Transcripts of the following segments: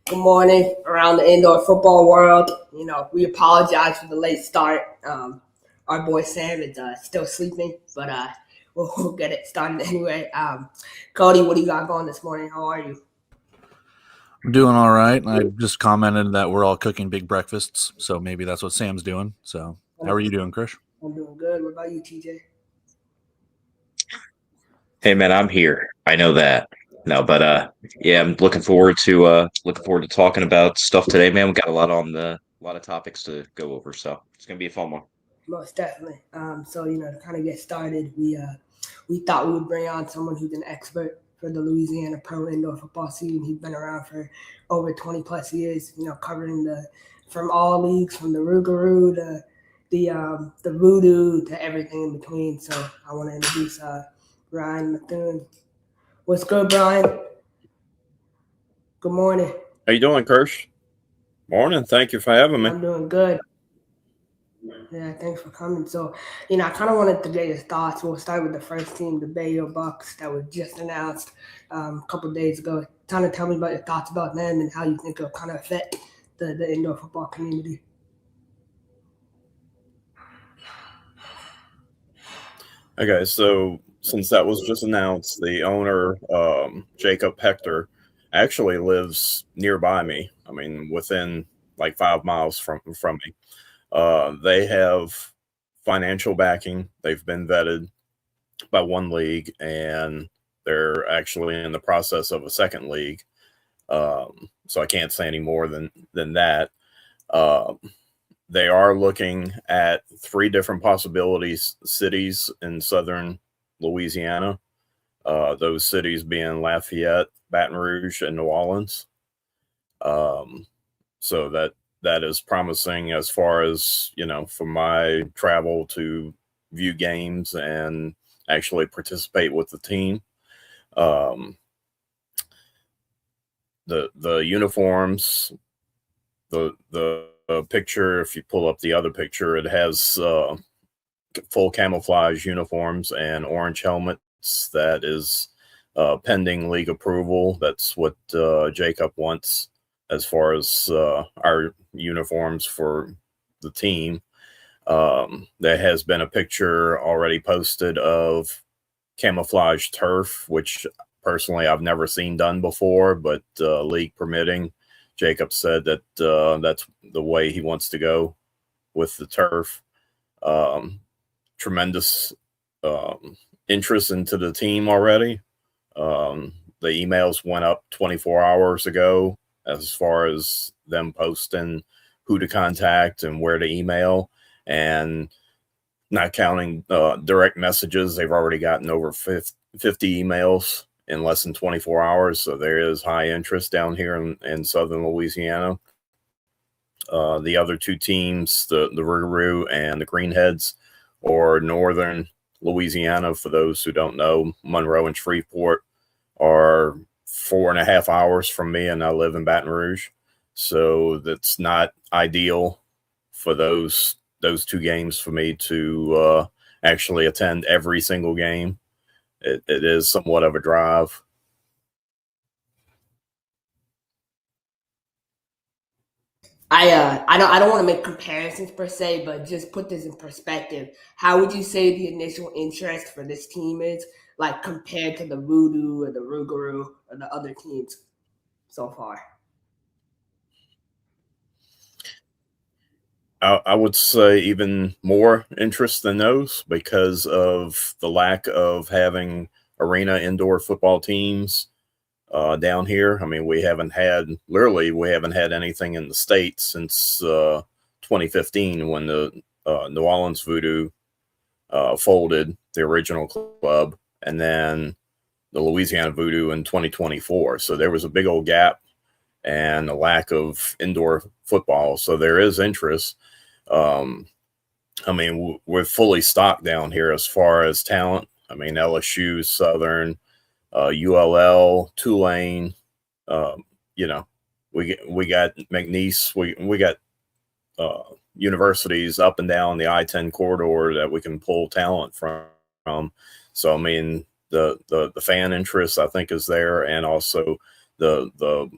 Good morning around the indoor football world. We apologize for the late start. Our boy Sam is still sleeping, but we'll get it started anyway. Cody, what do you got going this morning? How are you? I'm doing all right. I just commented that we're all cooking big breakfasts, so maybe that's what Sam's doing. So, how are you doing, Krish? I'm doing good. What about you, TJ? Hey man, I'm here. I know that. No, but yeah, I'm looking forward to talking about stuff today, man. We got a lot of topics to go over, so it's gonna be a fun one. Most definitely. So to kind of get started, we thought we would bring on someone who's an expert for the Louisiana pro indoor football scene. He's been around for over 20 plus years. Covering from all leagues, from the Rougarou to the Voodoo to everything in between. So I want to introduce Brian Methuen. What's good, Brian? Good morning. How you doing, Krish? Morning. Thank you for having me. I'm doing good. Yeah, thanks for coming. So, I kind of wanted to get your thoughts. We'll start with the first team, the Bayou Bucks, that was just announced a couple of days ago. Kind of tell me about your thoughts about them and how you think it'll kind of affect the indoor football community. Okay, so since that was just announced, the owner, Jacob Hector, actually lives nearby me. I mean, within like 5 miles from me. They have financial backing. They've been vetted by one league, and they're actually in the process of a second league. So I can't say any more than that. They are looking at 3 different cities in southern Louisiana. Those cities being Lafayette, Baton Rouge, and New Orleans. So that is promising as far as, for my travel to view games and actually participate with the team. The uniforms, the picture, if you pull up the other picture, it has full camouflage uniforms and orange helmets. That is pending league approval. That's what Jacob wants as far as our uniforms for the team. There has been a picture already posted of camouflage turf, which personally I've never seen done before, but league permitting. Jacob said that that's the way he wants to go with the turf. Tremendous interest into the team already. The emails went up 24 hours ago as far as them posting who to contact and where to email, and not counting direct messages. They've already gotten over 50 emails in less than 24 hours. So there is high interest down here in southern Louisiana. The other 2 teams, the Rougarou and the Greenheads, or northern Louisiana, for those who don't know, Monroe and Shreveport are 4.5 hours from me, and I live in Baton Rouge. So that's not ideal for those 2 games for me to actually attend every single game. It is somewhat of a drive. I don't want to make comparisons per se, but just put this in perspective. How would you say the initial interest for this team is, like compared to the Voodoo or the Rougarou or the other teams so far? I would say even more interest than those because of the lack of having arena indoor football teams down here. I mean, we haven't had anything in the state since 2015 when the New Orleans Voodoo folded, the original club, and then the Louisiana Voodoo in 2024. So there was a big old gap and a lack of indoor football. So there is interest. I mean, we're fully stocked down here as far as talent. I mean, LSU, Southern, ULL, Tulane. We got McNeese. We got universities up and down the I-10 corridor that we can pull talent from. So I mean, the fan interest I think is there, and also the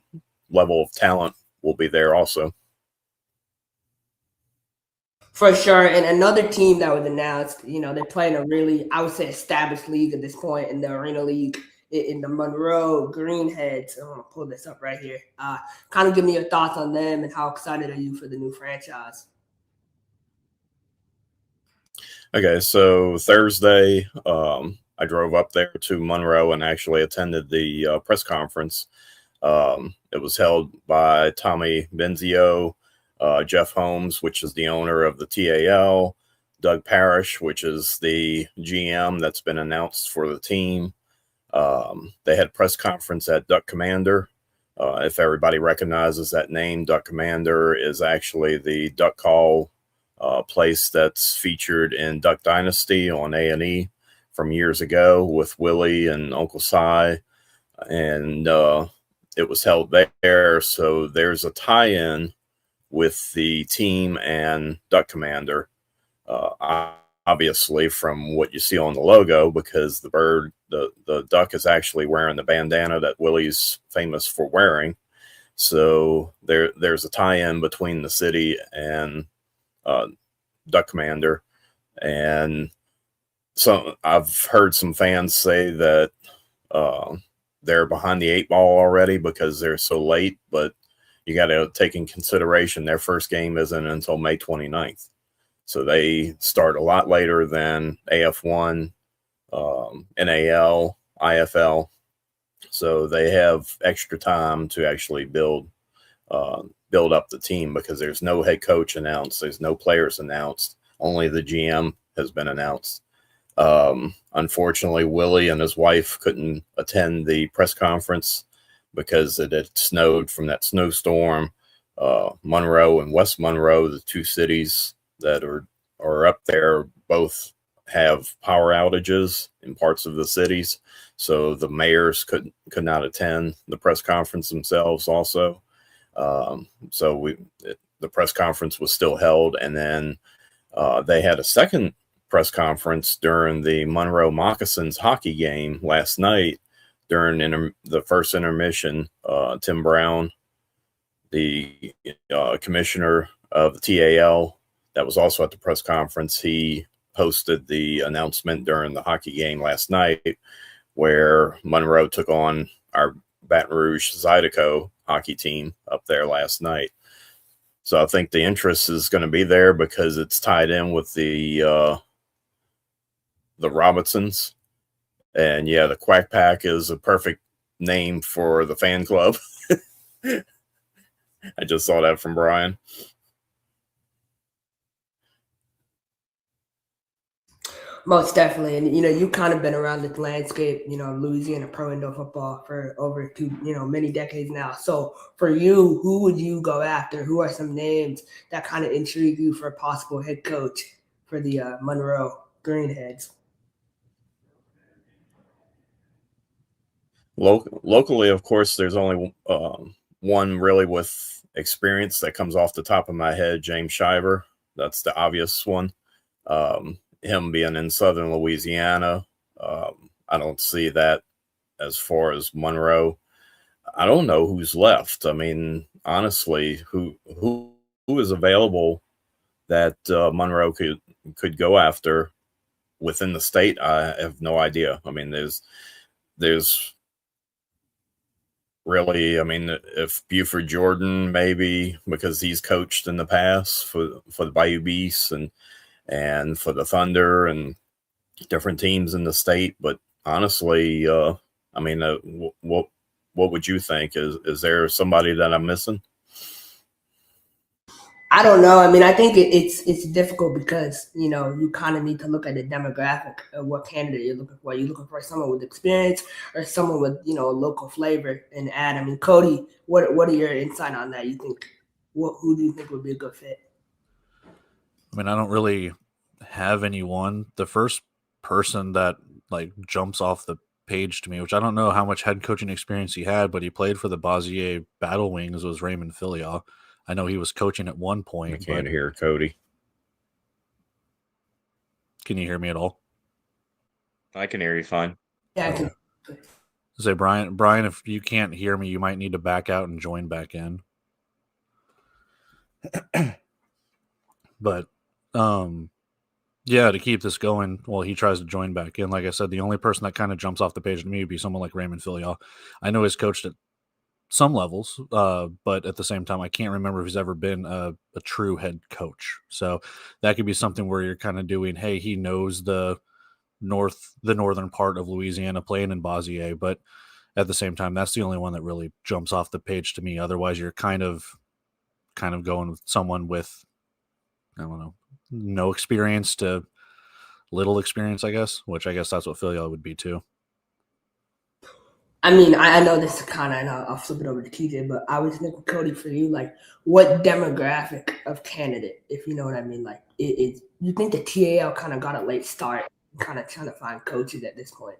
level of talent will be there also. For sure. And another team that was announced, they're playing a really, I would say, established league at this point in the Arena League in the Monroe Greenheads. I'm going to pull this up right here. Kind of give me your thoughts on them and how excited are you for the new franchise? Okay, so Thursday, I drove up there to Monroe and actually attended the press conference. It was held by Tommy Benzio, Jeff Holmes, which is the owner of the TAL, Doug Parrish, which is the GM that's been announced for the team. They had a press conference at Duck Commander. If everybody recognizes that name, Duck Commander is actually the duck call place that's featured in Duck Dynasty on A&E from years ago with Willie and Uncle Si. And it was held there. So there's a tie-in with the team and Duck Commander, obviously from what you see on the logo, because the bird, the duck is actually wearing the bandana that Willie's famous for wearing. So there's a tie-in between the city and Duck Commander. And so I've heard some fans say that they're behind the 8 ball already because they're so late, but you got to take in consideration their first game isn't until May 29th. So they start a lot later than AF1, NAL, IFL. So they have extra time to actually build up the team because there's no head coach announced. There's no players announced. Only the GM has been announced. Unfortunately, Willie and his wife couldn't attend the press conference because it had snowed from that snowstorm. Monroe and West Monroe, the two cities that are up there, both have power outages in parts of the cities. So the mayors could not attend the press conference themselves also. So the press conference was still held. And then they had a second press conference during the Monroe Moccasins hockey game last night during the first intermission. Tim Brown, the commissioner of the TAL, that was also at the press conference, he posted the announcement during the hockey game last night where Monroe took on our Baton Rouge Zydeco hockey team up there last night. So I think the interest is going to be there because it's tied in with the Robinsons. And yeah, the Quack Pack is a perfect name for the fan club. I just saw that from Brian. Most definitely. And, you've kind of been around the landscape, Louisiana pro indoor football for over many decades now. So for you, who would you go after? Who are some names that kind of intrigue you for a possible head coach for the Monroe Greenheads? Locally, of course, there's only one really with experience that comes off the top of my head, James Shiver. That's the obvious one. Him being in Southern Louisiana, I don't see that as far as Monroe. I don't know who's left. I mean, honestly, who is available that Monroe could go after within the state? I have no idea. I mean, there's really, I mean, if Buford Jordan, maybe because he's coached in the past for the Bayou Beast and for the Thunder and different teams in the state. But honestly, I mean, what would you think? Is there somebody that I'm missing? I don't know. I mean, I think it's difficult because, you kind of need to look at the demographic of what candidate you're looking for. You're looking for someone with experience or someone with, a local flavor and add. I mean, Cody, what are your insight on that? You think, who do you think would be a good fit? I mean, I don't really have anyone. The first person that jumps off the page to me, which I don't know how much head coaching experience he had, but he played for the Bossier Battle Wings, was Raymond Filial. I know he was coaching at one point. I can't hear Cody. Can you hear me at all? I can hear you fine. Yeah, I can. Say, Brian, if you can't hear me, you might need to back out and join back in. But, yeah, to keep this going, while he tries to join back in, like I said, the only person that kind of jumps off the page to me would be someone like Raymond Filial. I know he's coached at some levels, but at the same time, I can't remember if he's ever been a true head coach. So that could be something where you're kind of doing, hey, he knows the northern part of Louisiana, playing in Bossier, but at the same time, that's the only one that really jumps off the page to me. Otherwise, you're kind of going with someone with, I don't know, no experience to little experience, I guess, which I guess that's what Filial would be too. I mean, I know this is kind of, and I'll flip it over to TJ, but I was thinking, Cody, for you, like, what demographic of candidate, if you know what I mean, like, you think the TAL kind of got a late start, kind of trying to find coaches at this point?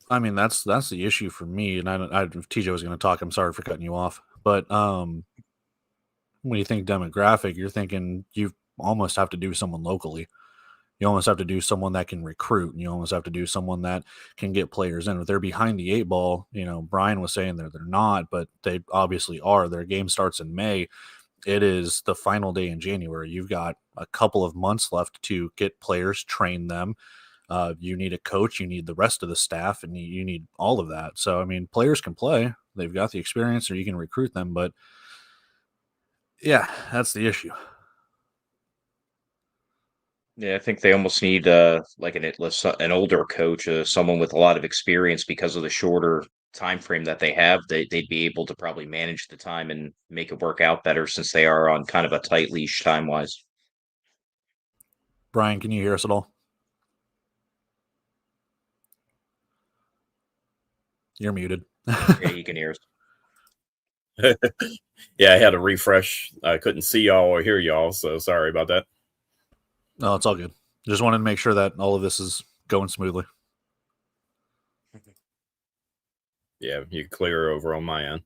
I mean, that's the issue for me, and if TJ was going to talk, I'm sorry for cutting you off, but when you think demographic, you're thinking you almost have to do someone locally. You almost have to do someone that can recruit, and you almost have to do someone that can get players in. If they're behind the eight ball, Brian was saying they're not, but they obviously are. Their game starts in May. It is the final day in January. You've got a couple of months left to get players, train them. You need a coach, you need the rest of the staff, and you need all of that. So, I mean, players can play. They've got the experience, or you can recruit them. But, yeah, that's the issue. Yeah, I think they almost need like an older coach, someone with a lot of experience, because of the shorter time frame that they have. They'd be able to probably manage the time and make it work out better, since they are on kind of a tight leash time wise. Brian, can you hear us at all? You're muted. Yeah, you can hear us. Yeah, I had to refresh. I couldn't see y'all or hear y'all, so sorry about that. No, it's all good. Just wanted to make sure that all of this is going smoothly. Yeah, you clear over on my end.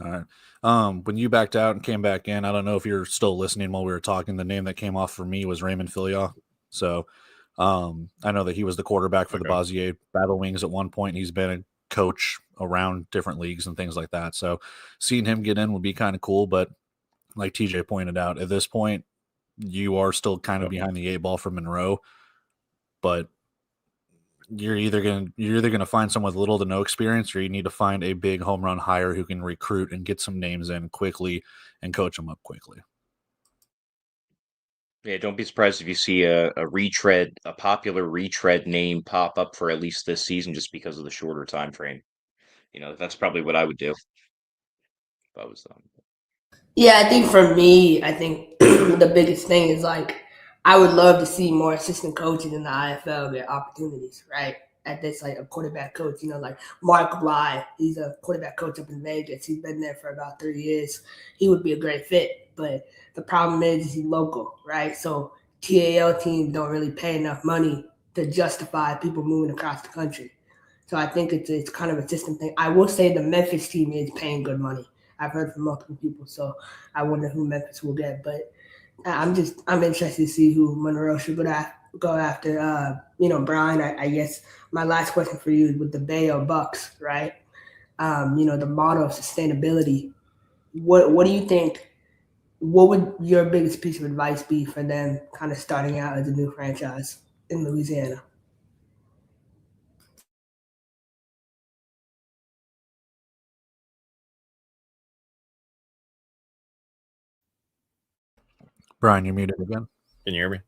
All right. When you backed out and came back in, I don't know if you're still listening while we were talking. The name that came off for me was Raymond Filial. So I know that he was the quarterback for the Bossier Battle Wings at one point. He's been a coach around different leagues and things like that. So seeing him get in would be kind of cool. But like TJ pointed out, at this point, you are still kind of behind the eight ball for Monroe. But you're either gonna find someone with little to no experience, or you need to find a big home run hire who can recruit and get some names in quickly and coach them up quickly. Yeah, don't be surprised if you see a popular retread name pop up for at least this season, just because of the shorter time frame. That's probably what I would do if I was them. Yeah, I think for me, the biggest thing is, like, I would love to see more assistant coaches in the IFL get opportunities, right? At this, like, a quarterback coach, like Mark Bly, he's a quarterback coach up in Vegas. He's been there for about 3 years. He would be a great fit, but the problem is he's local, right? So TAL teams don't really pay enough money to justify people moving across the country. So I think it's kind of a system thing. I will say the Memphis team is paying good money. I've heard from multiple people, so I wonder who Memphis will get. But I'm interested to see who Monroe should go after. Brian, I guess my last question for you is with the Bayou Bucks, right? The motto of sustainability. What do you think? What would your biggest piece of advice be for them kind of starting out as a new franchise in Louisiana? Brian, you're muted again. Can you hear me?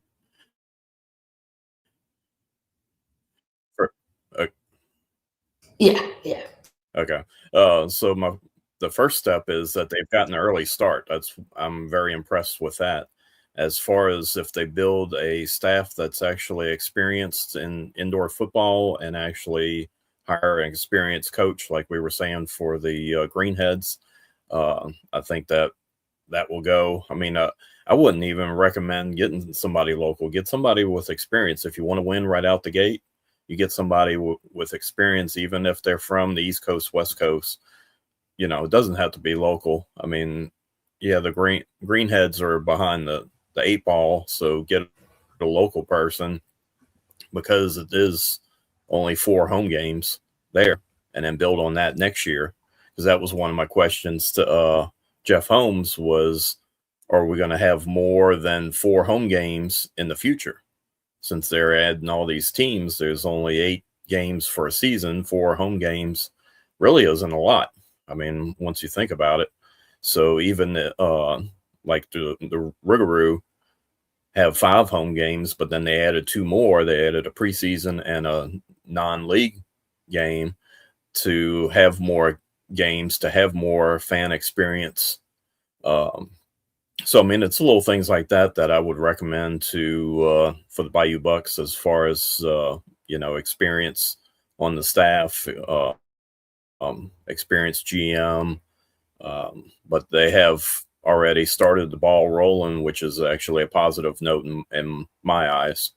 Yeah. Okay. So the first step is that they've gotten an early start. I'm very impressed with that. As far as if they build a staff that's actually experienced in indoor football, and actually hire an experienced coach, like we were saying for the Greenheads, I think that will go. I mean, I wouldn't even recommend getting somebody local. Get somebody with experience. If you want to win right out the gate, you get somebody with experience, even if they're from the East Coast, West Coast. It doesn't have to be local. I mean, yeah, the Greenheads are behind the eight ball, so get a local person, because it is only 4 home games. there and then build on that next year. Because that was one of my questions to Jeff Holmes was, are we going to have more than 4 home games in the future? Since they're adding all these teams, there's only 8 games for a season. 4 home games really isn't a lot. I mean, once you think about it. So even like the Rougarou have 5 home games, but then they added 2 more. They added a preseason and a non-league game to have more games, to have more fan experience. So, I mean, it's little things like that that I would recommend to for the Bayou Bucks as far as, experience on the staff, experienced GM. But they have already started the ball rolling, which is actually a positive note in my eyes.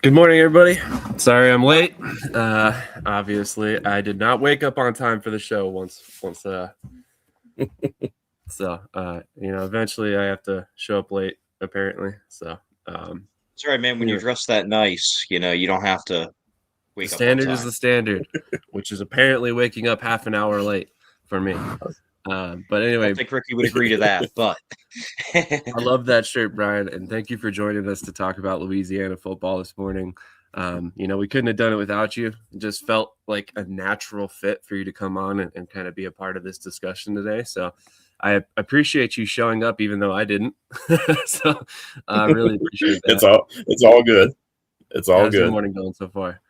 Good morning, everybody. Sorry I'm late. Obviously, I did not wake up on time for the show eventually I have to show up late, apparently. So, That's right, man. When you dress that nice, you don't have to wake the up. standard is the standard, which is apparently waking up half an hour late for me. But anyway, I think Ricky would agree to that, but I love that shirt, Brian, and thank you for joining us to talk about Louisiana football this morning. We couldn't have done it without you. It just felt like a natural fit for you to come on and kind of be a part of this discussion today. So I appreciate you showing up, even though I didn't. So I really appreciate that. It's all good. It's all How's good. your morning going so far?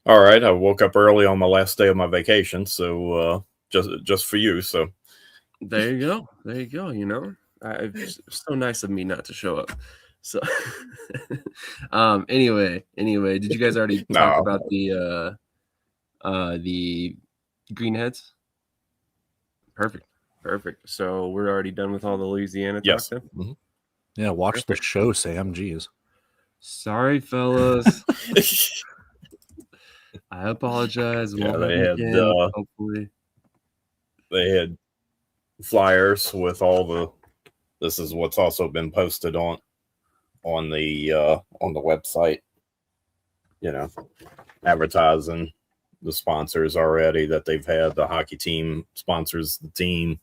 All right. I woke up early on my last day of my vacation, so just for you. So there you go. It's so nice of me not to show up. So anyway, did you guys already talk about the Greenheads? Perfect. So we're already done with all the Louisiana talk then? Mm-hmm. Yeah, watch the show, Sam. Jeez. Sorry, fellas. I apologize. Hopefully. They had flyers with all this is what's also been posted on the website, advertising the sponsors already that they've had. The hockey team sponsors the team.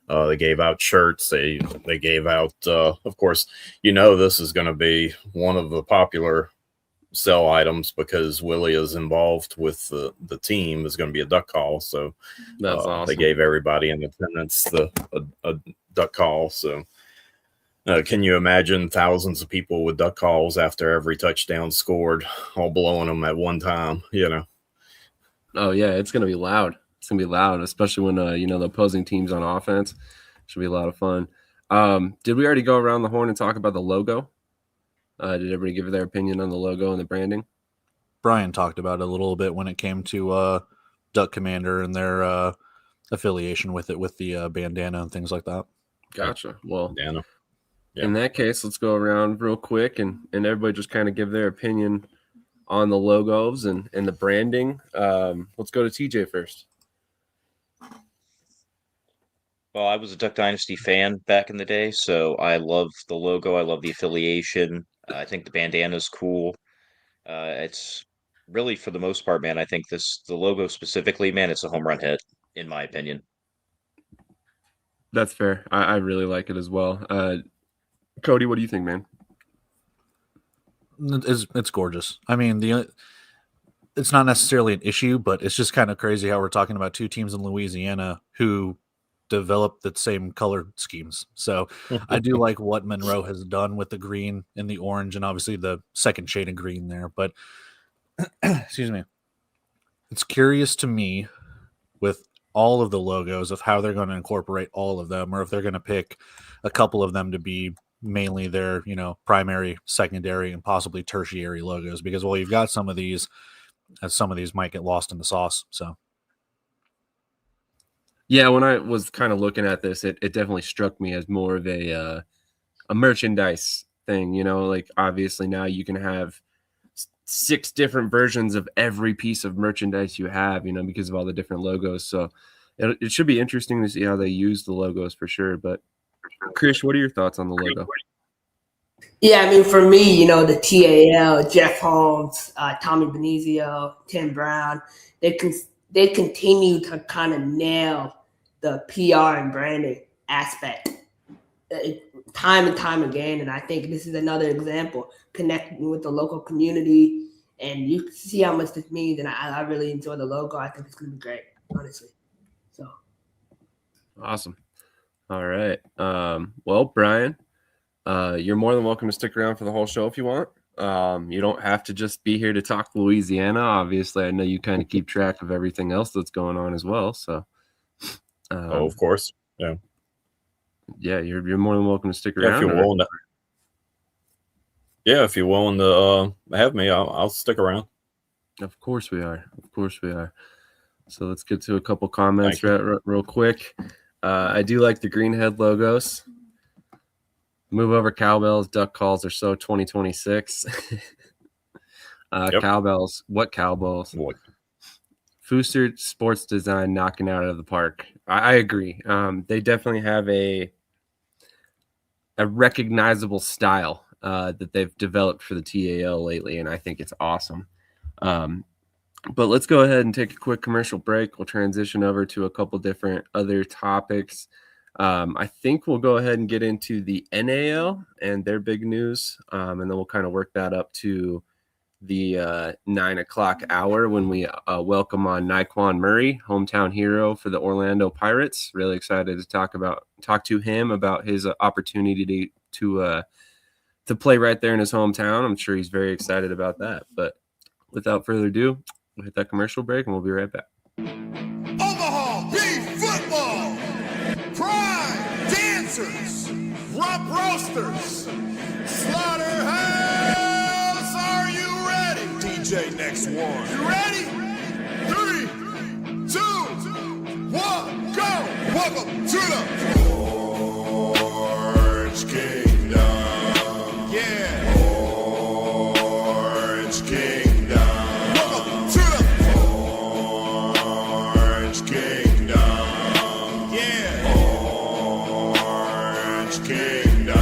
They gave out shirts. They gave out, of course, this is going to be one of the popular sell items because Willie is involved with the team. Is going to be a duck call. So that's awesome. They gave everybody in attendance a duck call. So can you imagine thousands of people with duck calls after every touchdown scored, all blowing them at one time? Oh yeah, it's going to be loud. It's going to be loud, especially when the opposing team's on offense. Should be a lot of fun. Did we already go around the horn and talk about the logo? Did everybody give their opinion on the logo and the branding? Brian talked about it a little bit when it came to Duck Commander and their affiliation with it, with the bandana and things like that. Gotcha. Well, bandana. Yeah. In that case, let's go around real quick and everybody just kind of give their opinion on the logos and the branding. Let's go to TJ first. Well, I was a Duck Dynasty fan back in the day, so I love the logo. I love the affiliation. I think the bandana is cool. It's really, for the most part, man, I think the logo specifically, man, it's a home run hit, in my opinion. That's fair. I really like it as well. Cody, what do you think, man? It's gorgeous. I mean, it's not necessarily an issue, but it's just kind of crazy how we're talking about 2 teams in Louisiana who develop the same color schemes. So I do like what Monroe has done with the green and the orange and obviously the second shade of green there. But excuse me, it's curious to me with all of the logos of how they're going to incorporate all of them, or if they're going to pick a couple of them to be mainly their, primary, secondary, and possibly tertiary logos, because, well, you've got some of these might get lost in the sauce. So yeah, when I was kind of looking at this, it definitely struck me as more of a merchandise thing. Like obviously now you can have 6 different versions of every piece of merchandise you have, because of all the different logos. So it should be interesting to see how they use the logos for sure. But Krish, what are your thoughts on the logo? Yeah, I mean, for me, the TAL, Jeff Holmes, Tommy Benizio, Tim Brown, they can they continue to kind of nail the PR and branding aspect uh, time and time again. And I think this is another example connecting with the local community. And you can see how much this means. And I really enjoy the logo. I think it's going to be great, honestly. So Awesome. All right. Well, Brian, you're more than welcome to stick around for the whole show if you want. You don't have to just be here to talk Louisiana. Obviously, I know you kind of keep track of everything else that's going on as well. So, of course. Yeah. Yeah, you're more than welcome to stick Yeah, around. if you're willing to have me, I'll stick around. Of course we are. Of course we are. So let's get to a couple comments real quick. I do like the greenhead logos. Move over cowbells. Duck calls are so 2026. Yep. Cowbells. What cowbells? What? Fooster Sports Design knocking out of the park. I agree. They definitely have a recognizable style that they've developed for the TAL lately, and I think it's awesome. But let's go ahead and take a quick commercial break. We'll transition over to a couple different other topics. I think we'll go ahead and get into the NAL and their big news, and then we'll kind of work that up to the 9 o'clock hour when we welcome on Nyqwan Murray, hometown hero for the Orlando Pirates. Really excited to talk to him about his opportunity to play right there in his hometown. I'm sure he's very excited about that. But without further ado, we'll hit that commercial break and we'll be right back. Omaha Beef football, prime dancers, rump roasters, slaughterhouse. Are you ready? DJ Nyqwan. You ready? 3, 2, 1, go! Welcome to the Orange Kingdom. Yeah. Orange Kingdom. Welcome to the Orange Kingdom. Yeah. Orange Kingdom.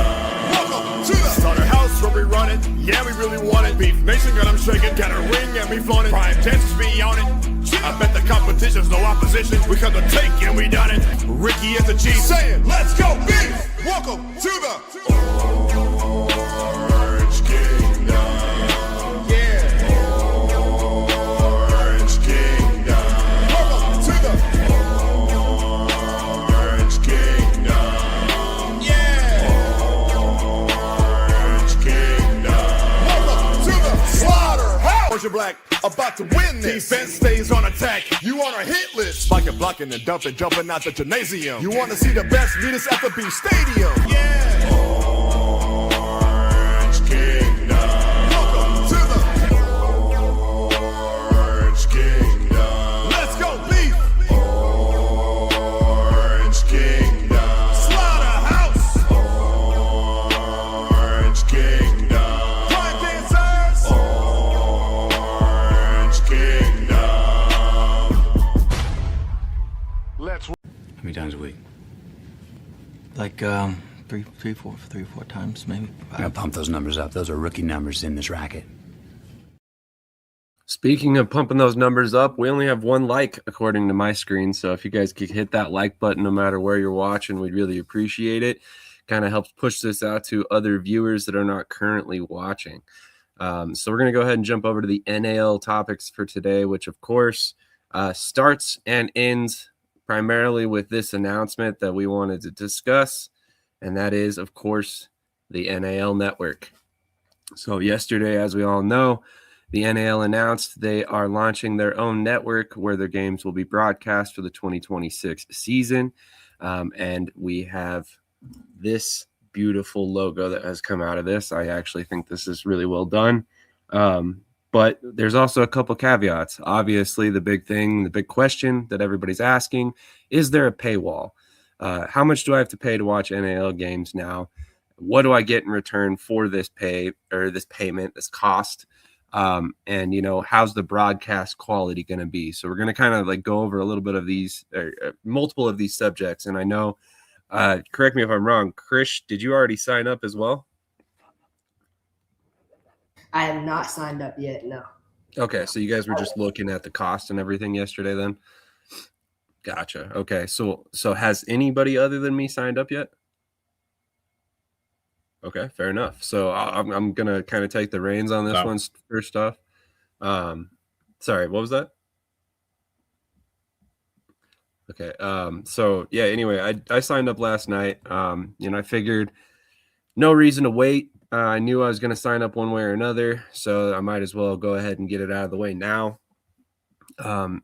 Welcome to the slaughterhouse where we run it. Yeah, we really want it. Beef Nation got them shaking. Got a ring and we flown it. Prime dancers be on it. I bet the competition's no opposition. We come to take and we done it. Ricky is the chief. Saying, let's go beef. Welcome to the Orange Kingdom. Yeah. Orange Kingdom. Welcome to the Orange Kingdom. Yeah. Orange Kingdom. Welcome to the slaughterhouse. Orange and black. About to win this. Defense stays on attack. You on a hit list. Spiking, blocking, and dumping, jumping out the gymnasium. You want to see the best meet us at the Beef Stadium. Yeah. Orange Kingdom. Welcome to the Orange Kingdom. Let's go Beef. Orange Kingdom. Slaughterhouse. Orange Kingdom. Prime dancers. How many times a week? Like three, four times maybe. I gotta pump those numbers up. Those are rookie numbers in this racket. Speaking of pumping those numbers up, we only have one like according to my screen. So if you guys could hit that like button no matter where you're watching, we'd really appreciate it. Kind of helps push this out to other viewers that are not currently watching. So we're going to go ahead and jump over to the NAL topics for today, which of course starts and ends primarily with this announcement that we wanted to discuss. And that is, of course, the NAL network. So yesterday, as we all know, the NAL announced they are launching their own network where their games will be broadcast for the 2026 season. And we have this beautiful logo that has come out of this. I actually think this is really well done. But there's also a couple caveats. Obviously, the big thing, the big question that everybody's asking, is there a paywall? How much do I have to pay to watch NAL games now? What do I get in return for this pay or this payment, this cost? And, you know, how's the broadcast quality going to be? So we're going to kind of like go over a little bit of these, multiple of these subjects. And I know, correct me if I'm wrong, Krish, did you already sign up as well? I have not signed up yet. No. Okay, so you guys were just looking at the cost and everything yesterday then? Gotcha. Okay, so has anybody other than me signed up yet? Okay, fair enough. So I'm gonna kind of take the reins on this No. one first off. Sorry, what was that? Okay. So yeah, anyway, I signed up last night. I figured no reason to wait. I knew I was going to sign up one way or another, so I might as well go ahead and get it out of the way now.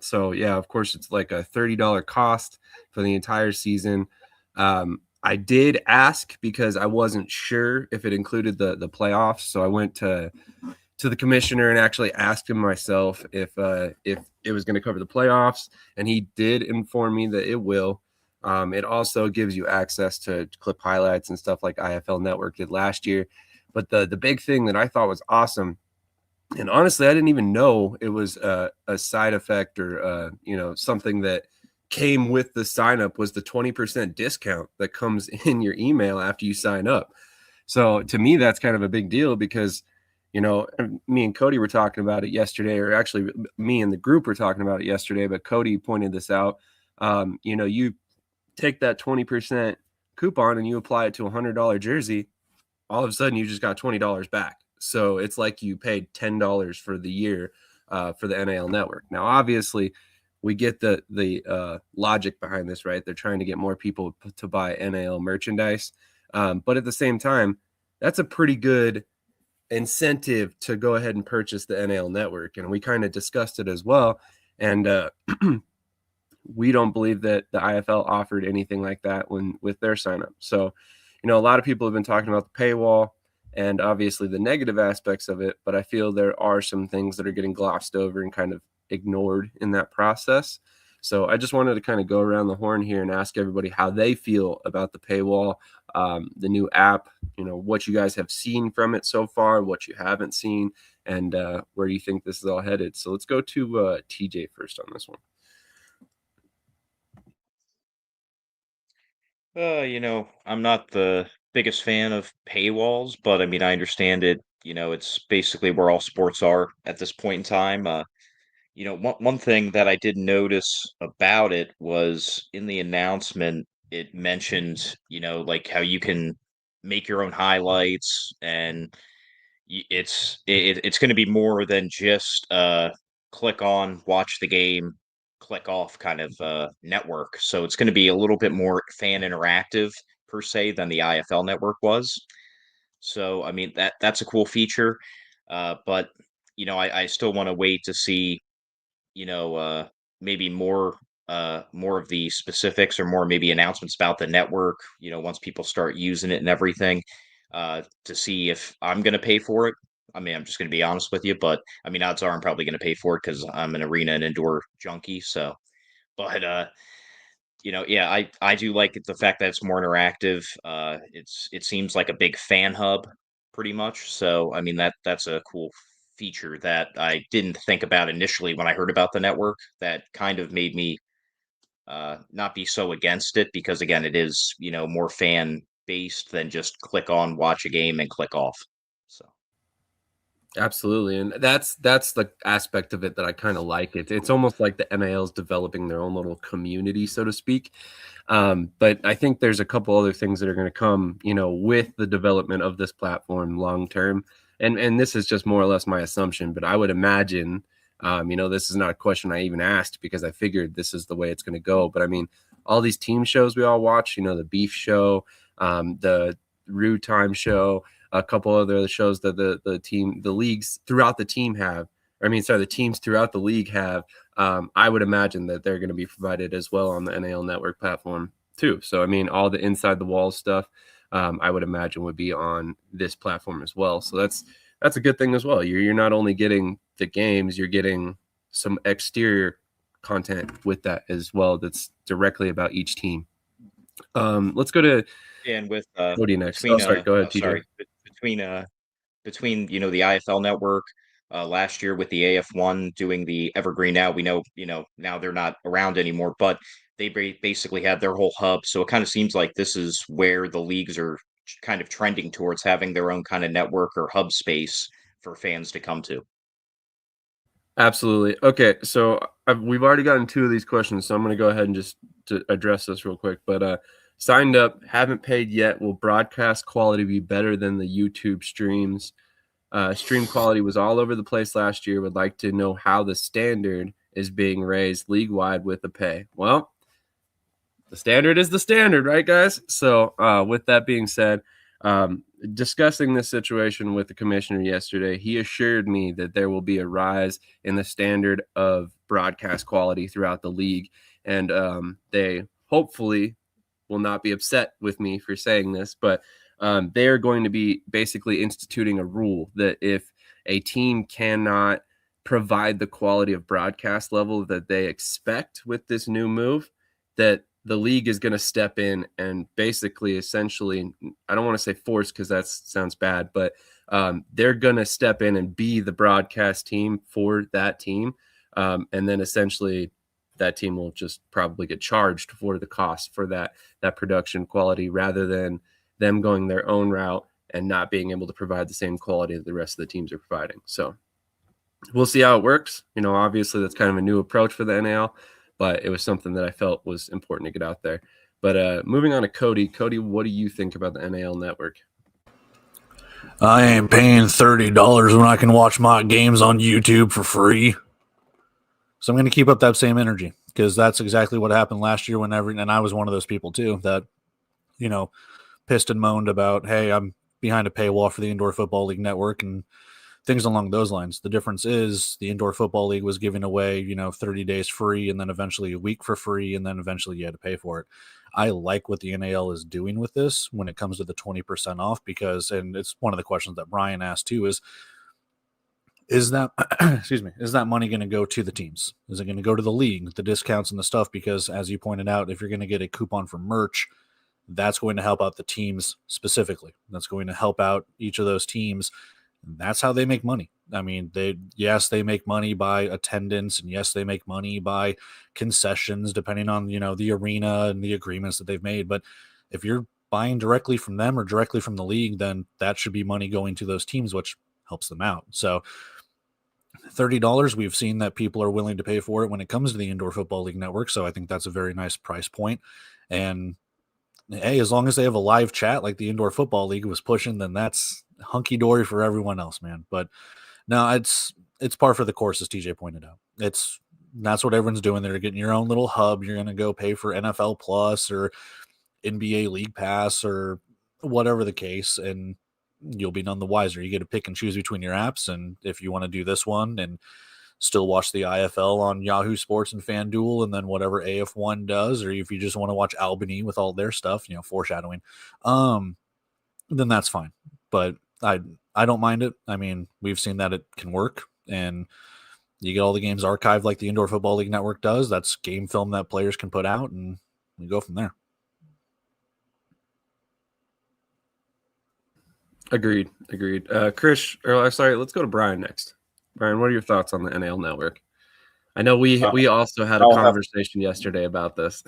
So yeah, of course, it's like a $30 cost for the entire season. I did ask because I wasn't sure if it included the playoffs, so I went to the commissioner and actually asked him myself if it was going to cover the playoffs, and he did inform me that it will. It also gives you access to clip highlights and stuff like IFL Network did last year. But the big thing that I thought was awesome, and honestly, I didn't even know it was a side effect or something that came with the sign up, was the 20% discount that comes in your email after you sign up. So to me, that's kind of a big deal because me and Cody were talking about it yesterday, or actually me and the group were talking about it yesterday, but Cody pointed this out. You take that 20% coupon and you apply it to a $100 jersey, all of a sudden you just got $20 back. So it's like you paid $10 for the year for the NAL network. Now, obviously, we get the logic behind this, right? They're trying to get more people to buy NAL merchandise. But at the same time, that's a pretty good incentive to go ahead and purchase the NAL network. And we kind of discussed it as well. And we don't believe that the IFL offered anything like that with their sign up. So, a lot of people have been talking about the paywall and obviously the negative aspects of it, but I feel there are some things that are getting glossed over and kind of ignored in that process. So I just wanted to kind of go around the horn here and ask everybody how they feel about the paywall, the new app, what you guys have seen from it so far, what you haven't seen, and where you think this is all headed. So let's go to TJ first on this one. I'm not the biggest fan of paywalls, but I mean, I understand it. It's basically where all sports are at this point in time. One thing that I did notice about it was in the announcement, it mentioned, like how you can make your own highlights, and it's going to be more than just click on, watch the game, click off kind of network. So it's going to be a little bit more fan interactive per se than the IFL network was. So I mean that's a cool feature, but I still want to wait to see maybe more of the specifics or more maybe announcements about the network, once people start using it and everything, to see if I'm going to pay for it. I mean, I'm just going to be honest with you, but I mean, odds are I'm probably going to pay for it because I'm an arena and indoor junkie. So, but yeah, I do like the fact that it's more interactive. It seems like a big fan hub, pretty much. So, I mean that's a cool feature that I didn't think about initially when I heard about the network. That kind of made me not be so against it because again, it is more fan based than just click on, watch a game, and click off. So. Absolutely, and that's the aspect of it that I kind of like. It's almost like the NIL is developing their own little community, so to speak. But I think there's a couple other things that are going to come, with the development of this platform long term. And this is just more or less my assumption, but I would imagine, this is not a question I even asked because I figured this is the way it's going to go. But I mean, all these team shows we all watch, the Beef Show, the Rue Time Show, a couple other shows that the leagues throughout the team have. The teams throughout the league have. I would imagine that they're going to be provided as well on the NAL network platform too. So I mean, all the inside the walls stuff, I would imagine would be on this platform as well. So that's a good thing as well. You're not only getting the games, you're getting some exterior content with that as well. That's directly about each team. Let's go to And with Cody next. between Sorry, go ahead, TJ. sorry, between the IFL network last year with the AF1 doing the Evergreen. Now we know now they're not around anymore, but they basically had their whole hub. So it kind of seems like this is where the leagues are kind of trending towards having their own kind of network or hub space for fans to come to. Absolutely. Okay, so we've already gotten 2 of these questions, so I'm going to go ahead and just to address this real quick. But signed up, haven't paid yet. Will broadcast quality be better than the YouTube streams? Stream quality was all over the place last year. Would like to know how the standard is being raised league-wide with the pay. Well, the standard is the standard, right, guys? So with that being said, discussing this situation with the commissioner yesterday, he assured me that there will be a rise in the standard of broadcast quality throughout the league. And they hopefully will not be upset with me for saying this, but they are going to be basically instituting a rule that if a team cannot provide the quality of broadcast level that they expect with this new move, that the league is going to step in and basically essentially, I don't want to say force because that sounds bad, but they're going to step in and be the broadcast team for that team. And then essentially that team will just probably get charged for the cost for that production quality rather than them going their own route and not being able to provide the same quality that the rest of the teams are providing. So we'll see how it works. You know, obviously that's kind of a new approach for the NAL, but it was something that I felt was important to get out there. But moving on to Cody. Cody, what do you think about the NAL network? I ain't paying $30 when I can watch my games on YouTube for free. So I'm going to keep up that same energy because that's exactly what happened last year and I was one of those people too that, you know, pissed and moaned about, hey, I'm behind a paywall for the Indoor Football League network and things along those lines. The difference is the Indoor Football League was giving away, 30 days free and then eventually a week for free and then eventually you had to pay for it. I like what the NAL is doing with this when it comes to the 20% off because, and it's one of the questions that Brian asked too, is that, is that money going to go to the teams? Is it going to go to the league, the discounts and the stuff? Because as you pointed out, if you're going to get a coupon for merch, that's going to help out the teams specifically. That's going to help out each of those teams. That's how they make money. I mean, they make money by attendance, and yes, they make money by concessions, depending on, the arena and the agreements that they've made. But if you're buying directly from them or directly from the league, then that should be money going to those teams, which helps them out. So $30, we've seen that people are willing to pay for it when it comes to the Indoor Football League network. So I think that's a very nice price point. And hey, as long as they have a live chat like the Indoor Football League was pushing, then that's hunky-dory for everyone else, man. But no, it's par for the course, as TJ pointed out. That's what everyone's doing. They're getting your own little hub. You're going to go pay for NFL Plus or NBA League Pass or whatever the case, and you'll be none the wiser. You get to pick and choose between your apps, and if you want to do this one and still watch the IFL on Yahoo Sports and FanDuel, and then whatever AF1 does, or if you just want to watch Albany with all their stuff, foreshadowing, then that's fine. But I don't mind it. I mean, we've seen that it can work, and you get all the games archived like the Indoor Football League network does. That's game film that players can put out, and we go from there. Agreed. Krish, let's go to Brian next. Brian, what are your thoughts on the NAL network? I know we also had a conversation yesterday about this.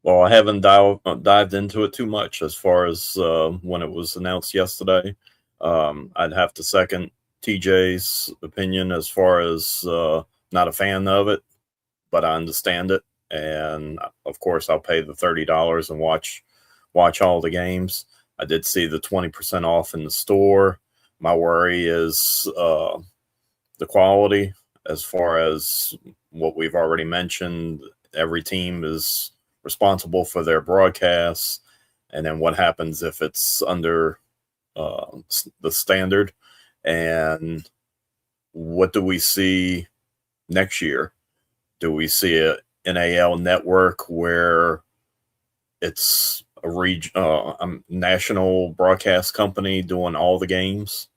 Well, I haven't dived into it too much as far as when it was announced yesterday. I'd have to second TJ's opinion as far as not a fan of it, but I understand it. And of course, I'll pay the $30 and watch all the games. I did see the 20% off in the store. My worry is the quality, as far as what we've already mentioned. Every team is responsible for their broadcasts, and then what happens if it's under the standard, and what do we see next year? Do we see a NAL network where it's a national broadcast company doing all the games?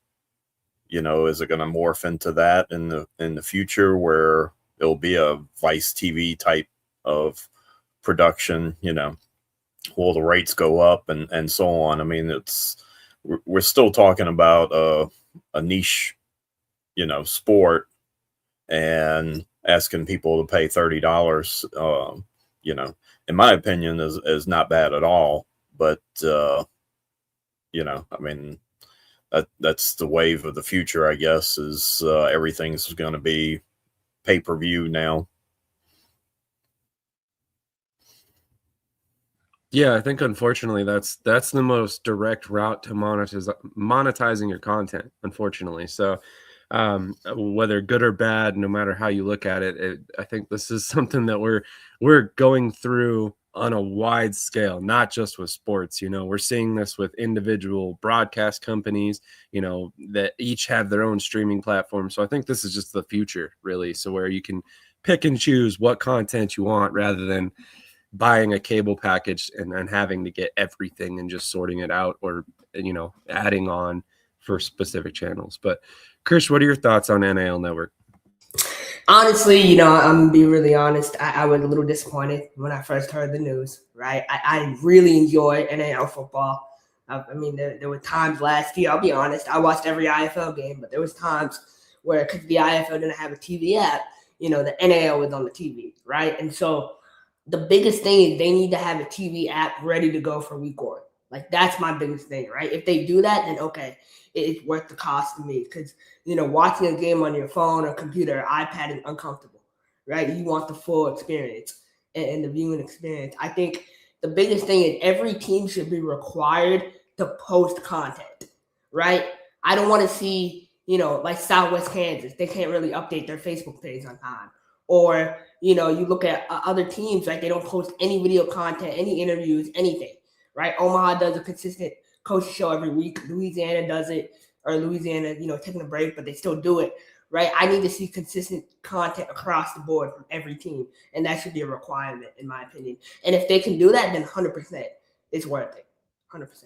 Is it going to morph into that in the future, where it'll be a Vice TV type of production? Will the rates go up and so on? I mean, we're still talking about a niche, sport, and asking people to pay $30, in my opinion, is not bad at all. But I mean, that's the wave of the future, I guess, is everything's going to be pay-per-view now. Yeah, I think unfortunately that's the most direct route to monetizing your content, unfortunately. So whether good or bad, no matter how you look at it, I think this is something that we're going through on a wide scale, not just with sports. We're seeing this with individual broadcast companies, that each have their own streaming platform. So I think this is just the future, really. So where you can pick and choose what content you want rather than buying a cable package and having to get everything and just sorting it out or, adding on for specific channels. But Krish, what are your thoughts on NIL Network? Honestly, I'm going to be really honest. I was a little disappointed when I first heard the news, right? I really enjoy NIL football. I mean, there were times last year, I'll be honest, I watched every IFL game, but there was times where because the IFL didn't have a TV app, the NIL was on the TV, right? And so the biggest thing is they need to have a TV app ready to go for week 1. Like, that's my biggest thing, right? If they do that, then okay, it's worth the cost to me because, watching a game on your phone or computer or iPad is uncomfortable, right? You want the full experience and the viewing experience. I think the biggest thing is every team should be required to post content, right? I don't want to see, like Southwest Kansas, they can't really update their Facebook page on time. Or, you look at other teams, right? They don't post any video content, any interviews, anything, right? Omaha does a consistent coach show every week. Louisiana does it, or Louisiana, taking a break, but they still do it, right? I need to see consistent content across the board from every team, and that should be a requirement, in my opinion. And if they can do that, then 100% it's worth it, 100%.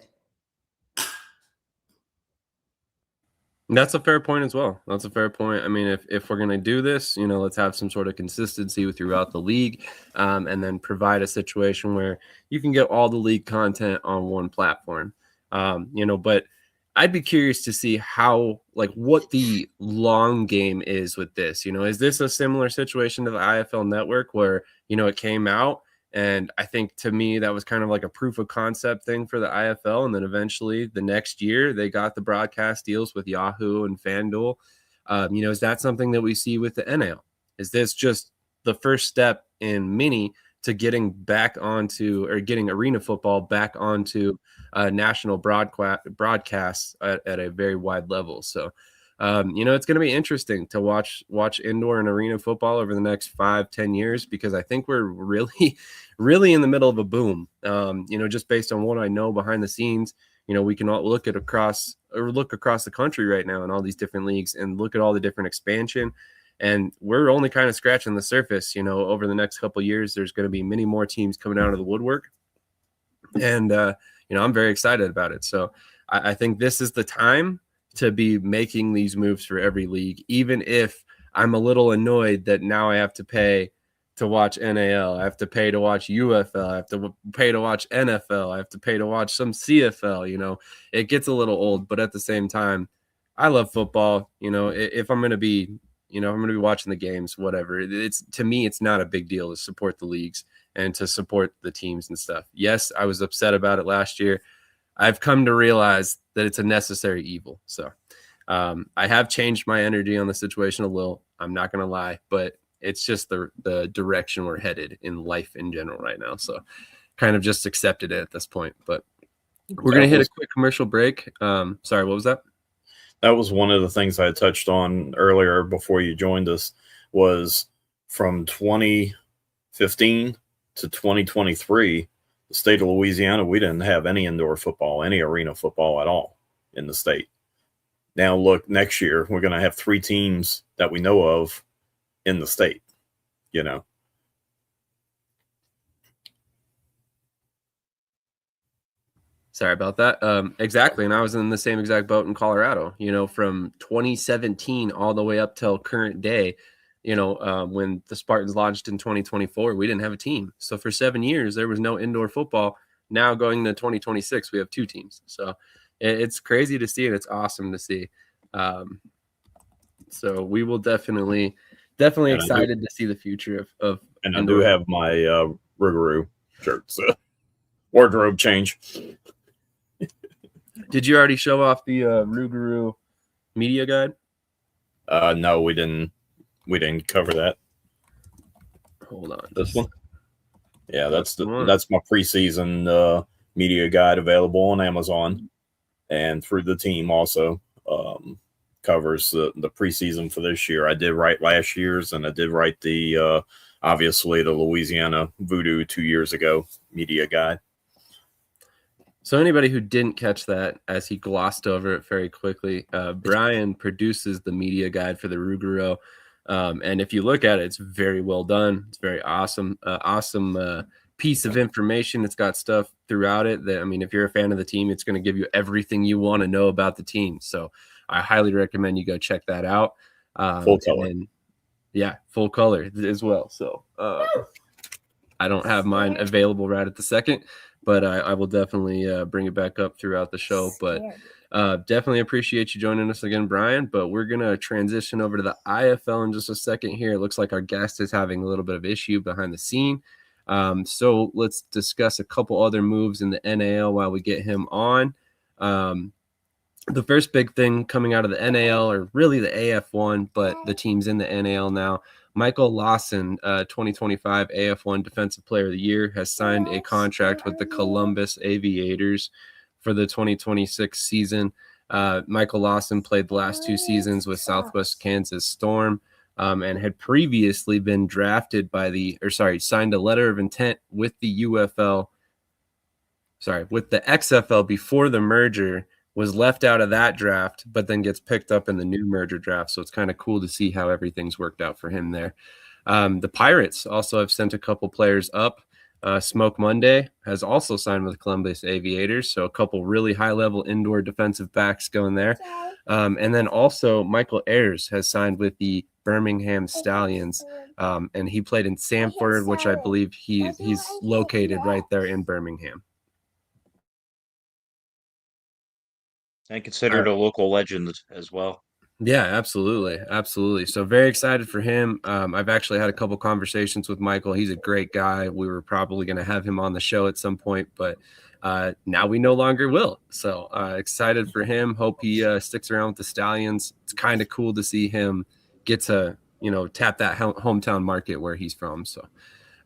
That's a fair point as well. That's a fair point. I mean, if we're going to do this, let's have some sort of consistency throughout the league, and then provide a situation where you can get all the league content on one platform. But I'd be curious to see what the long game is with this. Is this a similar situation to the IFL Network where, it came out? And I think to me, that was kind of like a proof of concept thing for the IFL. And then eventually the next year they got the broadcast deals with Yahoo and FanDuel. Is that something that we see with the NL? Is this just the first step in mini to getting back onto, or getting arena football back onto national broadcasts at a very wide level? So, it's going to be interesting to watch indoor and arena football over the next 5-10 years, because I think we're really, really in the middle of a boom. Just based on what I know behind the scenes, we can all look across the country right now in all these different leagues and look at all the different expansion. And we're only kind of scratching the surface. Over the next couple of years, there's going to be many more teams coming out of the woodwork. And, I'm very excited about it. So I think this is the time to be making these moves for every league, even if I'm a little annoyed that now I have to pay to watch NAL, I have to pay to watch UFL, I have to pay to watch NFL, I have to pay to watch some CFL. It gets a little old, but at the same time, I love football. If I'm going to be, I'm going to be watching the games, whatever. To me, it's not a big deal to support the leagues and to support the teams and stuff. Yes, I was upset about it last year. I've come to realize that it's a necessary evil. So I have changed my energy on the situation a little. I'm not going to lie, but it's just the direction we're headed in life in general right now. So kind of just accepted it at this point. But we're going to hit a quick commercial break. Sorry, what was that? That was one of the things I touched on earlier before you joined us, was from 2015 to 2023, the state of Louisiana, we didn't have any indoor football, any arena football at all in the state. Now look, next year, we're going to have 3 teams that we know of in the state, Sorry about that. Exactly. And I was in the same exact boat in Colorado, from 2017 all the way up till current day, when the Spartans launched in 2024, we didn't have a team. So for 7 years, there was no indoor football. Now going to 2026, we have 2 teams. So it's crazy to see, and it's awesome to see. So we will definitely excited to see the future of and I do have my Rougarou shirt, so wardrobe change. Did you already show off the Rougarou media guide? No, we didn't cover that. Hold on. This one? Yeah, that's one. that's my preseason media guide available on Amazon and through the team also. Covers the preseason for this year. I did write last year's, and I did write the obviously the Louisiana Voodoo 2 years ago media guide. So anybody who didn't catch that, as he glossed over it very quickly, Brian produces the media guide for the Rougarou. And if you look at it, it's very well done. It's very awesome piece of information. It's got stuff throughout it that, I mean, if you're a fan of the team, it's going to give you everything you want to know about the team. So I highly recommend you go check that out. Full color. Yeah, full color as well. So I don't have mine available right at the second, but I will definitely bring it back up throughout the show. But definitely appreciate you joining us again, Brian. But we're going to transition over to the IFL in just a second here. It looks like our guest is having a little bit of issue behind the scene. So let's discuss a couple other moves in the NAL while we get him on. The first big thing coming out of the NAL, or really the AF1, but the team's in the NAL now. Michael Lawson, 2025 AF1 Defensive Player of the Year, has signed a contract with the Columbus Aviators for the 2026 season. Michael Lawson played the last 2 seasons with Southwest Kansas Storm, and had previously been signed a letter of intent with the with the XFL before the merger, was left out of that draft, but then gets picked up in the new merger draft. So it's kind of cool to see how everything's worked out for him there. The Pirates also have sent a couple players up. Smoke Monday has also signed with Columbus Aviators. So a couple really high-level indoor defensive backs going there. And then also Michael Ayers has signed with the Birmingham Stallions. And he played in Sanford, which I believe he's located right there in Birmingham. And considered a local legend as well. Yeah, absolutely. So very excited for him. I've actually had a couple conversations with Michael. He's a great guy. We were probably going to have him on the show at some point, but now we no longer will. So excited for him. Hope he sticks around with the Stallions. It's kind of cool to see him get to, tap that hometown market where he's from. So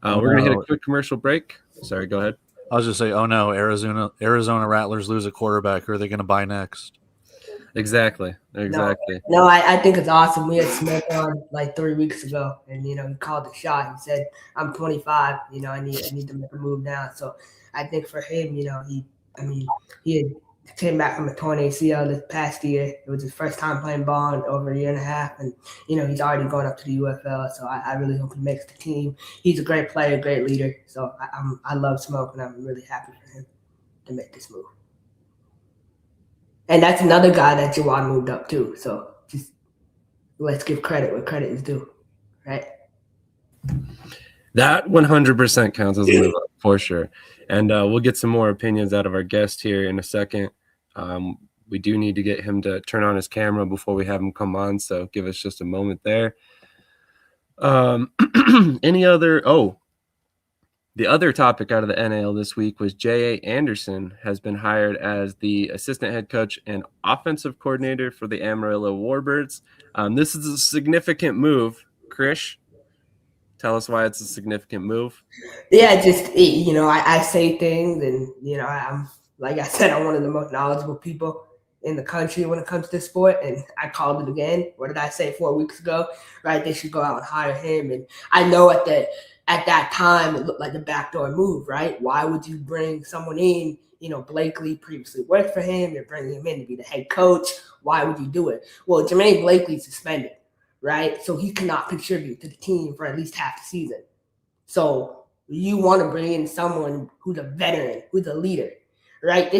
we're going to hit a quick commercial break. Sorry, go ahead. I was just say, oh no, Arizona Rattlers lose a quarterback. Who are they going to buy next? Exactly. No, I think it's awesome. We had Smith on like 3 weeks ago, and he called the shot. He said, "I'm 25. I need to make a move now." So I think for him, he had came back from a torn ACL this past year. It was his first time playing ball in over a year and a half, and he's already going up to the UFL. So I really hope he makes the team. He's a great player, great leader. So I love Smoke, and I'm really happy for him to make this move. And that's another guy that Nyqwan moved up too. So just let's give credit where credit is due, right? That 100% counts as a move up for sure. And we'll get some more opinions out of our guest here in a second. We do need to get him to turn on his camera before we have him come on. So give us just a moment there. The other topic out of the NAL this week was J.A. Anderson has been hired as the assistant head coach and offensive coordinator for the Amarillo Warbirds. This is a significant move. Krish, tell us why it's a significant move. Yeah, just, I say things, and, I'm, like I said, I'm one of the most knowledgeable people in the country when it comes to sport, and I called it again. What did I say 4 weeks ago? Right, they should go out and hire him. And I know at that time, it looked like a backdoor move, right? Why would you bring someone in? Blakely previously worked for him. You're bringing him in to be the head coach. Why would you do it? Well, Jermaine Blakely's suspended, right? So he cannot contribute to the team for at least half the season. So you want to bring in someone who's a veteran, who's a leader, right?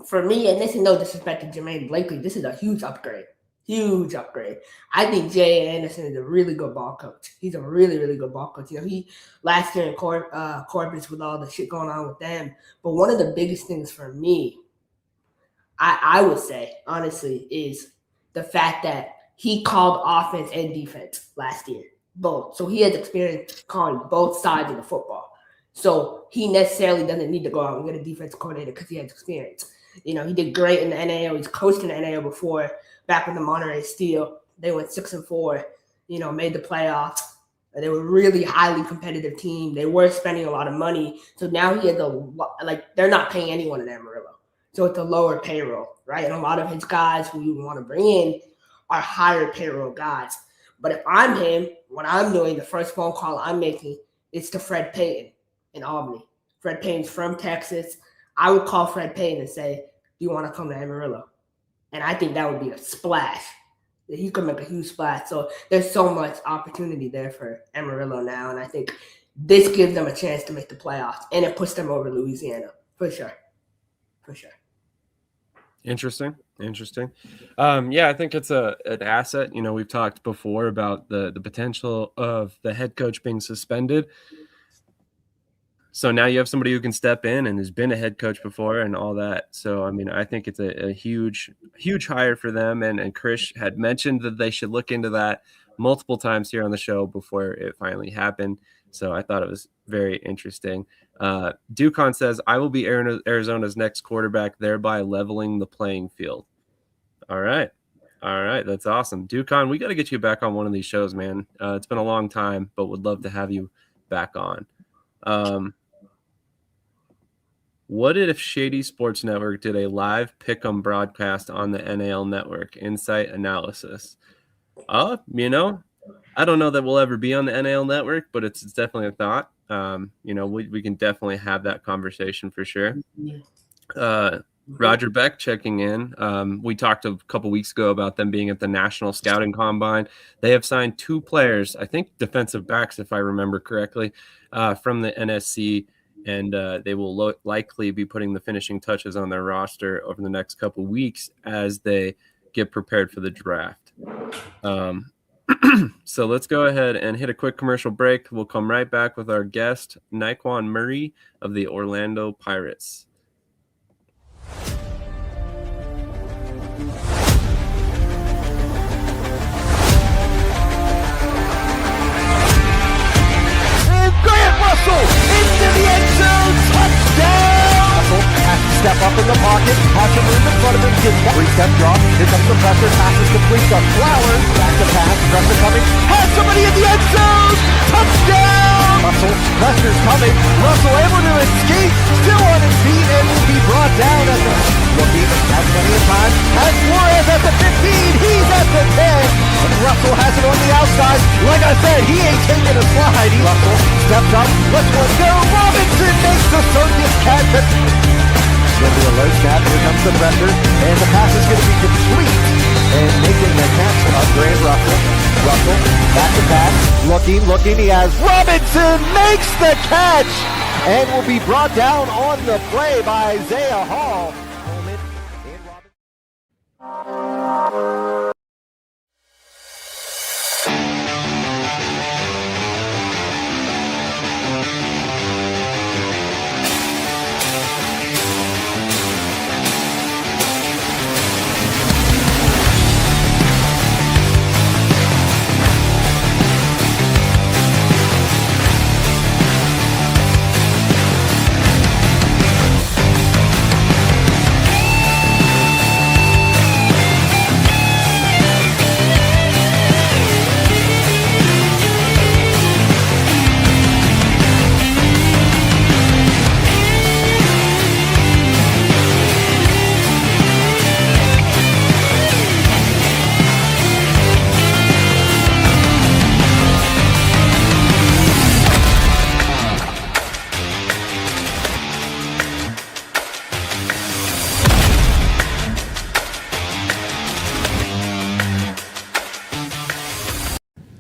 For me, and this is no disrespect to Jermaine Blakely, this is a huge upgrade. Huge upgrade. I think J.A. Anderson is a really good ball coach. He's a really, really good ball coach. He last year in Corpus with all the shit going on with them. But one of the biggest things for me, I would say, honestly, is the fact that he called offense and defense last year, both. So he has experience calling both sides of the football. So he necessarily doesn't need to go out and get a defense coordinator because he has experience. He did great in the NAL. He's coached in the NAL before, back with the Monterey Steel. They went 6-4, made the playoffs. They were a really highly competitive team. They were spending a lot of money. So now he had they're not paying anyone in Amarillo. So it's a lower payroll, right? And a lot of his guys who you want to bring in are higher payroll guys. But if I'm him, what I'm doing, the first phone call I'm making is to Fred Payton in Albany. Fred Payton's from Texas. I would call Fred Payton and say, do you want to come to Amarillo? And I think that would be a splash. He could make a huge splash. So there's so much opportunity there for Amarillo now. And I think this gives them a chance to make the playoffs. And it puts them over Louisiana, for sure. For sure. Interesting. Yeah, I think it's an asset. We've talked before about the potential of the head coach being suspended. So now you have somebody who can step in and has been a head coach before and all that. So, I think it's a huge hire for them. And Krish had mentioned that they should look into that multiple times here on the show before it finally happened. So I thought it was very interesting. Nyqwan says, I will be Arizona's next quarterback, thereby leveling the playing field. All right. That's awesome. Nyqwan, we got to get you back on one of these shows, man. It's been a long time, but would love to have you back on. What if Shady Sports Network did a live pick'em broadcast on the NAL network? Insight analysis. I don't know that we'll ever be on the NAL network, but it's definitely a thought. We can definitely have that conversation for sure. Roger Beck checking in. We talked a couple weeks ago about them being at the National Scouting Combine. They have signed 2 players, I think defensive backs, if I remember correctly, from the NSC, and they will likely be putting the finishing touches on their roster over the next couple weeks as they get prepared for the draft. So let's go ahead and hit a quick commercial break. We'll come right back with our guest, Nyqwan Murray of the Orlando Pirates. Into the end zone, touchdown! Russell has to step up in the pocket, has to move in front of him, gives 3-step drop, here comes the pressure, passes complete to Flowers, back to pass, pressure coming, has somebody in the end zone, touchdown! Russell, pressure's coming, Russell able to escape, still on his feet, and will be brought down at the looking, has plenty of time, has Flores at the 15, he's at the 10, and Russell has it on the outside, like I said, he ain't taking a slide, Russell steps up, let's go, Robinson makes the circus catch. Going to a low snap, here comes the pressure, and the pass is going to be complete, and making the catch of Grant Russell. Russell, back to pass, looking, he has Robinson makes the catch, and will be brought down on the play by Isaiah Hall.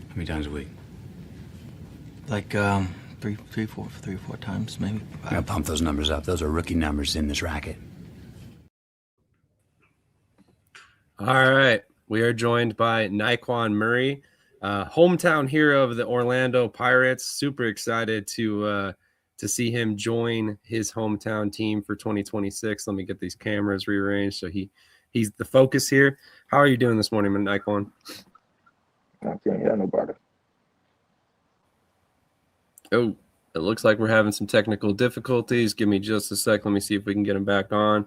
How many times a week? Like three, four times maybe. I gotta pump those numbers up. Those are rookie numbers in this racket. All right, we are joined by Nyqwan Murray, hometown hero of the Orlando Pirates. Super excited to see him join his hometown team for 2026. Let me get these cameras rearranged so he's the focus here. How are you doing this morning, Nyqwan? Okay, yeah, no better. Oh, it looks like we're having some technical difficulties. Give me just a sec. Let me see if we can get him back on.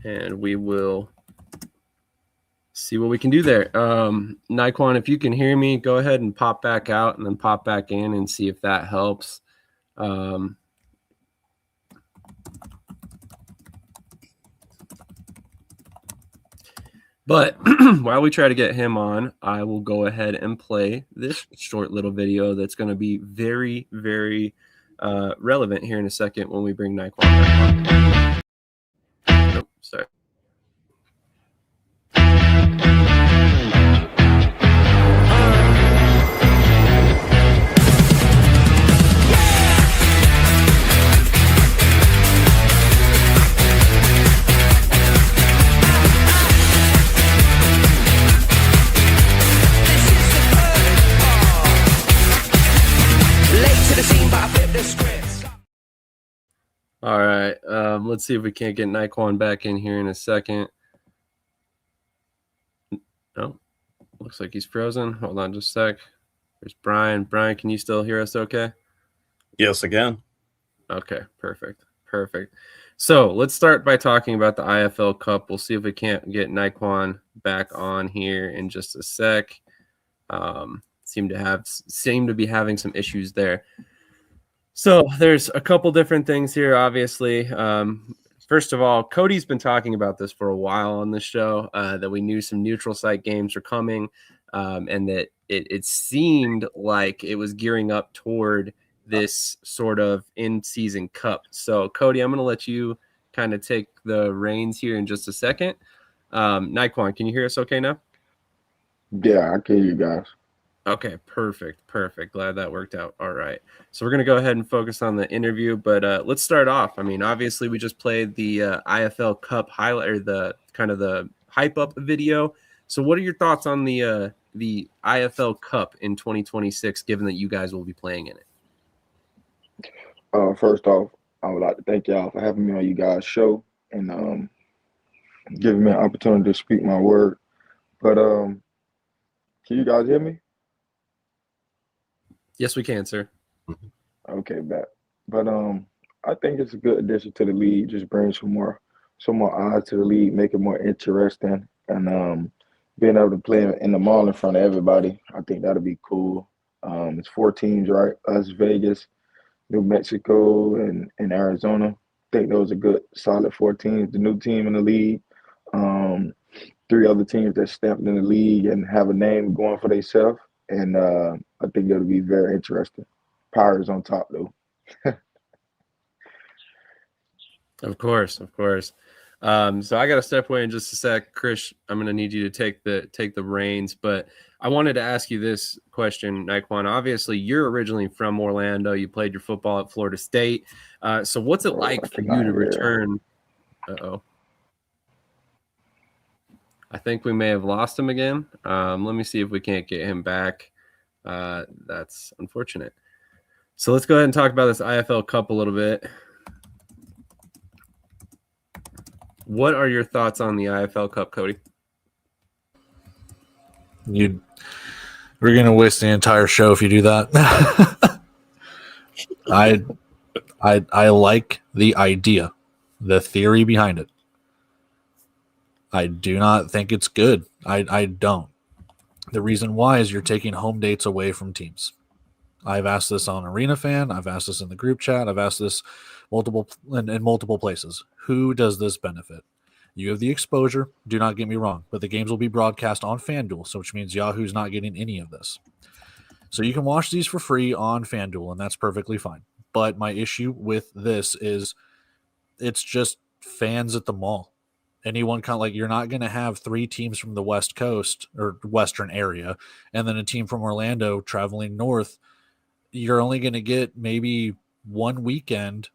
And we will see what we can do there. Nyqwan, if you can hear me, go ahead and pop back out and then pop back in and see if that helps. But while we try to get him on, I will go ahead and play this short little video that's going to be very, very relevant here in a second when we bring Nyqwan back on. Nope, sorry. All right, let's see if we can't get Nyqwan back in here in a second. No, looks like he's frozen. Hold on just a sec. There's Brian. Brian, can you still hear us okay? Yes, again. Okay, perfect. So let's start by talking about the IFL Cup. We'll see if we can't get Nyqwan back on here in just a sec. Seem to be having some issues there. So there's a couple different things here, obviously. First of all, Cody's been talking about this for a while on the show, that we knew some neutral site games were coming, and that it seemed like it was gearing up toward this sort of in-season cup. So, Cody, I'm going to let you kind of take the reins here in just a second. Nyqwan, can you hear us okay now? Yeah, I can hear you guys. Okay, perfect. Glad that worked out. All right. So we're going to go ahead and focus on the interview, but let's start off. I mean, obviously we just played the IFL Cup highlight, or the kind of the hype up video. So what are your thoughts on the IFL Cup in 2026, given that you guys will be playing in it? First off, I would like to thank y'all for having me on you guys' show and giving me an opportunity to speak my word. But can you guys hear me? Yes, we can, sir. Okay, bet. But I think it's a good addition to the league. Just bring some more eyes to the league, make it more interesting, and being able to play in the mall in front of everybody. I think that'll be cool. It's 4 teams, right? Us, Vegas, New Mexico, and Arizona. I think those are good, solid 4 teams. The new team in the league, 3 other teams that stepped in the league and have a name going for themselves. And I think it'll be very interesting. Pirates on top, though. Of course. So I got to step away in just a sec. Krish, I'm going to need you to take the reins. But I wanted to ask you this question, Nyqwan. Obviously, you're originally from Orlando. You played your football at Florida State. So what's it like for you to return? Uh-oh. I think we may have lost him again. Let me see if we can't get him back. That's unfortunate. So let's go ahead and talk about this IFL Cup a little bit. What are your thoughts on the IFL Cup, Cody? We're going to waste the entire show if you do that. I like the idea, the theory behind it. I do not think it's good. I don't. The reason why is you're taking home dates away from teams. I've asked this on Arena Fan. I've asked this in the group chat. I've asked this in multiple places. Who does this benefit? You have the exposure. Do not get me wrong, but the games will be broadcast on FanDuel, so which means Yahoo's not getting any of this. So you can watch these for free on FanDuel, and that's perfectly fine. But my issue with this is it's just fans at the mall. Anyone kind of like, you're not going to have 3 teams from the West Coast or Western area and then a team from Orlando traveling north. You're only going to get maybe one weekend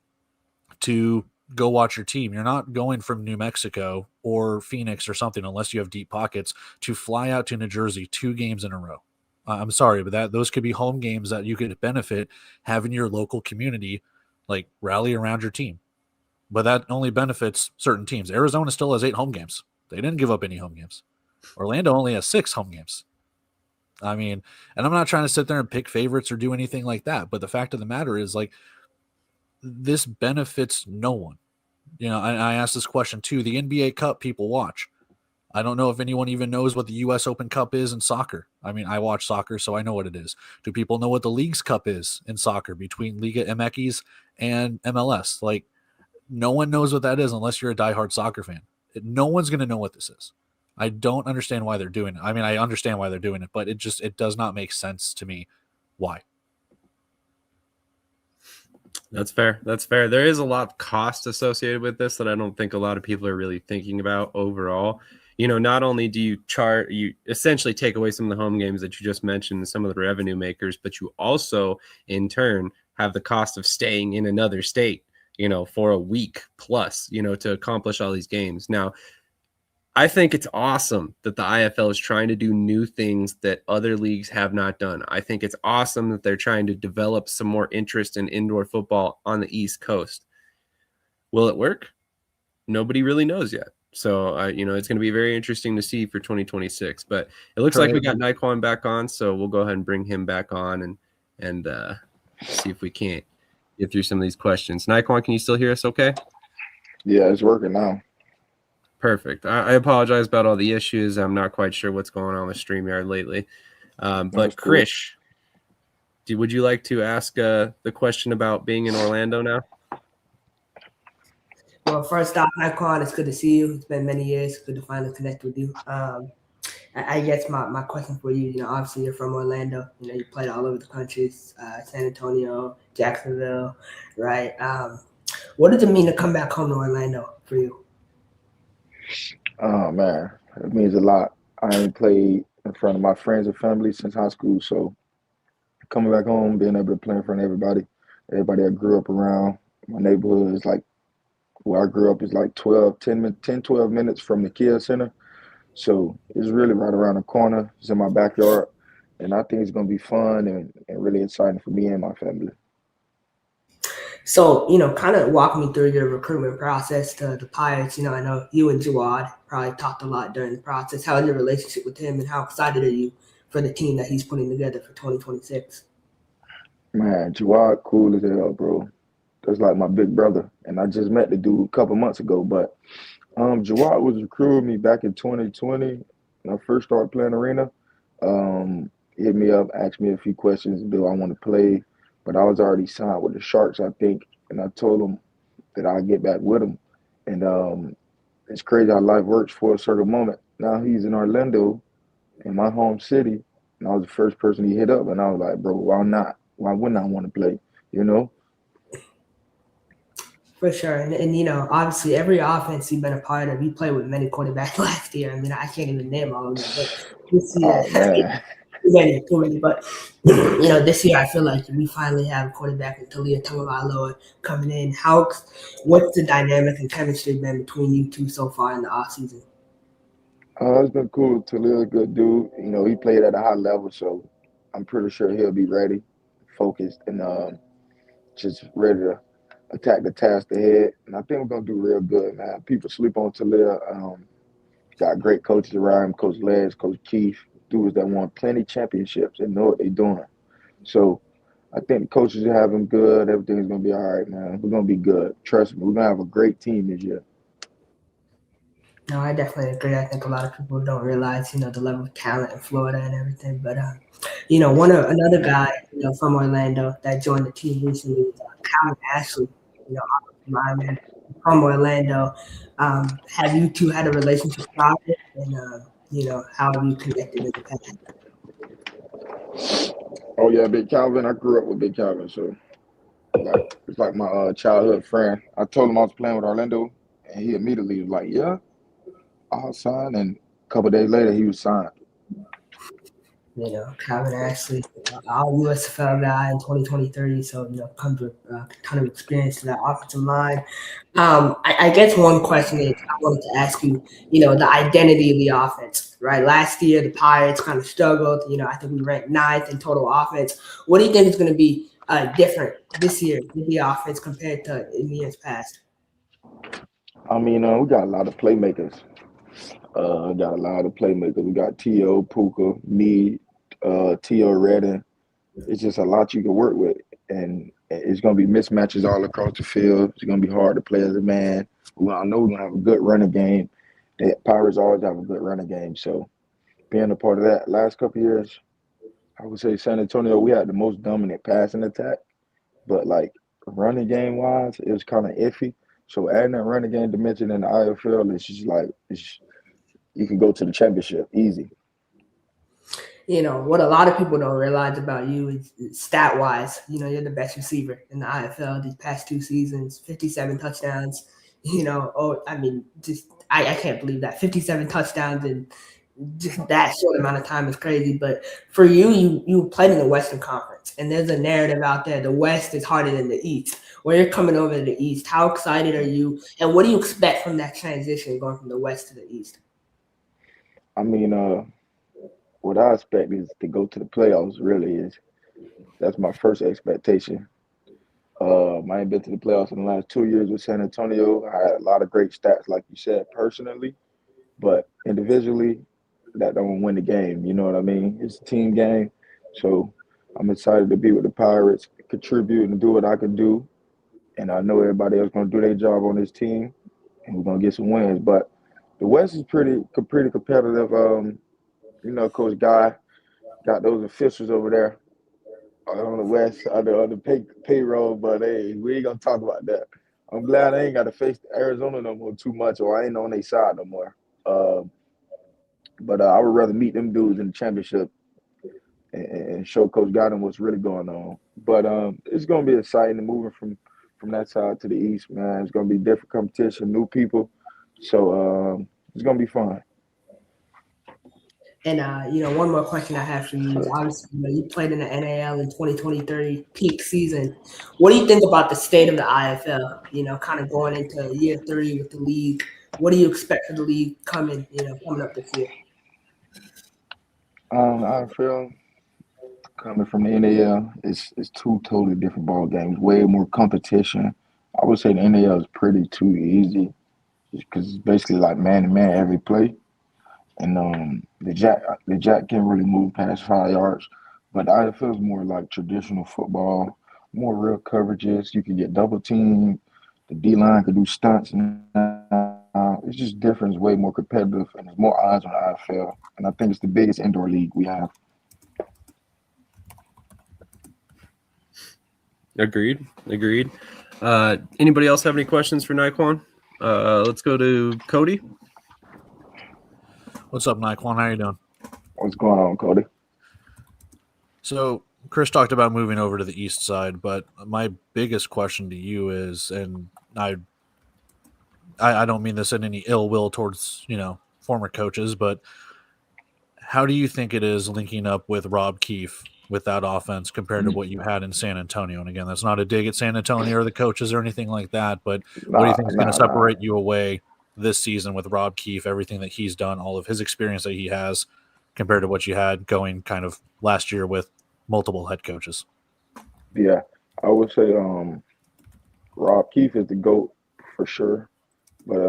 to go watch your team. You're not going from New Mexico or Phoenix or something, unless you have deep pockets, to fly out to New Jersey 2 games in a row. I'm sorry, but those could be home games that you could benefit having your local community like rally around your team. But that only benefits certain teams. Arizona still has 8 home games. They didn't give up any home games. Orlando only has 6 home games. I mean, and I'm not trying to sit there and pick favorites or do anything like that. But the fact of the matter is, like, this benefits no one. You know, I asked this question too. The NBA Cup people watch. I don't know if anyone even knows what the U.S. Open Cup is in soccer. I mean, I watch soccer, so I know what it is. Do people know what the Leagues Cup is in soccer between Liga MX and MLS? Like, no one knows what that is unless you're a diehard soccer fan. No one's going to know what this is. I don't understand why they're doing it. I mean, I understand why they're doing it, but it does not make sense to me why. That's fair. That's fair. There is a lot of cost associated with this that I don't think a lot of people are really thinking about overall. You know, not only do you essentially take away some of the home games that you just mentioned, some of the revenue makers, but you also in turn have the cost of staying in another state, you know, for a week plus, you know, to accomplish all these games. Now, I think it's awesome that the IFL is trying to do new things that other leagues have not done. I think it's awesome that they're trying to develop some more interest in indoor football on the East Coast. Will it work? Nobody really knows yet. So, you know, it's going to be very interesting to see for 2026. But it looks like we got Nyqwan back on, so we'll go ahead and bring him back on and see if we can't get through some of these questions. Nyqwan, can you still hear us okay? Yeah, it's working now. Perfect. I apologize about all the issues. I'm not quite sure what's going on with StreamYard lately. But cool. Krish, would you like to ask the question about being in Orlando now? Well, first off, Nyqwan, it's good to see you. It's been many years. Good to finally connect with you. I guess my question for you, you know, obviously you're from Orlando. You know, you played all over the country, San Antonio, Jacksonville, right? What does it mean to come back home to Orlando for you? Oh, man, it means a lot. I ain't played in front of my friends and family since high school, so coming back home, being able to play in front of everybody I grew up around. My neighborhood is like, where I grew up is like 12 minutes from the Kia Center. So it's really right around the corner. It's in my backyard. And I think it's going to be fun and really exciting for me and my family. So, you know, kind of walk me through your recruitment process to the Pirates. You know, I know you and Jawad probably talked a lot during the process. How is your relationship with him, and how excited are you for the team that he's putting together for 2026? Man, Jawad cool as hell, bro. That's like my big brother. And I just met the dude a couple months ago. But Jawad was recruiting me back in 2020 when I first started playing arena. He hit me up, asked me a few questions, do I want to play? But I was already signed with the Sharks, I think. And I told him that I'd get back with him. And it's crazy how life works for a certain moment. Now he's in Orlando, in my home city. And I was the first person he hit up. And I was like, bro, why not? Why wouldn't I want to play? You know? For sure. And you know, obviously every offense you've been a part of, you played with many quarterbacks last year. I mean, I can't even name all of them, but this year, too many. But, you know, this year I feel like we finally have a quarterback in Talia Tagovailoa coming in. What's the dynamic and chemistry been between you two so far in the offseason? It's been cool. Talia's a good dude. You know, he played at a high level, so I'm pretty sure he'll be ready, focused, and just ready to attack the task ahead. And I think we're going to do real good, man. People sleep on Talia. Got great coaches around him, Coach Les, Coach Keith, dudes that won plenty championships and know what they're doing. So I think the coaches will have him good. Everything's going to be all right, man. We're going to be good. Trust me, we're going to have a great team this year. No, I definitely agree. I think a lot of people don't realize, you know, the level of talent in Florida and everything. But, you know, another guy, you know, from Orlando that joined the team recently was Calvin Ashley, you know, lineman from Orlando. Have you two had a relationship started? And, you know, how have you connected in the past? Oh, yeah, Big Calvin. I grew up with Big Calvin, so it's like my childhood friend. I told him I was playing with Orlando, and he immediately was like, yeah, I'll sign. And a couple of days later, he was signed. You know, Calvin Ashley, all USFL guy in 2023, so, you know, comes with a ton of experience to that offensive line. I guess one question is I wanted to ask you, you know, the identity of the offense, right? Last year, the Pirates kind of struggled. You know, I think we ranked 9th in total offense. What do you think is going to be different this year with the offense compared to in years past? I mean, we got a lot of playmakers. We got T.O., Puka, me, T.O. Redden. It's just a lot you can work with. And it's going to be mismatches all across the field. It's going to be hard to play as a man. I know we're gonna have a good running game. The Pirates always have a good running game. So being a part of that, last couple of years, I would say San Antonio, we had the most dominant passing attack, but like running game wise, it was kind of iffy. So adding that running game dimension in the IFL is just like you can go to the championship easy. You know, what a lot of people don't realize about you is stat wise, you know, you're the best receiver in the IFL these past 2 seasons, 57 touchdowns, you know. I can't believe that 57 touchdowns in just that short amount of time is crazy. But for you played in the Western Conference, and there's a narrative out there the West is harder than the East. Where you're coming over to the East, how excited are you, and what do you expect from that transition going from the West to the East? I mean, what I expect is to go to the playoffs. That's my first expectation. I ain't been to the playoffs in the last 2 years with San Antonio. I had a lot of great stats, like you said, personally, but individually, that don't win the game. You know what I mean? It's a team game, so I'm excited to be with the Pirates, contribute and do what I can do, and I know everybody else gonna do their job on this team, and we're gonna get some wins. But the West is pretty competitive. You know, Coach Guy got those officials over there on the West on the payroll, but hey, we ain't gonna talk about that. I'm glad I ain't got to face Arizona no more too much, or I ain't on their side no more. But I would rather meet them dudes in the championship and show Coach Godin what's really going on. But it's gonna be exciting moving from that side to the east, man. It's gonna be different competition, new people, so it's gonna be fun. And you know, one more question I have for you is obviously, you know, you played in the NAL in 2023 peak season. What do you think about the state of the IFL? You know, kind of going into year 3 with the league. What do you expect for the league coming up this year? IFL coming from the NAL is 2 totally different ball games. Way more competition. I would say the NAL is pretty too easy because it's basically like man to man every play. And the jack can't really move past 5 yards, but the IFL is more like traditional football, more real coverages. You can get double teamed. The D line can do stunts, and it's just different. It's way more competitive, and there's more eyes on the IFL. And I think it's the biggest indoor league we have. Agreed. Anybody else have any questions for Nyqwan? Let's go to Cody. What's up, Nyqwan? How you doing? What's going on, Cody? So Chris talked about moving over to the east side, but my biggest question to you is, and I don't mean this in any ill will towards, you know, former coaches, but how do you think it is linking up with Rob Keefe with that offense compared to what you had in San Antonio? And again, that's not a dig at San Antonio or the coaches or anything like that, but what do you think is going to separate you away this season with Rob Keefe, everything that he's done, all of his experience that he has, compared to what you had going kind of last year with multiple head coaches? Yeah, I would say Rob Keefe is the GOAT for sure. But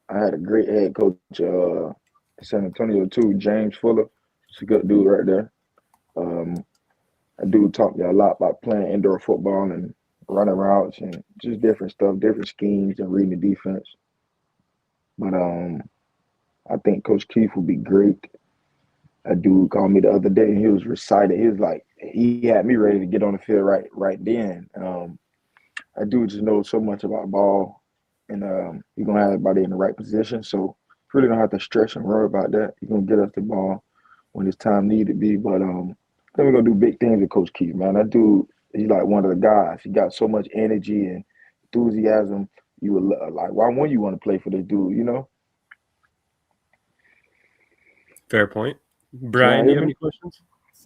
I had a great head coach in San Antonio too, James Fuller. He's a good dude right there. That dude taught me a lot about playing indoor football and running routes and just different stuff, different schemes and reading the defense. But I think Coach Keefe would be great. That dude called me the other day and he was reciting. He was like, he had me ready to get on the field right then. That dude just knows so much about ball, and he's gonna have everybody in the right position. So really don't have to stress and worry about that. He's gonna get us the ball when it's time needed to be. But then we're gonna do big things with Coach Keefe, man. That dude, he's like one of the guys. He got so much energy and enthusiasm. You would like, why wouldn't you want to play for this dude? You know. Fair point. Brian, do you have any questions?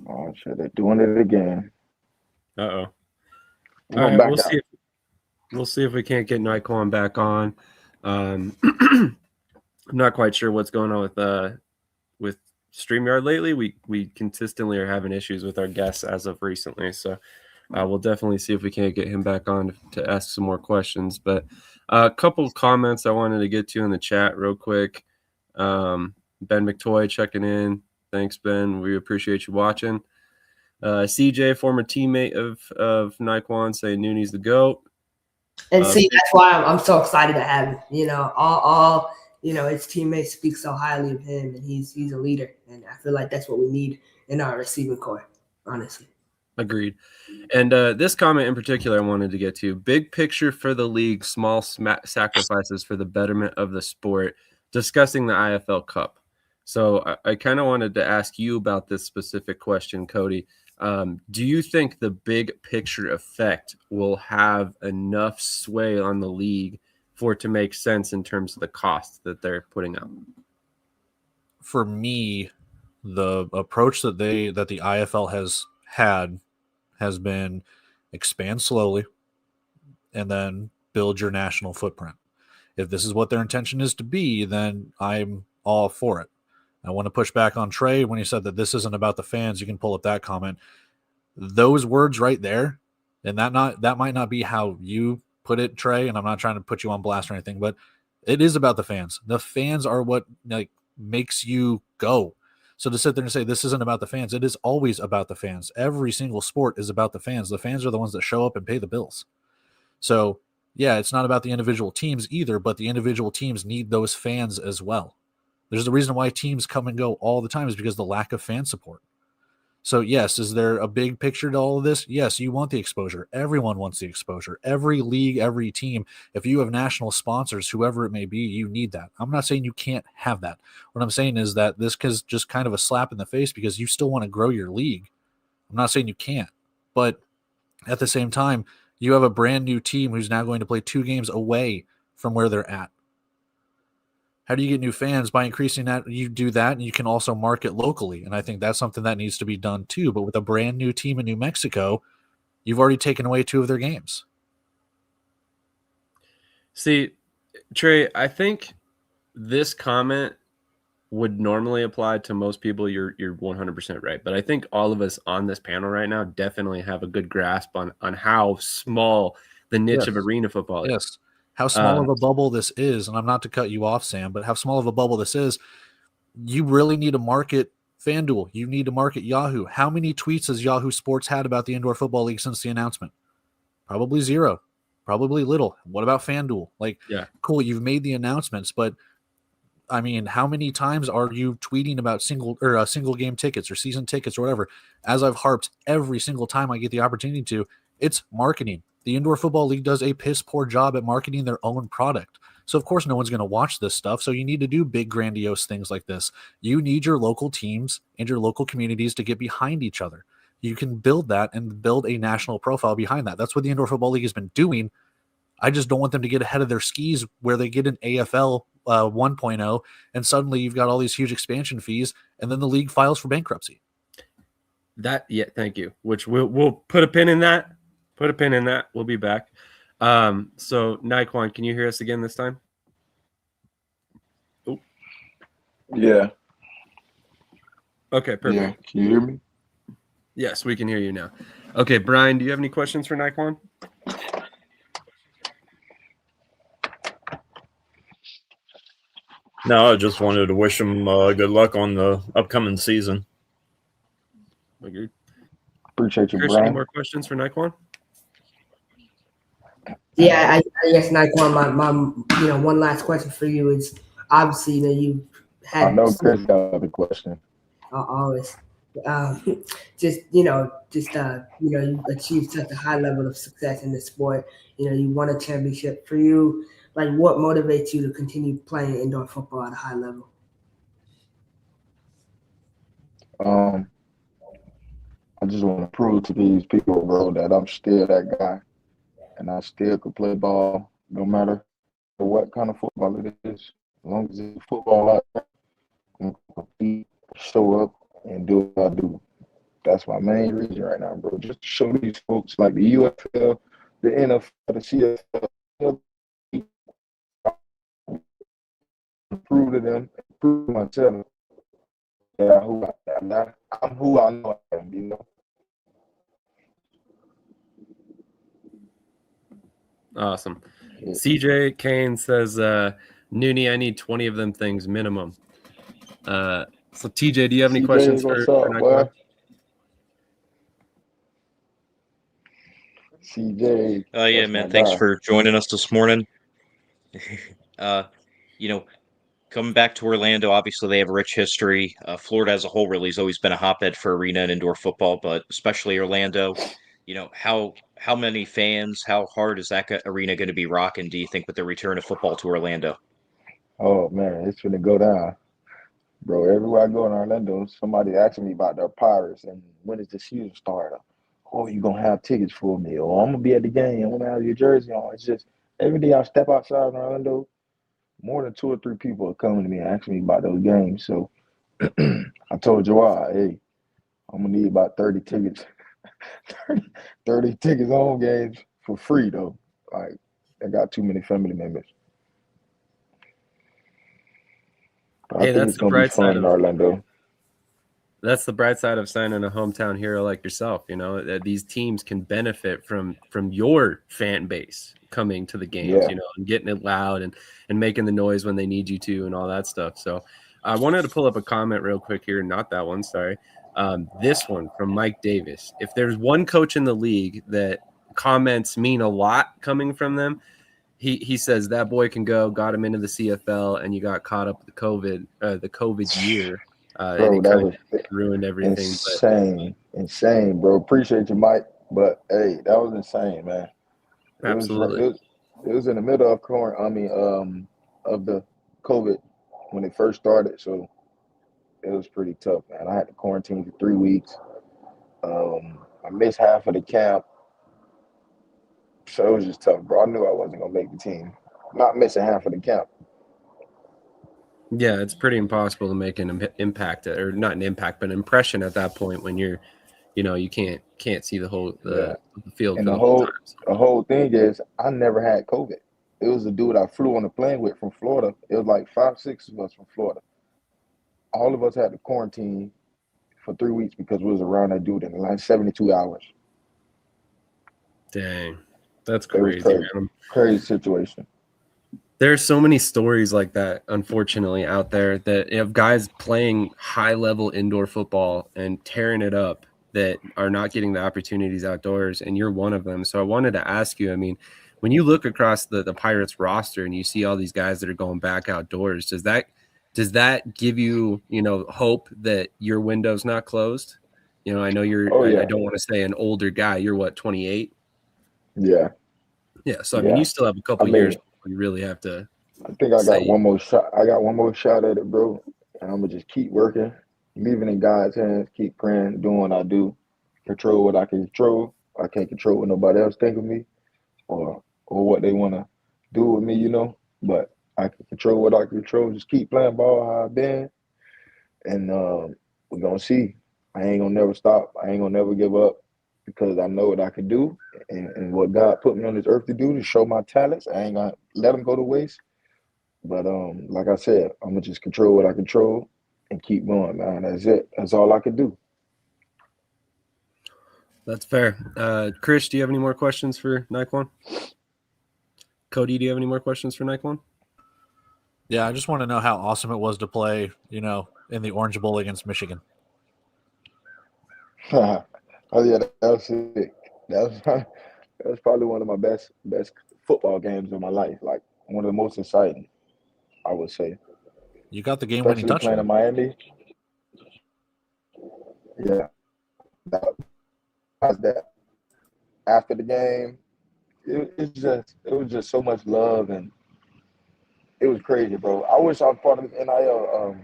Oh shit, they're doing it again. All right, we'll see if we can't get Nyqwan back on. I'm not quite sure what's going on with StreamYard lately. We consistently are having issues with our guests as of recently, so we'll definitely see if we can't get him back on to ask some more questions. But a couple of comments I wanted to get to in the chat real quick. Ben McToy checking in. Thanks, Ben. We appreciate you watching. CJ, former teammate of Nyqwan, saying Nooney's the GOAT. And see, that's why I'm so excited to have him. You know, all his teammates speak so highly of him, and he's a leader, and I feel like that's what we need in our receiving core, honestly. Agreed. And this comment in particular I wanted to get to. Big picture for the league, small sacrifices for the betterment of the sport, discussing the IFL Cup. So I kind of wanted to ask you about this specific question, Cody. Do you think the big picture effect will have enough sway on the league for it to make sense in terms of the cost that they're putting out? For me, the approach that the IFL has had has been expand slowly and then build your national footprint. If this is what their intention is to be, then I'm all for it. I want to push back on Trey when he said that this isn't about the fans. You can pull up that comment. Those words right there, and that might not be how you put it, Trey, and I'm not trying to put you on blast or anything, but it is about the fans. The fans are what makes you go. So to sit there and say this isn't about the fans, it is always about the fans. Every single sport is about the fans. The fans are the ones that show up and pay the bills. So, yeah, it's not about the individual teams either, but the individual teams need those fans as well. There's a reason why teams come and go all the time is because of the lack of fan support. So, yes, is there a big picture to all of this? Yes, you want the exposure. Everyone wants the exposure. Every league, every team, if you have national sponsors, whoever it may be, you need that. I'm not saying you can't have that. What I'm saying is that this is just kind of a slap in the face because you still want to grow your league. I'm not saying you can't. But at the same time, you have a brand new team who's now going to play 2 games away from where they're at. How do you get new fans? By increasing that, you do that, and you can also market locally. And I think that's something that needs to be done too. But with a brand new team in New Mexico, you've already taken away 2 of their games. See, Trey, I think this comment would normally apply to most people. You're 100% right. But I think all of us on this panel right now definitely have a good grasp on how small the niche of arena football is. Yes. How small of a bubble this is, and I'm not to cut you off, Sam, but how small of a bubble this is, you really need to market FanDuel. You need to market Yahoo. How many tweets has Yahoo Sports had about the Indoor Football League since the announcement? Probably 0. Probably little. What about FanDuel? Cool, you've made the announcements, but I mean, how many times are you tweeting about single game tickets or season tickets or whatever? As I've harped every single time I get the opportunity to, it's marketing. The Indoor Football League does a piss poor job at marketing their own product. So, of course, no one's going to watch this stuff. So you need to do big, grandiose things like this. You need your local teams and your local communities to get behind each other. You can build that and build a national profile behind that. That's what the Indoor Football League has been doing. I just don't want them to get ahead of their skis where they get an AFL 1.0 and suddenly you've got all these huge expansion fees and then the league files for bankruptcy. Thank you. Which we'll put a pin in that. Put a pin in that. We'll be back. So Nyqwan, can you hear us again this time? Oh. Yeah. Okay, perfect. Yeah. Can you hear me? Yes, we can hear you now. Okay, Brian, do you have any questions for Nyqwan? No, I just wanted to wish him good luck on the upcoming season. Agreed. Appreciate you, Krish, Brian. any more questions for Nyqwan? Yeah, I guess Nyqwan, my one last question for you is obviously you had. I know Chris got a question. Always. You achieved such a high level of success in the sport. You won a championship. For you, like, what motivates you to continue playing indoor football at a high level? I just want to prove to these people, bro, that I'm still that guy, and I still could play ball no matter what kind of football it is. As long as it's football, I'm gonna compete, show up, and do what I do. That's my main reason right now, bro. Just to show these folks like the UFL, the NFL, the CFL, prove to them, prove to myself that I'm who I know I am, Awesome. Yeah. CJ Kane says, Noonie, I need 20 of them things minimum. So TJ, do you have any questions for Nyqwan? CJ. Yeah, That's my man. Thanks guy. for joining us this morning. You know, coming back to Orlando, obviously they have a rich history. Florida as a whole really has always been a hotbed for arena and indoor football, but especially Orlando. How many fans? How hard is that arena going to be rocking? Do you think with the return of football to Orlando? Oh man, it's gonna go down, bro. Everywhere I go in Orlando, somebody asking me about their Pirates and when is the season start? Oh, you gonna have tickets for me? Or I'm gonna be at the game. I'm gonna have your jersey on. It's just every day I step outside in Orlando, more than 2 or 3 people are coming to me and asking me about those games. So I told Joao, hey, I'm gonna need about 30 tickets, 30 tickets on games for free though. Like I got too many family members. But I Hey, think that's it's the gonna be bright fun side in of Orlando. signing a hometown hero like yourself. That these teams can benefit from your fan base coming to the games, Yeah. and getting it loud and making the noise when they need you to and all that stuff. So I wanted to pull up a comment real quick here. Not that one, sorry. This one from Mike Davis. If there's one coach in the league that comments mean a lot coming from them, he says that boy can go, got him into the CFL, and you got caught up with the COVID year. And Bro, it that kind was of ruined everything. insane, bro. Appreciate you, Mike. But hey, that was insane, man. But absolutely. It was in the middle of of the COVID when it first started, so it was pretty tough, man. I had to quarantine for 3 weeks. I missed half of the camp, so it was just tough, bro. I knew I wasn't gonna make the team. Not missing half of the camp. Yeah, it's pretty impossible to make an impact, or not an impact, but an impression at that point when you're, you can't see the whole the field And for the whole time. the whole thing is, I never had COVID. It was a dude I flew on the plane with from Florida. It was like 5, 6 of us from Florida. All of us had to quarantine for 3 weeks because we was around that dude in like 72 hours. Dang, that's It was crazy, man. Crazy situation. There are so many stories like that, unfortunately, out there that of guys playing high-level indoor football and tearing it up that are not getting the opportunities outdoors, and you're one of them. So I wanted to ask you, I mean, when you look across the Pirates roster and you see all these guys that are going back outdoors, does that give you, hope that your window's not closed? I know you're, I don't want to say an older guy. You're what, 28? Yeah. Yeah. So, I mean, you still have a couple years before you really have to. I think I got one more shot. I got one more shot at it, bro. And I'm going to just keep working, leaving in God's hands, keep praying, doing what I do, control what I can control. I can't control what nobody else think of me or what they want to do with me, But I can control what I can control. Just keep playing ball how I've been. And we're going to see. I ain't going to never stop. I ain't going to never give up because I know what I can do and what God put me on this earth to do, to show my talents. I ain't going to let them go to waste. But like I said, I'm going to just control what I control and keep going, man. That's it. That's all I can do. That's fair. Krish, do you have any more questions for Nyqwan? Cody, do you have any more questions for Nyqwan? Yeah, I just want to know how awesome it was to play, in the Orange Bowl against Michigan. Oh yeah, that was sick. That was probably one of my best football games of my life. Like one of the most exciting, I would say. You got the game-winning touchdown. Playing in Miami. Yeah, that was that. After the game, it was just so much love, and it was crazy, bro. I wish I was part of this NIL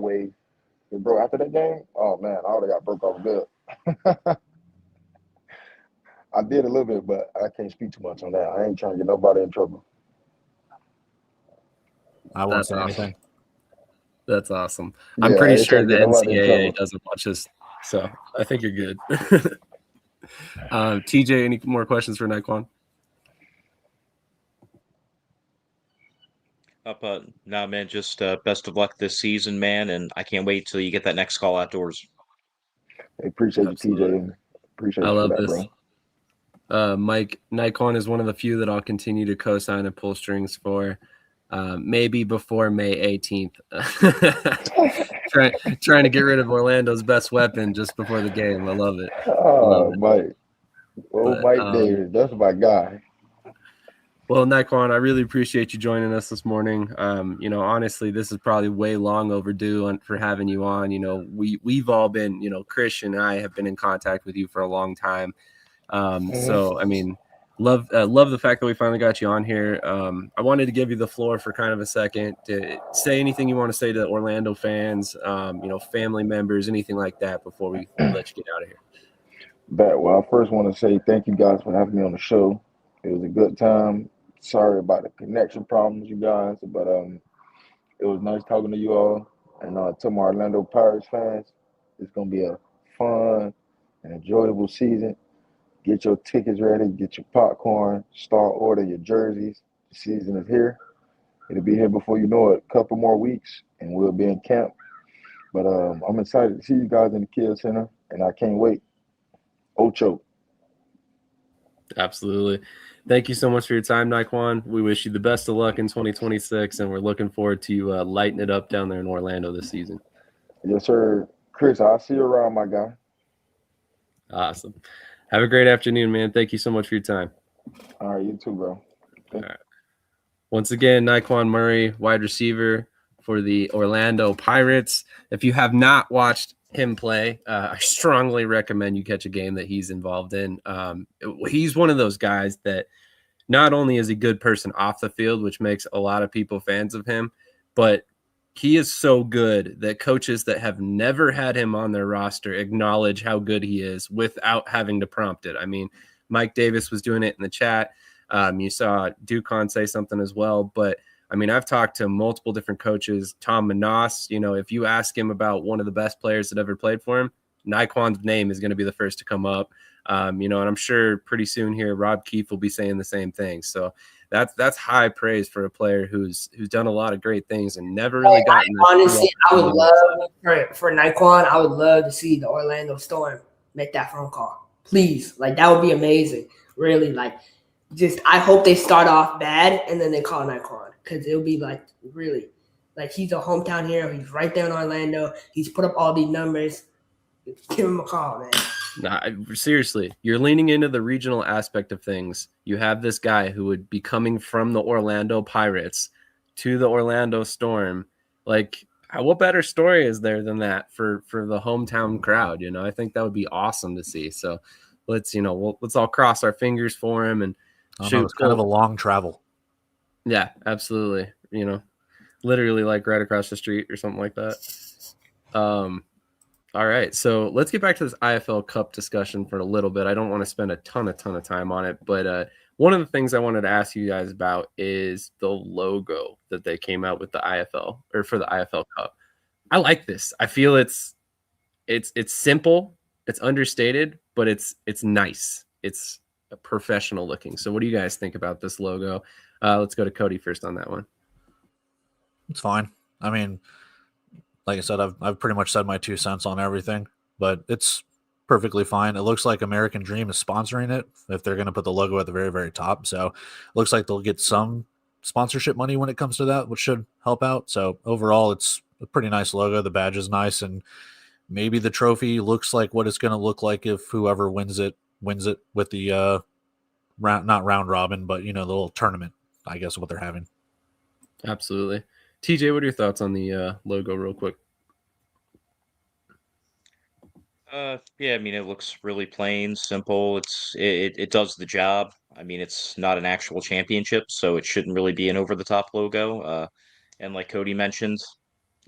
wave. Bro, after that game, oh man, I would have got broke off good. I did a little bit, but I can't speak too much on that. I ain't trying to get nobody in trouble. I won't say anything. That's awesome. I'm pretty sure the NCAA doesn't watch this, so I think you're good. TJ, any more questions for Nyqwan? Nah, man, just best of luck this season, man, and I can't wait till you get that next call outdoors. I appreciate you, TJ. Appreciate you for that, bro. Mike, Nyqwan is one of the few that I'll continue to co-sign and pull strings for. Maybe before May 18th. trying to get rid of Orlando's best weapon just before the game. I love it. Mike. Oh, But, Mike Davis, that's my guy. well, Nyqwan, I really appreciate you joining us this morning. Honestly, this is probably way long overdue for having you on. We've all been, Krish and I have been in contact with you for a long time. So, I mean, love the fact that we finally got you on here. I wanted to give you the floor for kind of a second to say anything you want to say to Orlando fans, family members, anything like that before we let you get out of here. Well, I first want to say thank you guys for having me on the show. It was a good time. Sorry about the connection problems, you guys, but it was nice talking to you all. And to my Orlando Pirates fans, it's gonna be a fun and enjoyable season. Get your tickets ready, get your popcorn, start ordering your jerseys. The season is here. It'll be here before you know it. A couple more weeks, and we'll be in camp. But I'm excited to see you guys in the Kids Center, and I can't wait. Ocho. Absolutely. Thank you so much for your time, Nyqwan. We wish you the best of luck in 2026, and we're looking forward to lighting it up down there in Orlando this season. Yes, sir. Chris, I'll see you around, my guy. Awesome. Have a great afternoon, man. Thank you so much for your time. All right, you too, bro. All right. Once again, Nyqwan Murray, wide receiver for the Orlando Pirates. If you have not watched him play, I strongly recommend you catch a game that he's involved in. He's one of those guys that not only is he a good person off the field, which makes a lot of people fans of him, but he is so good that coaches that have never had him on their roster acknowledge how good he is without having to prompt it. I mean, Mike Davis was doing it in the chat. You saw Ducon say something as well, but I mean, I've talked to multiple different coaches. Tom Manas, if you ask him about one of the best players that ever played for him, Nyquan's name is going to be the first to come up. And I'm sure pretty soon here, Rob Keefe will be saying the same thing. So that's high praise for a player who's done a lot of great things and never really gotten. Honestly, I would love for Nyqwan. I would love to see the Orlando Storm make that phone call, please. Like that would be amazing. Really, I hope they start off bad and then they call Nyqwan because it'll be really he's a hometown hero. He's right there in Orlando. He's put up all these numbers. Give him a call, man. Nah, seriously, you're leaning into the regional aspect of things. You have this guy who would be coming from the Orlando Pirates to the Orlando Storm. What better story is there than that for the hometown crowd? I think that would be awesome to see. So let's all cross our fingers for him and shoot. It's kind of a long travel. Yeah, absolutely. Literally right across the street or something like that. All right, so let's get back to this IFL Cup discussion for a little bit. I don't want to spend a ton of time on it, but one of the things I wanted to ask you guys about is the logo that they came out with the IFL or for the IFL Cup. I like this. I feel it's simple, it's understated, but it's nice. It's professional looking. So what do you guys think about this logo? Let's go to Cody first on that one. It's fine. I mean, like I said, I've pretty much said my 2 cents on everything, but it's perfectly fine. It looks like American Dream is sponsoring it if they're going to put the logo at the very, very top. So it looks like they'll get some sponsorship money when it comes to that, which should help out. So overall, it's a pretty nice logo. The badge is nice, and maybe the trophy looks like what it's going to look like if whoever wins it with the not round robin, but the little tournament, I guess, what they're having. Absolutely. TJ, what are your thoughts on the logo real quick? Yeah, I mean, it looks really plain, simple. It does the job. I mean, it's not an actual championship, so it shouldn't really be an over-the-top logo. And like Cody mentioned,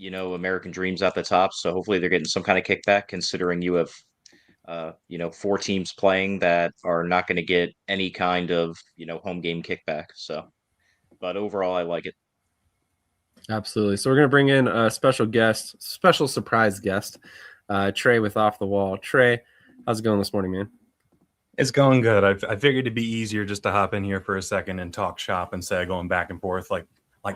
American Dream's at the top, so hopefully they're getting some kind of kickback, considering you have 4 teams playing that are not going to get any kind of home game kickback. So, but overall, I like it. Absolutely. So we're going to bring in a special surprise guest, Trey with Off the Wall. Trey, how's it going this morning, man? It's going good. I figured it'd be easier just to hop in here for a second and talk shop instead of going back and forth like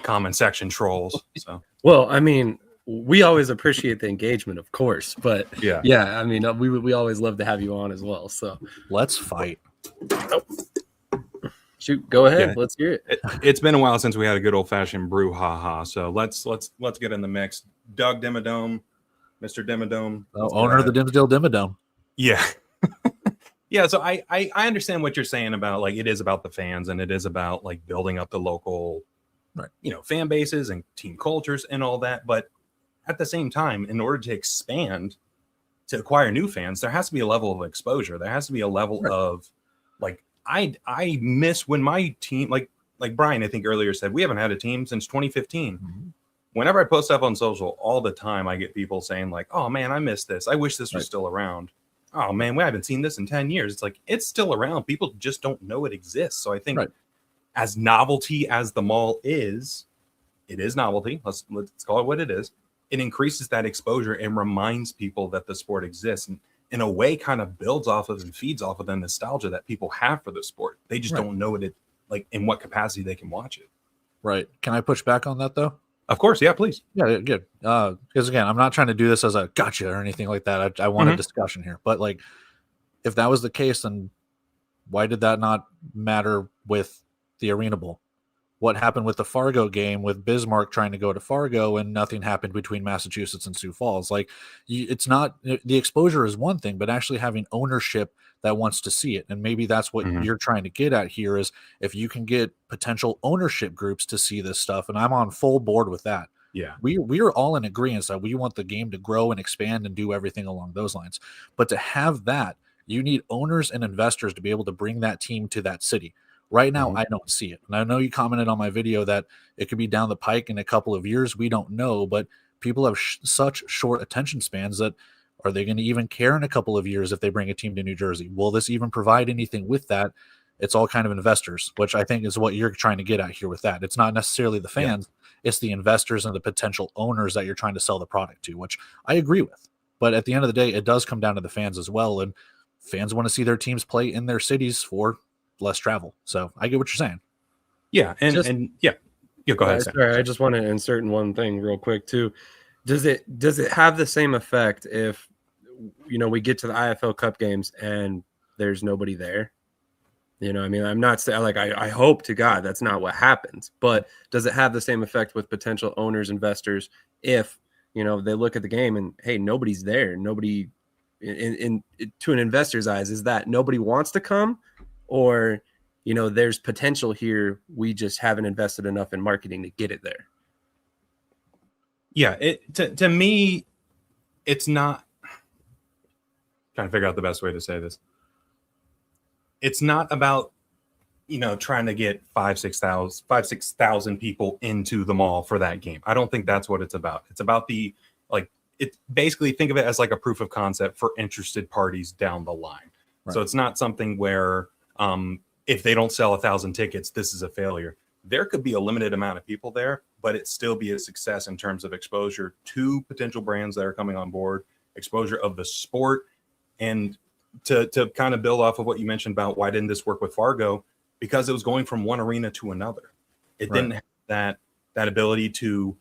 comment section trolls. So, well, I mean, we always appreciate the engagement, of course, but yeah. I mean, we always love to have you on as well. So let's fight. Oh. Shoot, go ahead. Yeah. Let's hear it. It's been a while since we had a good old fashioned brouhaha. So let's get in the mix. Doug Dimmadome, Mr. Dimmadome, owner of the Dimsdale Dimmadome. Yeah. Yeah, so I understand what you're saying about like it is about the fans and it is about like building up the local, right, fan bases and team cultures and all that. But at the same time, in order to expand, to acquire new fans, there has to be a level of exposure. There has to be a level of like I miss when my team like Brian I think earlier said we haven't had a team since 2015. Whenever I post up on social all the time, I get people saying like, "Oh man, I miss this. I wish this was still around." Oh man, we haven't seen this in 10 years. It's like it's still around. People just don't know it exists. So I think as novelty as the mall is, it is novelty. Let's call it what it is. It increases that exposure and reminds people that the sport exists, and in a way kind of builds off of and feeds off of the nostalgia that people have for the sport. They just don't know it like in what capacity they can watch it. Right. Can I push back on that though? Of course, yeah, please. Yeah, good. Because again, I'm not trying to do this as a gotcha or anything like that. I want a discussion here. But like, if that was the case, then why did that not matter with the Arena Bowl? What happened with the Fargo game with Bismarck trying to go to Fargo and nothing happened between Massachusetts and Sioux Falls? Like, it's not, the exposure is one thing, but actually having ownership that wants to see it. And maybe that's what you're trying to get at here is if you can get potential ownership groups to see this stuff. And I'm on full board with that. Yeah. We are all in agreement that we want the game to grow and expand and do everything along those lines. But to have that, you need owners and investors to be able to bring that team to that city. Right now, I don't see it. And I know you commented on my video that it could be down the pike in a couple of years. We don't know, but people have such short attention spans that are they going to even care in a couple of years if they bring a team to New Jersey? Will this even provide anything with that? It's all kind of investors, which I think is what you're trying to get at here with that. It's not necessarily the fans. It's the investors and the potential owners that you're trying to sell the product to, which I agree with. But at the end of the day, it does come down to the fans as well. And fans want to see their teams play in their cities for less travel. So I get what you're saying. Yeah. And go ahead. Sorry, I just want to insert in one thing real quick too. Does it have the same effect if we get to the IFL Cup games and there's nobody there? I mean, I'm not saying like I hope to God that's not what happens, but does it have the same effect with potential owners, investors, if they look at the game and hey, nobody's there, nobody in to an investor's eyes, is that nobody wants to come, or there's potential here, we just haven't invested enough in marketing to get it there? Yeah, to me, it's not. Trying to figure out the best way to say this. It's not about trying to get 6,000 people into the mall for that game. I don't think that's what it's about. It's about it basically think of it as like a proof of concept for interested parties down the line. Right. So it's not something where if they don't sell 1,000 tickets, this is a failure. There could be a limited amount of people there, but it still be a success in terms of exposure to potential brands that are coming on board, exposure of the sport, and to kind of build off of what you mentioned about why didn't this work with Fargo, because it was going from one arena to another. It didn't have that ability to,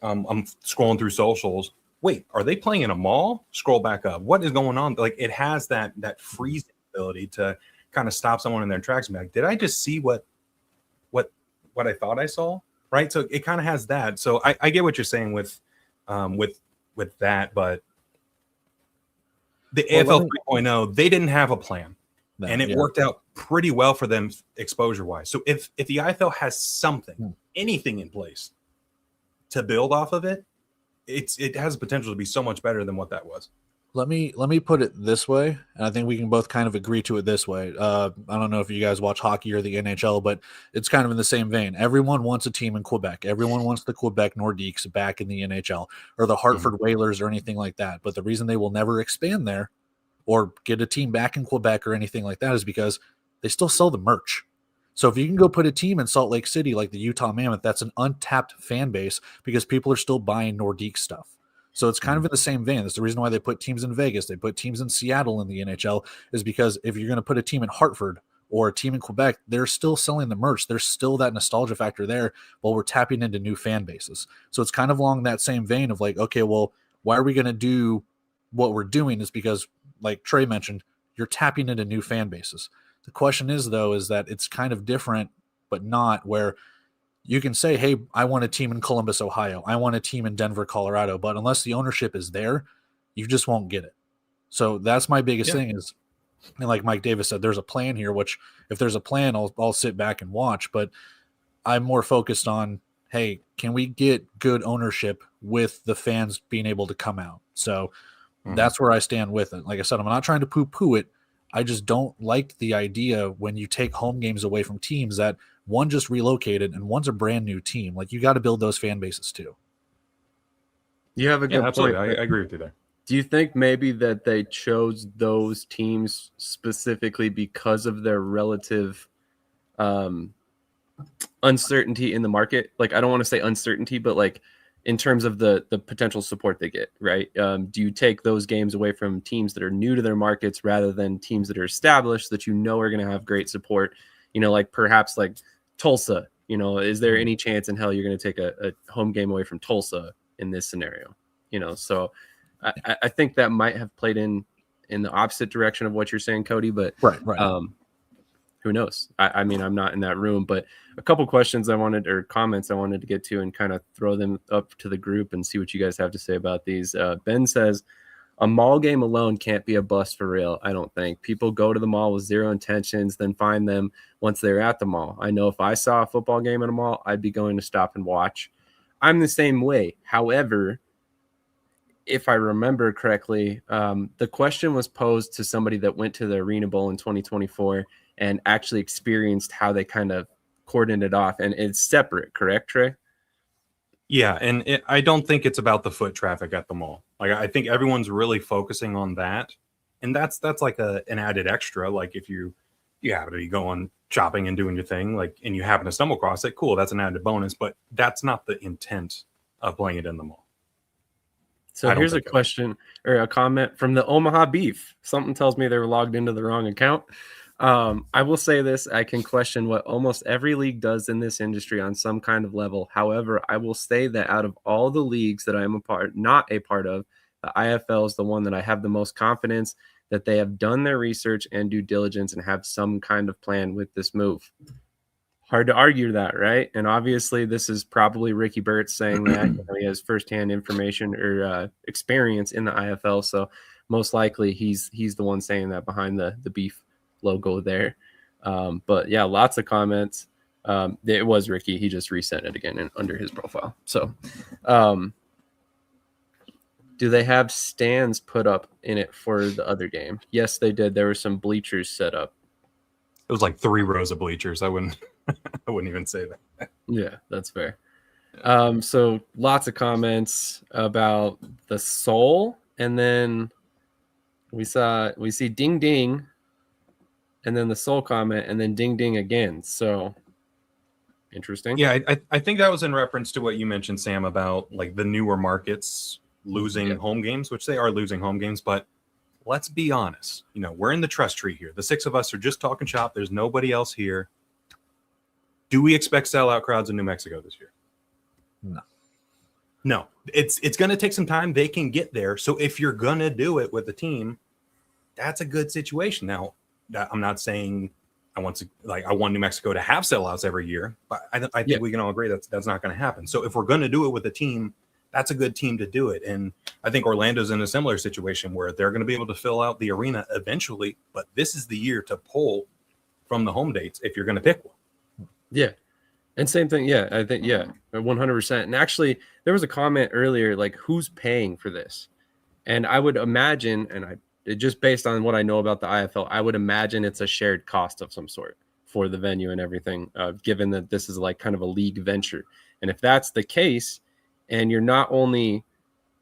I'm scrolling through socials. Wait, are they playing in a mall? Scroll back up. What is going on? Like it has that freezing ability to kind of stop someone in their tracks and be like, did I just see what I thought I saw? Right. So it kind of has that. So I get what you're saying with that, but the AFL 3.0, they didn't have a plan. And it worked out pretty well for them exposure wise. So if the IFL has something, anything in place to build off of it, it has the potential to be so much better than what that was. Let me put it this way, and I think we can both kind of agree to it this way. I don't know if you guys watch hockey or the NHL, but it's kind of in the same vein. Everyone wants a team in Quebec. Everyone wants the Quebec Nordiques back in the NHL or the Hartford Whalers or anything like that. But the reason they will never expand there or get a team back in Quebec or anything like that is because they still sell the merch. So if you can go put a team in Salt Lake City like the Utah Mammoth, that's an untapped fan base because people are still buying Nordique stuff. So it's kind of in the same vein. That's the reason why they put teams in Vegas. They put teams in Seattle in the NHL is because if you're going to put a team in Hartford or a team in Quebec, they're still selling the merch. There's still that nostalgia factor there while we're tapping into new fan bases. So it's kind of along that same vein of like, okay, well, why are we going to do what we're doing is because, like Trey mentioned, you're tapping into new fan bases. The question is, though, is that it's kind of different, but not where you can say, hey, I want a team in Columbus, Ohio. I want a team in Denver, Colorado. But unless the ownership is there, you just won't get it. So that's my biggest thing is And like Mike Davis said, there's a plan here, which if there's a plan, I'll sit back and watch. But I'm more focused on, hey, can we get good ownership with the fans being able to come out? So that's where I stand with it. Like I said, I'm not trying to poo-poo it. I just don't like the idea when you take home games away from teams that one just relocated and one's a brand new team. Like, you got to build those fan bases too. You have a good absolutely. point. I agree with you there. Do you think maybe that they chose those teams specifically because of their relative uncertainty in the market? Like, I don't want to say uncertainty, but like in terms of the potential support they get, right? Do you take those games away from teams that are new to their markets rather than teams that are established that you know are going to have great support? You know, like perhaps like Tulsa, you know, is there any chance in hell you're going to take a home game away from Tulsa in this scenario? You know, so I think that might have played in the opposite direction of what you're saying, Cody, but right. Who knows? I mean, I'm not in that room, but a couple questions or comments I wanted to get to and kind of throw them up to the group and see what you guys have to say about these. Ben says, a mall game alone can't be a bust for real, I don't think. People go to the mall with zero intentions, then find them once they're at the mall. I know if I saw a football game at a mall, I'd be going to stop and watch. I'm the same way. However, if I remember correctly, the question was posed to somebody that went to the Arena Bowl in 2024 and actually experienced how they kind of cordoned it off. And it's separate, correct, Trey? Yeah, and I don't think it's about the foot traffic at the mall. Like, I think everyone's really focusing on that, and that's like an added extra. Like, if you happen to be going shopping and doing your thing, like, and you happen to stumble across it, cool, that's an added bonus. But that's not the intent of playing it in the mall. So here's a question or a comment from the Omaha Beef. Something tells me they were logged into the wrong account. I will say this, I can question what almost every league does in this industry on some kind of level. However, I will say that out of all the leagues that I'm not a part of, the IFL is the one that I have the most confidence that they have done their research and due diligence and have some kind of plan with this move. Hard to argue that, right? And obviously this is probably Ricky Burtz saying that. You know, he has firsthand information or experience in the IFL. So most likely he's the one saying that behind the Beef logo there. But yeah, lots of comments. It was Ricky. He just resent it again under his profile. So do they have stands put up in it for the other game? Yes, they did. There were some bleachers set up. It was like 3 rows of bleachers. I wouldn't even say that. Yeah, that's fair. So lots of comments about the soul, and then we see ding ding, and then the soul comment, and then ding ding again. So interesting. Yeah, I think that was in reference to what you mentioned, Sam, about like the newer markets losing home games, which they are losing home games, but let's be honest. You know, we're in the trust tree here. The 6 of us are just talking shop. There's nobody else here. Do we expect sellout crowds in New Mexico this year? No. It's going to take some time. They can get there. So if you're going to do it with the team, that's a good situation. Now, I'm not saying I want New Mexico to have sellouts every year, but I think we can all agree that's not going to happen. So if we're going to do it with a team, that's a good team to do it. And I think Orlando's in a similar situation where they're going to be able to fill out the arena eventually, but this is the year to pull from the home dates if you're going to pick one. Yeah. And same thing. Yeah, I think, 100%. And actually, there was a comment earlier, like, who's paying for this? And I would imagine, just based on what I know about the IFL, I would imagine it's a shared cost of some sort for the venue and everything, given that this is like kind of a league venture. And if that's the case, and you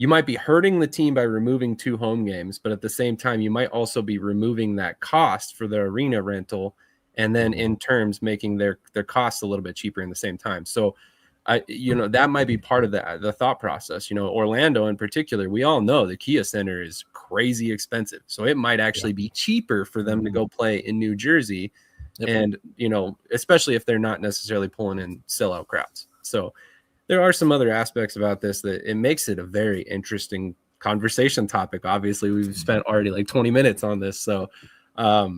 might be hurting the team by removing 2 home games, but at the same time, you might also be removing that cost for the arena rental, and then in terms making their costs a little bit cheaper in the same time. So that might be part of the thought process. You know, Orlando in particular, we all know the Kia Center is crazy expensive. So it might actually be cheaper for them to go play in New Jersey. Yep. And, you know, especially if they're not necessarily pulling in sellout crowds. So there are some other aspects about this that it makes it a very interesting conversation topic. Obviously, we've spent already like 20 minutes on this. So, I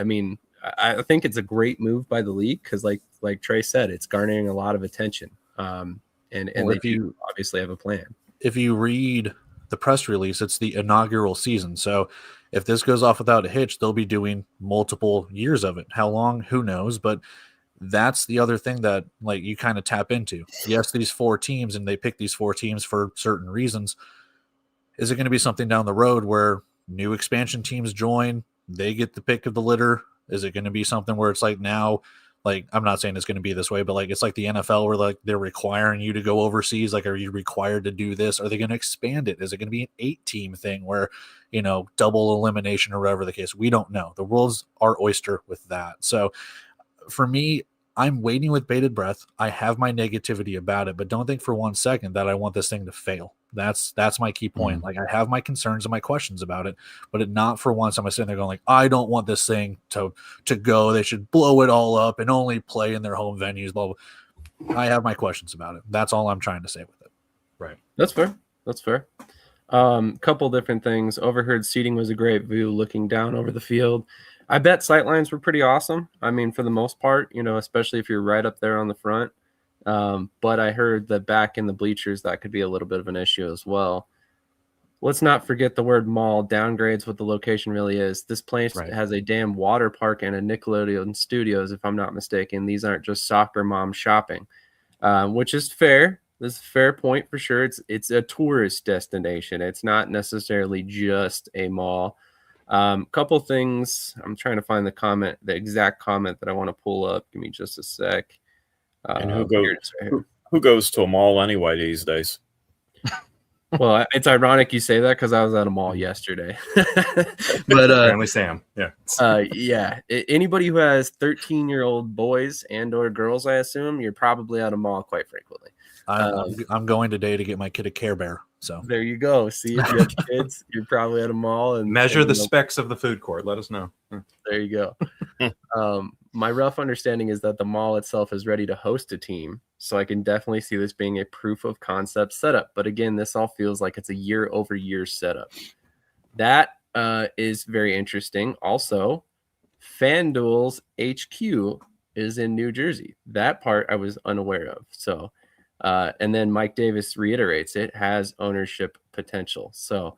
mean, I think it's a great move by the league because, like Trey said, it's garnering a lot of attention. And if you obviously have a plan. If you read the press release, it's the inaugural season. So if this goes off without a hitch, they'll be doing multiple years of it. How long? Who knows? But that's the other thing that like you kind of tap into. Yes, these 4 teams, and they pick these 4 teams for certain reasons. Is it going to be something down the road where new expansion teams join, they get the pick of the litter? Is it going to be something where it's like now, like, I'm not saying it's going to be this way, but like it's like the NFL where like they're requiring you to go overseas? Like, are you required to do this? Are they going to expand it? Is it going to be an 8-team thing where, you know, double elimination or whatever the case? We don't know. The world's our oyster with that. So for me, I'm waiting with bated breath. I have my negativity about it, but don't think for 1 second that I want this thing to fail. That's my key point. Like, I have my concerns and my questions about it, but not for once am I sitting there going like, I don't want this thing to go. They should blow it all up and only play in their home venues. Blah, blah. I have my questions about it. That's all I'm trying to say with it. Right. That's fair. That's fair. Couple different things. Overheard seating was a great view looking down over the field. I bet sightlines were pretty awesome. I mean, for the most part, you know, especially if you're right up there on the front. But I heard that back in the bleachers, that could be a little bit of an issue as well. Let's not forget the word mall downgrades what the location really is. This place has a damn water park and a Nickelodeon Studios, if I'm not mistaken. These aren't just soccer mom shopping, which is fair. This is a fair point for sure. It's a tourist destination. It's not necessarily just a mall. Couple things. I'm trying to find the exact comment that I want to pull up. Give me just a sec. And who goes to a mall anyway these days? Well, it's ironic you say that because I was at a mall yesterday. But apparently Sam, yeah. Anybody who has 13-year-old boys and or girls, I assume, you're probably at a mall quite frequently. I'm going today to get my kid a Care Bear. So there you go. See, if you have kids, you're probably at a mall and measure the specs of the food court. Let us know. There you go. My rough understanding is that the mall itself is ready to host a team, so I can definitely see this being a proof of concept setup. But again, this all feels like it's a year-over-year setup. That is very interesting. Also, FanDuel's HQ is in New Jersey. That part I was unaware of. So, and then Mike Davis reiterates it has ownership potential. So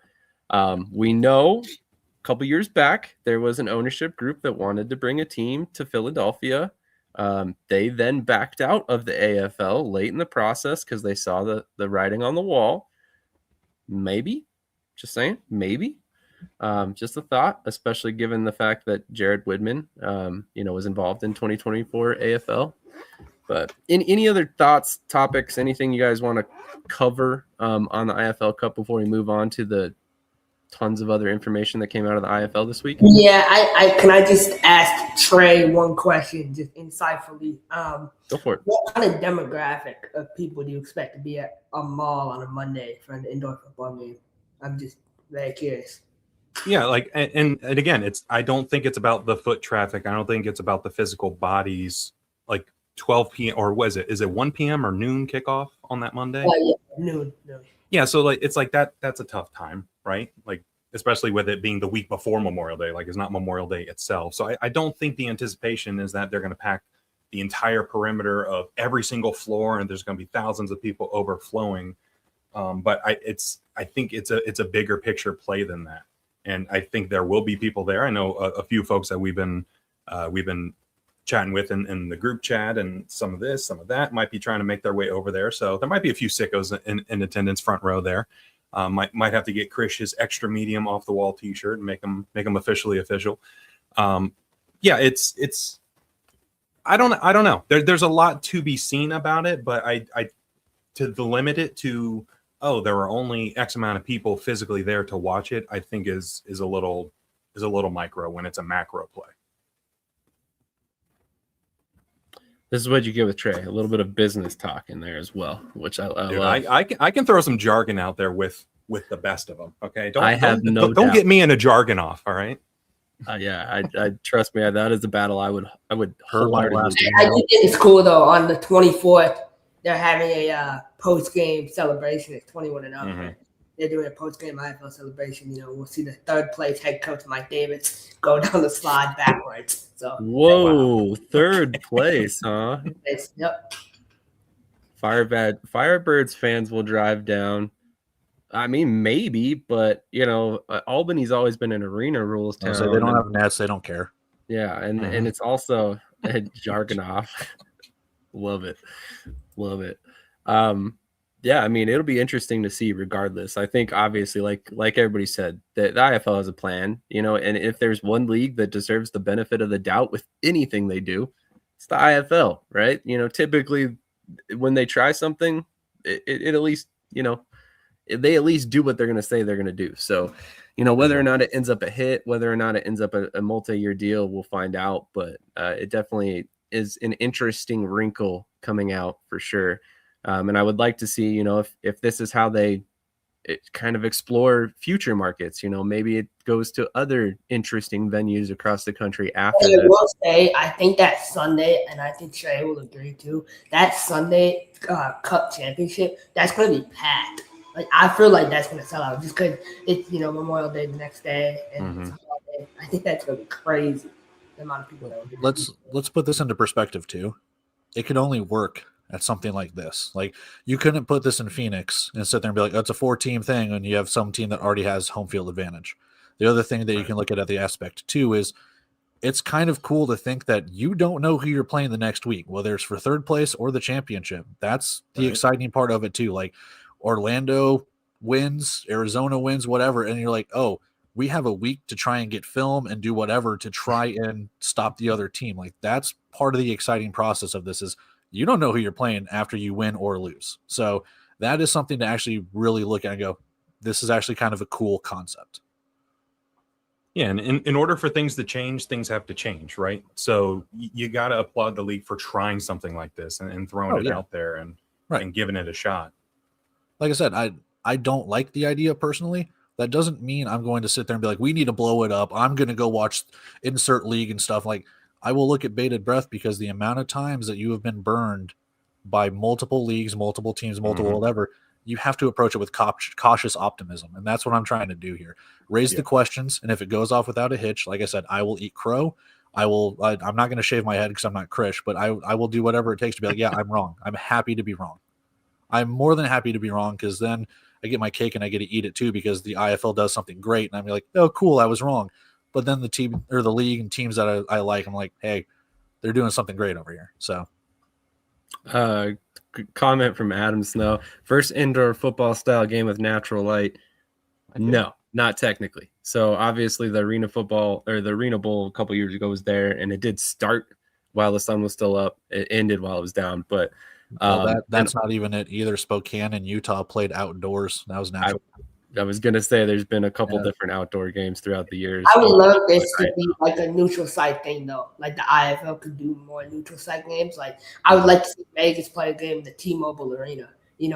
we know a couple years back, there was an ownership group that wanted to bring a team to Philadelphia. They then backed out of the AFL late in the process because they saw the writing on the wall. Maybe, just saying, maybe. Just a thought, especially given the fact that Jared Widman, was involved in 2024 AFL. But any other thoughts, topics, anything you guys want to cover on the IFL Cup before we move on to the tons of other information that came out of the IFL this week? Yeah, I just ask Trey one question, just insightfully. Go for it. What kind of demographic of people do you expect to be at a mall on a Monday for an indoor football game? I'm just very curious. Yeah, like and again, I don't think it's about the foot traffic. I don't think it's about the physical bodies. Like 12 p.m. or was it? Is it 1 p.m. or noon kickoff on that Monday? Yeah, noon. Yeah, so like it's like that's a tough time, right? Like especially with it being the week before Memorial Day, like it's not Memorial Day itself. So I don't think the anticipation is that they're going to pack the entire perimeter of every single floor and there's going to be thousands of people overflowing. But I think it's a bigger picture play than that. And I think there will be people there. I know a few folks that we've been chatting with in the group chat, and some of this, some of that might be trying to make their way over there. So there might be a few sickos in attendance front row there. Might have to get Krish his extra medium off the wall T-shirt and make him officially official. Yeah, it's I don't know. There's a lot to be seen about it, but I to limit it to there are only X amount of people physically there to watch it, I think is a little micro when it's a macro play. This is what you get with Trey. A little bit of business talk in there as well, which I love. I can throw some jargon out there with the best of them. Okay, don't get me in a jargon off. All right. Yeah, I trust me. That is a battle I would wholeheartedly. I do think it's cool though. On the 24th, they're having a post-game celebration. It's 21 and up. Mm-hmm. They're doing a post-game IFL celebration. We'll see the third place head coach Mike Davis go down the slide backwards. So whoa, third place, huh? Yep. Firebirds fans will drive down I mean, maybe, but Albany's always been an arena rules town. So they don't have nets. They don't care. Yeah, and it's also Jargonoff. Love it. Yeah, I mean, it'll be interesting to see regardless. I think obviously, like everybody said, that the IFL has a plan, and if there's one league that deserves the benefit of the doubt with anything they do, it's the IFL, right? Typically when they try something, it at least, they at least do what they're going to say they're going to do. So, whether or not it ends up a hit, whether or not it ends up a multi-year deal, we'll find out. But it definitely is an interesting wrinkle coming out for sure. And I would like to see, if this is how they kind of explore future markets, maybe it goes to other interesting venues across the country after I this. will say, I think that Sunday, and I think Trey will agree too, that Sunday Cup Championship, that's going to be packed. Like, I feel like that's going to sell out just because it's, Memorial Day the next day. And it's a holiday. I think that's going to be crazy, the amount of people that will be. Let's put this into perspective too. It could only work at something like this. Like, you couldn't put this in Phoenix and sit there and be like, oh, it's a 4-team thing, and you have some team that already has home field advantage. The other thing that you can look at the aspect too is it's kind of cool to think that you don't know who you're playing the next week, whether it's for third place or the championship. That's the exciting part of it too. Like, Orlando wins, Arizona wins, whatever, and you're like, oh, we have a week to try and get film and do whatever to try and stop the other team. Like, that's part of the exciting process of this is you don't know who you're playing after you win or lose. So that is something to actually really look at and go, this is actually kind of a cool concept. Yeah, and in order for things to change, things have to change, right? So you got to applaud the league for trying something like this and throwing it out there and giving it a shot. Like I said, I don't like the idea personally. That doesn't mean I'm going to sit there and be like, we need to blow it up. I'm going to go watch insert league and stuff. Like, I will look at bated breath because the amount of times that you have been burned by multiple leagues, multiple teams, multiple whatever, you have to approach it with cautious optimism. And that's what I'm trying to do here. Raise the questions. And if it goes off without a hitch, like I said, I will eat crow. I'm not going to shave my head because I'm not Krish, but I will do whatever it takes to be like, yeah, I'm wrong. I'm happy to be wrong. I'm more than happy to be wrong because then I get my cake and I get to eat it too because the IFL does something great. And I'm like, oh, cool, I was wrong. But then the team or the league and teams that I like, I'm like, hey, they're doing something great over here. So, comment from Adam Snow: first indoor football style game with natural light. No, not technically. So obviously the arena football or the arena bowl a couple years ago was there, and it did start while the sun was still up. It ended while it was down, but that's not even it either. Spokane and Utah played outdoors. That was natural. I was gonna say there's been a couple different outdoor games throughout the years. I would love this to be like a neutral site thing though. Like the IFL could do more neutral site games. Like I would like to see Vegas play a game in the T-Mobile Arena.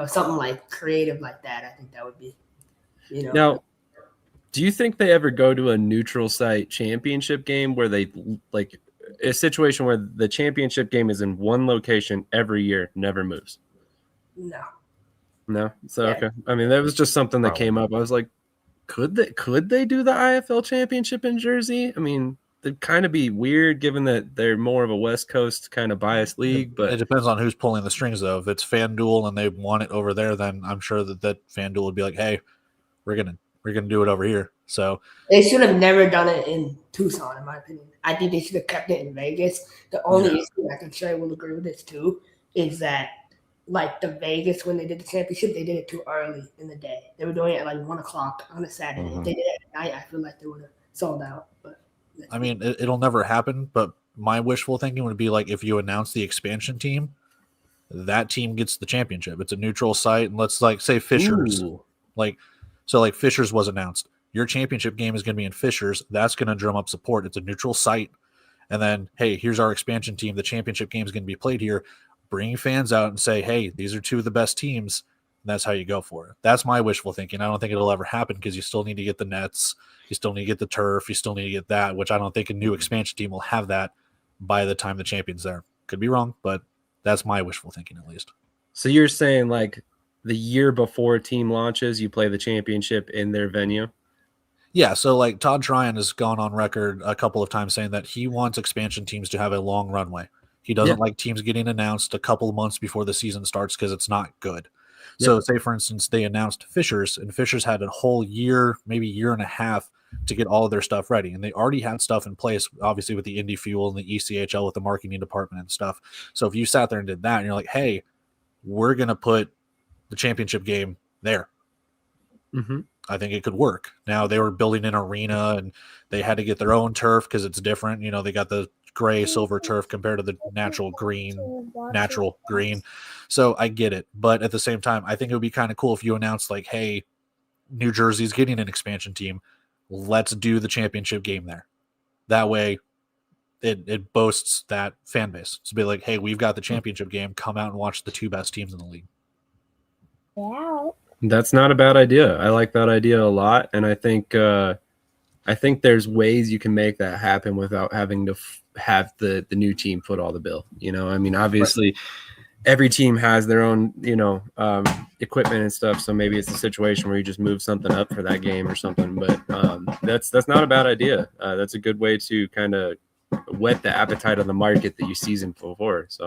Something like creative like that. I think that would be. Now, do you think they ever go to a neutral site championship game where they like a situation where the championship game is in one location every year, never moves? No. So okay. I mean, that was just something that came up. I was like, could they do the IFL championship in Jersey? I mean, it'd kind of be weird given that they're more of a West Coast kind of biased league, but it depends on who's pulling the strings though. If it's FanDuel and they want it over there, then I'm sure that FanDuel would be like, hey, we're gonna do it over here. So they should have never done it in Tucson, in my opinion. I think they should have kept it in Vegas. The only issue I can say will agree with this too is that like the Vegas when they did the championship, they did it too early in the day. They were doing it at like 1:00 on a Saturday. If they did it at night, I feel like they would have sold out. But I mean, it'll never happen. But my wishful thinking would be like if you announce the expansion team, that team gets the championship. It's a neutral site, and let's like say Fishers, like Fishers was announced. Your championship game is going to be in Fishers. That's going to drum up support. It's a neutral site, and then hey, here's our expansion team. The championship game is going to be played here. Bring fans out and say, hey, these are two of the best teams. And that's how you go for it. That's my wishful thinking. I don't think it'll ever happen because you still need to get the nets. You still need to get the turf. You still need to get that, which I don't think a new expansion team will have that by the time the champion's there. Could be wrong, but that's my wishful thinking at least. So you're saying like the year before a team launches, you play the championship in their venue? Yeah, so like Todd Tryon has gone on record a couple of times saying that he wants expansion teams to have a long runway. He doesn't like teams getting announced a couple of months before the season starts because it's not good. So say, for instance, they announced Fishers, and Fishers had a whole year, maybe year and a half to get all of their stuff ready. And they already had stuff in place, obviously with the Indy Fuel and the ECHL with the marketing department and stuff. So if you sat there and did that and you're like, hey, we're going to put the championship game there, I think it could work. Now they were building an arena and they had to get their own turf because it's different. You know, they got the gray silver turf compared to the natural green. So I get it. But at the same time, I think it would be kind of cool if you announced like, hey, New Jersey's getting an expansion team. Let's do the championship game there. That way it boasts that fan base. To be like, hey, we've got the championship game. Come out and watch the 2 best teams in the league. Yeah. That's not a bad idea. I like that idea a lot. And I think there's ways you can make that happen without having to have the new team foot all the bill. You know, I mean, obviously every team has their own, equipment and stuff. So maybe it's a situation where you just move something up for that game or something. But that's not a bad idea. That's a good way to kind of whet the appetite of the market that you seasoned before. So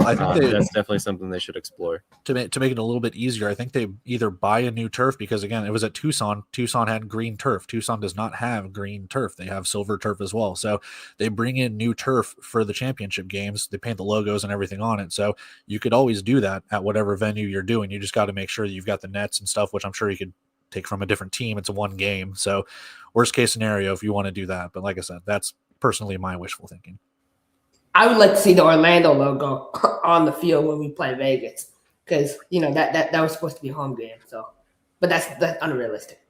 I think that's definitely something they should explore. To make it a little bit easier, I think they either buy a new turf, because again, it was at Tucson. Tucson had green turf. Tucson does not have green turf. They have silver turf as well. So they bring in new turf for the championship games. They paint the logos and everything on it. So you could always do that at whatever venue you're doing. You just got to make sure that you've got the nets and stuff, which I'm sure you could take from a different team. It's a one game. So worst case scenario, if you want to do that. But like I said, that's personally my wishful thinking. I would like to see the Orlando logo on the field when we play Vegas, because that was supposed to be a home game. So, but that's unrealistic.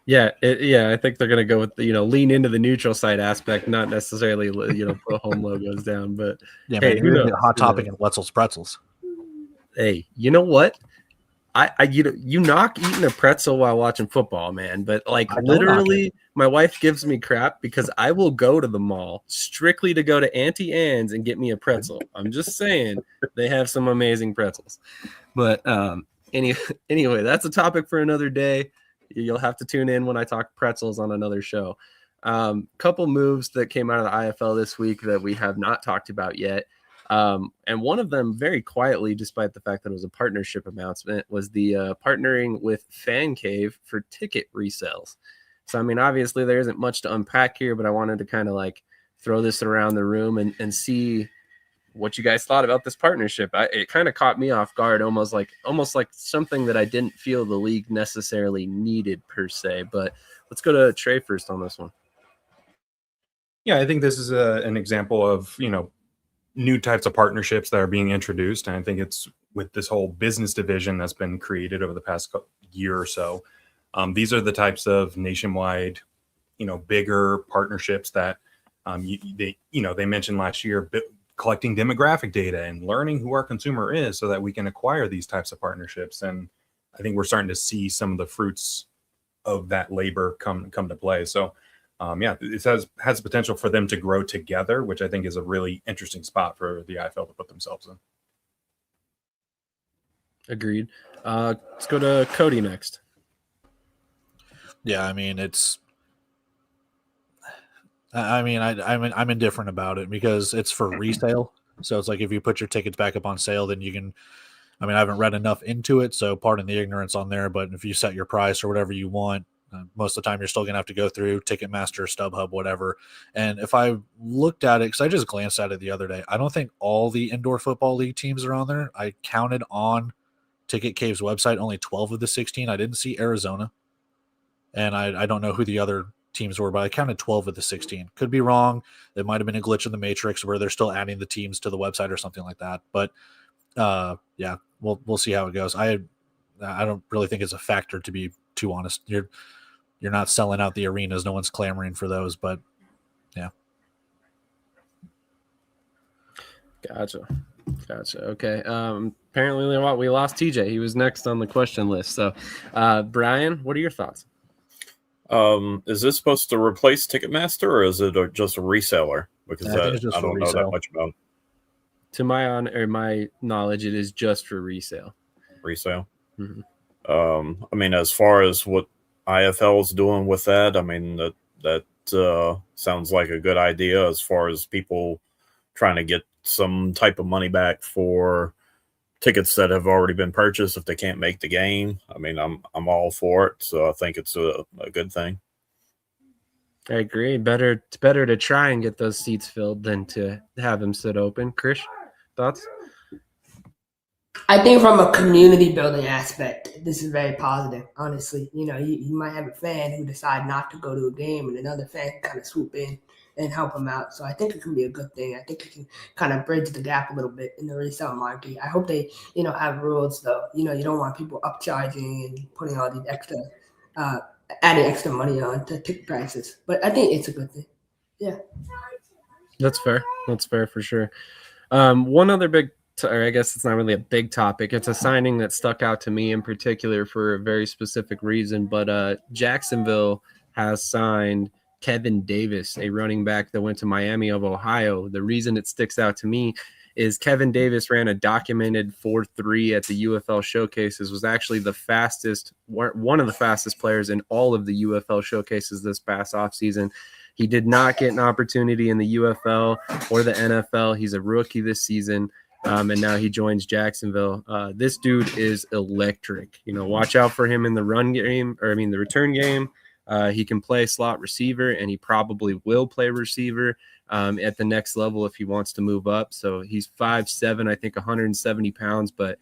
Yeah, I think they're gonna go with the, lean into the neutral site aspect, not necessarily put home logos down. But yeah, hey, who knows? Hot Topic and Wetzel's Pretzels. Hey, you know what? You knock eating a pretzel while watching football, man. But literally, my wife gives me crap because I will go to the mall strictly to go to Auntie Anne's and get me a pretzel. I'm just saying they have some amazing pretzels. But anyway, that's a topic for another day. You'll have to tune in when I talk pretzels on another show. Couple moves that came out of the IFL this week that we have not talked about yet. And one of them, very quietly, despite the fact that it was a partnership announcement, was the partnering with Fan Cave for ticket resales. So, I mean, obviously there isn't much to unpack here, but I wanted to kind of throw this around the room and see what you guys thought about this partnership. It kind of caught me off guard, almost like something that I didn't feel the league necessarily needed per se. But let's go to Trey first on this one. Yeah, I think this is an example of, new types of partnerships that are being introduced. And I think it's with this whole business division that's been created over the past year or so. These are the types of nationwide, bigger partnerships that they mentioned last year, collecting demographic data and learning who our consumer is so that we can acquire these types of partnerships. And I think we're starting to see some of the fruits of that labor come to play. So it has potential for them to grow together, which I think is a really interesting spot for the IFL to put themselves in. Agreed. Let's go to Cody next. Yeah, I mean, I'm indifferent about it because it's for resale. So it's like if you put your tickets back up on sale, then you can. I mean, I haven't read enough into it, so pardon the ignorance on there. But if you set your price or whatever you want, most of the time you're still going to have to go through Ticketmaster, StubHub, whatever. And if I looked at it, because I just glanced at it the other day, I don't think all the indoor football league teams are on there. I counted on Ticket Cave's website only 12 of the 16. I didn't see Arizona, and I don't know who the other teams were, but I counted 12 of the 16. Could be wrong. There might have been a glitch in the matrix where they're still adding the teams to the website or something like that. But yeah, we'll see how it goes. I don't really think it's a factor, to be too honest. You're not selling out the arenas. No one's clamoring for those, but yeah. Gotcha. Okay. Apparently we lost TJ. He was next on the question list. So, Brian, what are your thoughts? Is this supposed to replace Ticketmaster, or is it just a reseller? Because I don't know that much about. To my knowledge, it is just for resale. Resale. Mm-hmm. I mean, as far as what IFL is doing with that, I mean that sounds like a good idea as far as people trying to get some type of money back for tickets that have already been purchased if they can't make the game. I mean, I'm all for it. So I think it's a good thing. I agree. It's better to try and get those seats filled than to have them sit open. Krish, thoughts? I think from a community building aspect, this is very positive, honestly. You might have a fan who decide not to go to a game and another fan can kind of swoop in and help them out. So I think it can be a good thing. I think it can kind of bridge the gap a little bit in the resale market. I hope they, have rules though. You don't want people upcharging and putting all these adding extra money on to ticket prices. But I think it's a good thing. Yeah. That's fair. That's fair for sure. One other or I guess it's not really a big topic. It's a signing that stuck out to me in particular for a very specific reason. But Jacksonville has signed Kevin Davis, a running back that went to Miami of Ohio. The reason it sticks out to me is Kevin Davis ran a documented 4.3 at the UFL showcases, was actually one of the fastest players in all of the UFL showcases this past offseason. He did not get an opportunity in the UFL or the NFL. He's a rookie this season. And now he joins Jacksonville. This dude is electric. Watch out for him in the the return game. He can play slot receiver, and he probably will play receiver at the next level if he wants to move up. So he's 5'7", I think 170 pounds. But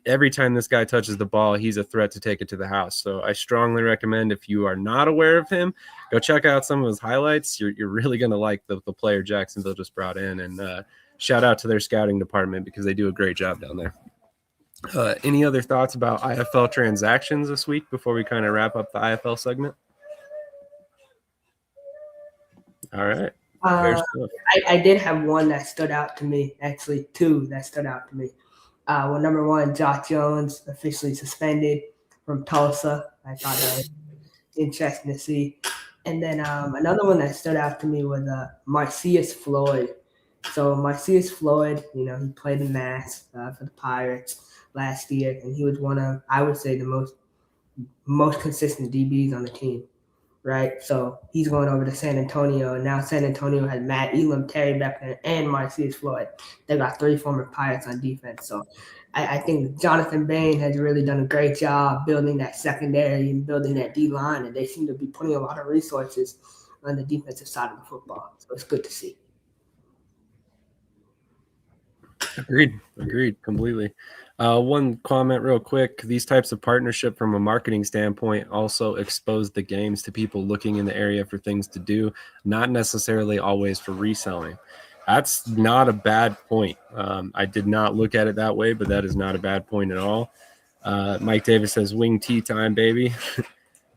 every time this guy touches the ball, he's a threat to take it to the house. So I strongly recommend, if you are not aware of him, go check out some of his highlights. You're really going to like the player Jacksonville just brought in. And shout out to their scouting department because they do a great job down there. Any other thoughts about IFL transactions this week before we kind of wrap up the IFL segment? All right. I did have one that stood out to me, actually two that stood out to me. Number one, Josh Jones officially suspended from Tulsa. I thought that was interesting to see. And then another one that stood out to me was Marcius Floyd. So Marcius Floyd, he played in Mass for the Pirates last year, and he was one of, I would say, the most consistent DBs on the team, right? So he's going over to San Antonio, and now San Antonio has Matt Elam, Terry Beckner, and Marcius Floyd. They've got 3 former Pirates on defense. So I think Jonathan Bain has really done a great job building that secondary and building that D-line, and they seem to be putting a lot of resources on the defensive side of the football. So it's good to see. Agreed completely. One comment real quick. These types of partnership from a marketing standpoint also expose the games to people looking in the area for things to do, not necessarily always for reselling. That's not a bad point. I did not look at it that way, but that is not a bad point at all. Mike Davis says, wing tea time, baby.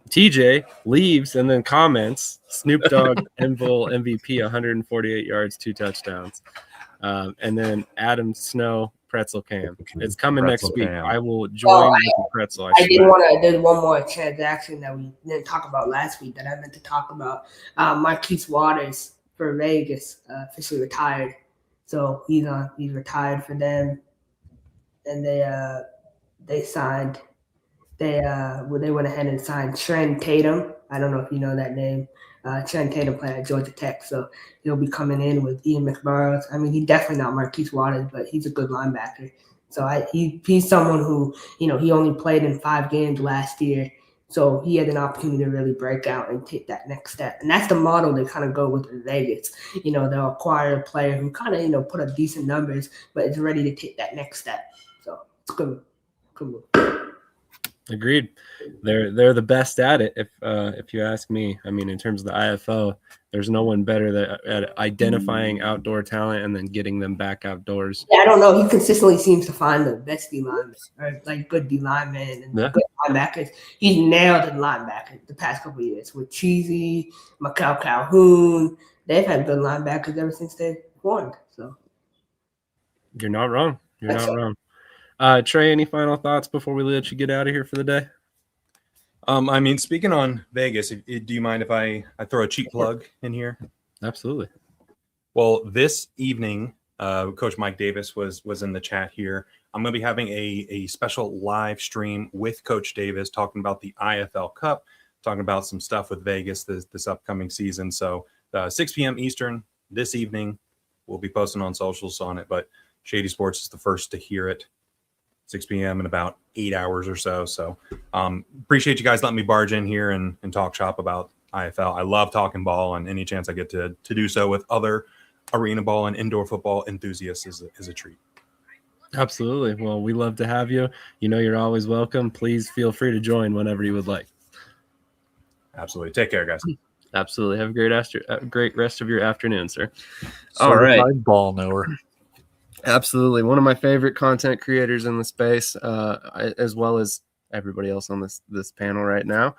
TJ leaves and then comments, Snoop Dogg Envil MVP, 148 yards, 2 touchdowns. And then Adam Snow, pretzel cam. It's coming next week. I will join with the pretzel. There's one more transaction that we didn't talk about last week that I meant to talk about. Marquise Waters for Vegas officially retired. So he's retired for them. And they signed they went ahead and signed Trent Tatum. I don't know if you know that name. Trent Tatum played at Georgia Tech, so he'll be coming in with Ian McBurrows. I mean, he's definitely not Marquise Waters, but he's a good linebacker. So he's someone who, he only played in 5 games last year, so he had an opportunity to really break out and take that next step. And that's the model they kind of go with in Vegas. They'll acquire a player who kind of, put up decent numbers, but is ready to take that next step. So it's good move. Agreed. They're the best at it, if you ask me. I mean, in terms of the IFO, there's no one better at identifying outdoor talent and then getting them back outdoors. Yeah, I don't know. He consistently seems to find the best D linemen, or like good D linemen and good linebackers. He's nailed in linebackers the past couple of years with Cheesy, Mikal Calhoun. They've had good linebackers ever since they formed. So you're not wrong. Trey, any final thoughts before we let you get out of here for the day? I mean, speaking on Vegas, do you mind if I throw a cheap plug in here? Absolutely. Well, this evening, Coach Mike Davis was in the chat here. I'm going to be having a special live stream with Coach Davis talking about the IFL Cup, talking about some stuff with Vegas this upcoming season. So 6 p.m. Eastern this evening, we'll be posting on socials on it, but Shady Sports is the first to hear it. 6 p.m. in about 8 hours or so. So appreciate you guys letting me barge in here and talk shop about IFL. I love talking ball, and any chance I get to do so with other arena ball and indoor football enthusiasts is a treat. Absolutely. Well, we love to have you. You know, you're always welcome. Please feel free to join whenever you would like. Absolutely. Take care, guys. Absolutely. Have a great rest of your afternoon, sir. All right. Ball knower. Absolutely. One of my favorite content creators in the space, as well as everybody else on this panel right now.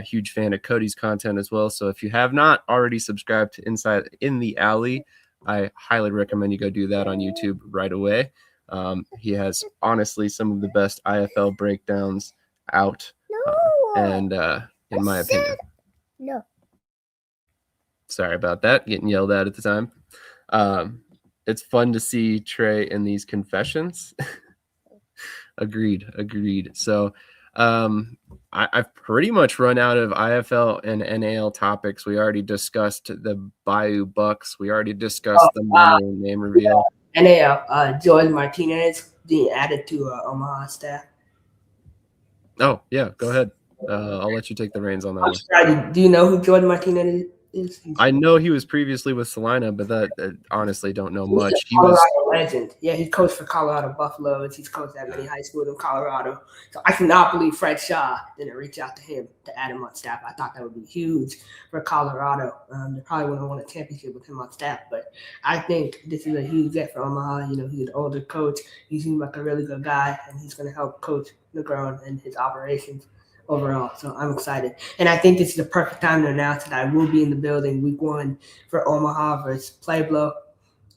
Huge fan of Cody's content as well. So if you have not already subscribed to Inside in the Alley, I highly recommend you go do that on YouTube right away. He has honestly some of the best IFL breakdowns out, in my opinion. No. Sorry about that, getting yelled at the time. It's fun to see Trey in these confessions. Agreed. So I've pretty much run out of IFL and NAL topics. We already discussed the Bayou Bucks. We already discussed the money name reveal. NAL, George Martinez being added to Omaha staff. Oh, yeah, go ahead. I'll let you take the reins on that one. Do you know who George Martinez is? I know he was previously with Salina, but that honestly don't know much. He was a legend. Yeah, he coached for Colorado Buffaloes. He's coached at many high schools in Colorado. So I cannot believe Fred Shaw didn't reach out to him to add him on staff. I thought that would be huge for Colorado. They probably wouldn't have won a championship with him on staff, but I think this is a huge get for Omaha. You know, he's an older coach. He seems like a really good guy, and he's going to help coach Nyqwan and his operations overall. So I'm excited. And I think this is the perfect time to announce that I will be in the building week 1 for Omaha versus Pueblo.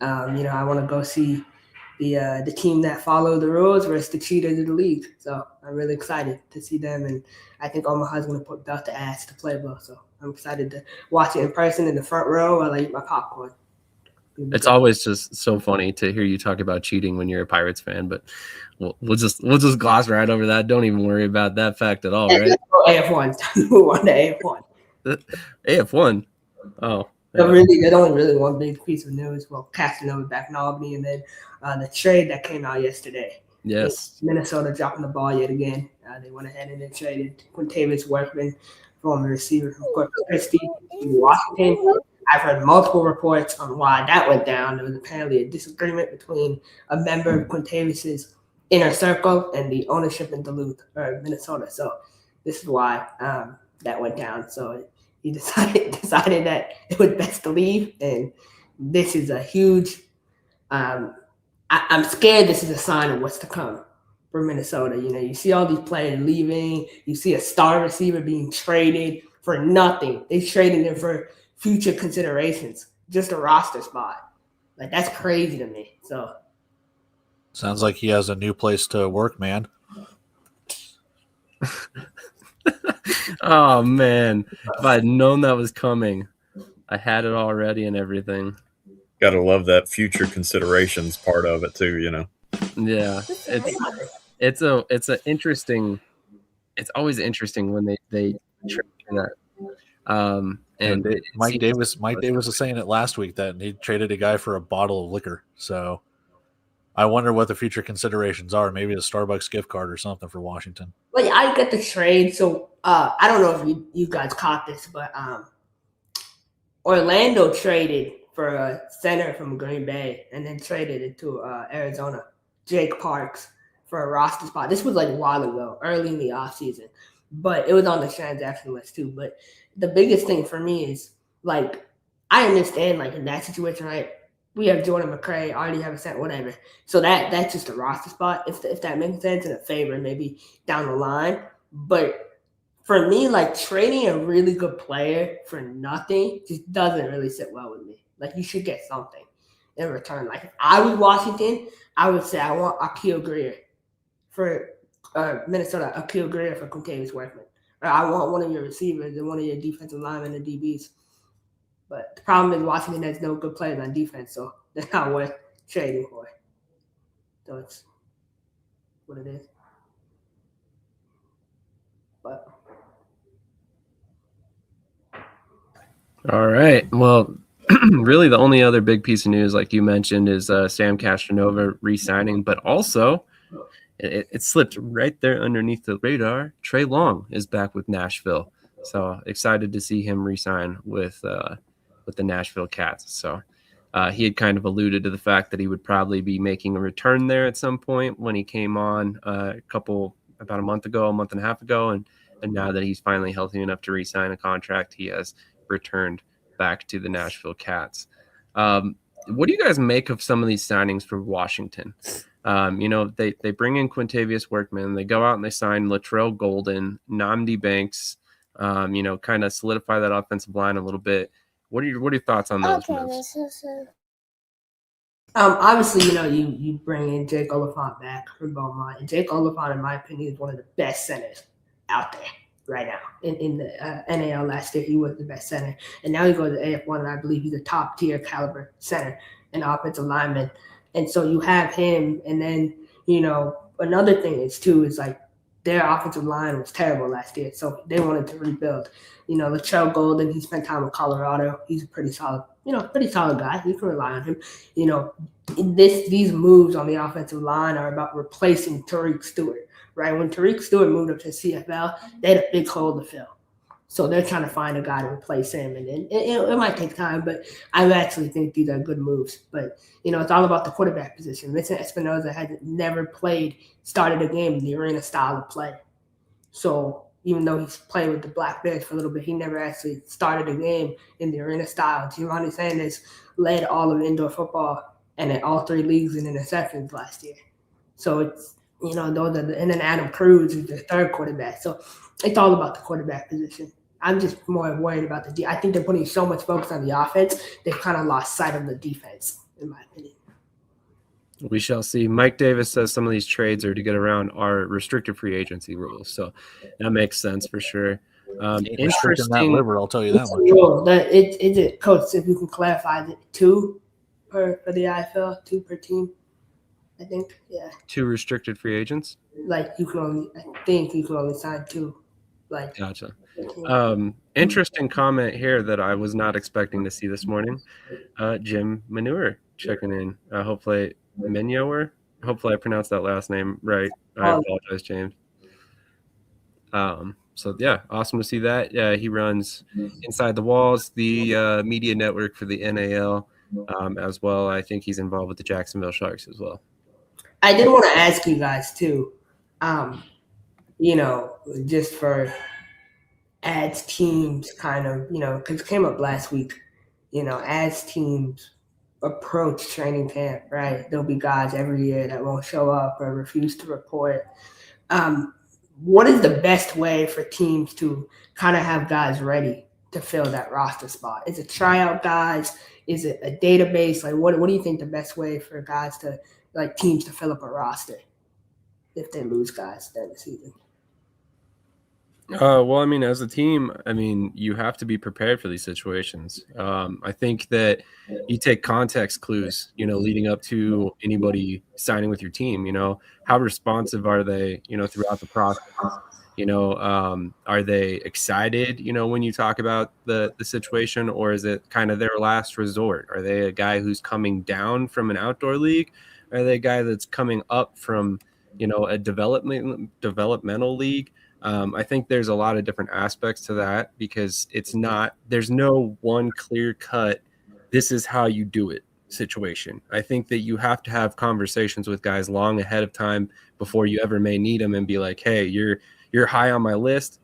I want to go see the team that follow the rules versus the cheaters of the league. So I'm really excited to see them. And I think Omaha is going to put belt to ass to Pueblo. So I'm excited to watch it in person in the front row while I eat my popcorn. It's always just so funny to hear you talk about cheating when you're a Pirates fan, but we'll just gloss right over that. Don't even worry about that fact at all, right? AF1. Move on to AF1. AF1. Oh. So really, there's only really one big piece of news. Well, Casanova back in Albany, and then the trade that came out yesterday. Yes. Minnesota dropping the ball yet again. They went ahead and then traded Quintavis Workman, former receiver from Corpus Christi, in Washington. I've heard multiple reports on why that went down. There was apparently a disagreement between a member of Quintavis's inner circle and the ownership in Duluth or Minnesota. So this is why that went down. So he decided that it was best to leave, and this is a huge. I'm scared this is a sign of what's to come for Minnesota. You know, you see all these players leaving. You see a star receiver being traded for nothing. They traded him for future considerations, just a roster spot. Like, that's crazy to me. So sounds like he has a new place to work, man. Oh man, if I had known that was coming, I had it already and everything. Gotta love that future considerations part of it too, you know. Yeah, it's a interesting. It's always interesting when they trade that. And Mike Davis was saying it last week that he traded a guy for a bottle of liquor. So I wonder what the future considerations are. Maybe a Starbucks gift card or something for Washington. Like, I get the trade. So I don't know if you guys caught this, but Orlando traded for a center from Green Bay and then traded it to Arizona, Jake Parks, for a roster spot. This was like a while ago, early in the offseason, but it was on the transaction list too. But the biggest thing for me is, like, I understand, like, in that situation, right? We have Jordan McCray, already have a center, whatever. So that's just a roster spot, if that makes sense, and a favor maybe down the line. But for me, like, trading a really good player for nothing just doesn't really sit well with me. Like, you should get something in return. Like, if I was Washington, I would say I want Akil Greer for Minnesota, Akil Greer for Quintavis Workman. Or I want one of your receivers and one of your defensive linemen and DBs. But the problem is Washington has no good players on defense, so that's not worth trading for. So it's what it is. But all right. Well, really the only other big piece of news, like you mentioned, is Sam Casanova re-signing, but also it slipped right there underneath the radar. Trey Long is back with Nashville. So excited to see him re-sign with the Nashville Cats. So he had kind of alluded to the fact that he would probably be making a return there at some point when he came on about a month and a half ago. And now that he's finally healthy enough to re-sign a contract, he has returned back to the Nashville Cats. What do you guys make of some of these signings for Washington? They bring in Quintavious Workman. They go out and they sign Latrell Golden, Nnamdi Banks, kind of solidify that offensive line a little bit. What are your thoughts on those moves? Obviously, you bring in Jake Oliphant back from Beaumont. And Jake Oliphant, in my opinion, is one of the best centers out there right now. In the NAL last year, he was the best center. And now he goes to AF1, and I believe he's a top-tier caliber center and offensive lineman. And so you have him. And then, another thing is like their offensive line was terrible last year. So they wanted to rebuild. Latrell Golden, he spent time in Colorado. He's a pretty solid guy. You can rely on him. These moves on the offensive line are about replacing Tariq Stewart, right? When Tariq Stewart moved up to CFL, they had a big hole to fill. So they're trying to find a guy to replace him. And then it might take time, but I actually think these are good moves. But, it's all about the quarterback position. Vincent Espinoza had never started a game in the arena style of play. So even though he's played with the Black Bears for a little bit, he never actually started a game in the arena style. Giovanni Sanders led all of indoor football and in all 3 leagues in interceptions last year. So it's, those are and then Adam Cruz is the 3rd quarterback. So it's all about the quarterback position. I'm just more worried about I think they're putting so much focus on the offense, they've kind of lost sight of the defense, in my opinion. We shall see. Mike Davis says some of these trades are to get around our restricted free agency rules. So that makes sense for sure. Interesting. That liver, I'll tell you that much. Rule, is it, Coach, if you can clarify, is it 2 for the IFL, 2 per team? I think, yeah. 2 restricted free agents? I think you can only sign 2. Gotcha. Interesting comment here that I was not expecting to see this morning. Jim Manure checking in. Hopefully I pronounced that last name right. I apologize, James. So yeah, awesome to see that. He runs Inside the Walls, the media network for the NAL as well. I think he's involved with the Jacksonville Sharks as well. I did want to ask you guys too, just for as teams kind of, because it came up last week, as teams approach training camp, right? There'll be guys every year that won't show up or refuse to report. What is the best way for teams to kind of have guys ready to fill that roster spot? Is it tryout guys? Is it a database? What do you think the best way for guys to, teams to fill up a roster if they lose guys during the season? Well, as a team, you have to be prepared for these situations. I think that you take context clues, leading up to anybody signing with your team. How responsive are they, throughout the process? Are they excited, when you talk about the situation, or is it kind of their last resort? Are they a guy who's coming down from an outdoor league? Are they a guy that's coming up from, a developmental league? I think there's a lot of different aspects to that because there's no one clear cut, this is how you do it situation. I think that you have to have conversations with guys long ahead of time before you ever may need them and be like, hey, you're high on my list.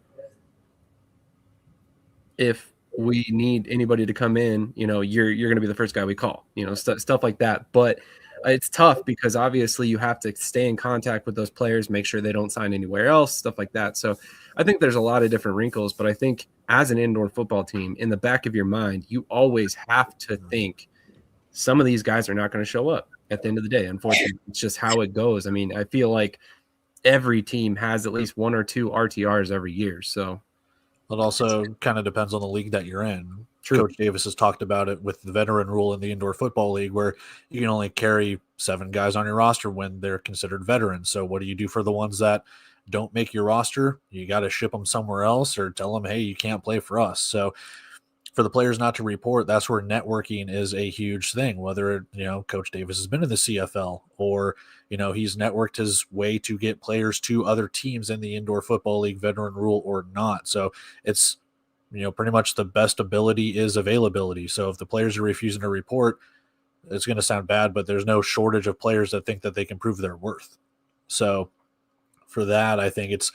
If we need anybody to come in, you're going to be the first guy we call, stuff like that. But it's tough because obviously you have to stay in contact with those players, make sure they don't sign anywhere else, stuff like that. So I think there's a lot of different wrinkles, but I think as an indoor football team, in the back of your mind, you always have to think some of these guys are not going to show up at the end of the day. Unfortunately, it's just how it goes. I feel like every team has at least 1 or 2 RTRs every year. So it also kind of depends on the league that you're in. True. Coach Davis has talked about it with the veteran rule in the indoor football league where you can only carry 7 guys on your roster when they're considered veterans. So what do you do for the ones that don't make your roster? You got to ship them somewhere else or tell them, hey, you can't play for us. So for the players not to report, that's where networking is a huge thing. Whether, Coach Davis has been in the CFL or, he's networked his way to get players to other teams in the Indoor Football League veteran rule or not. So it's, pretty much the best ability is availability. So if the players are refusing to report, it's going to sound bad, but there's no shortage of players that think that they can prove their worth. So for that, I think it's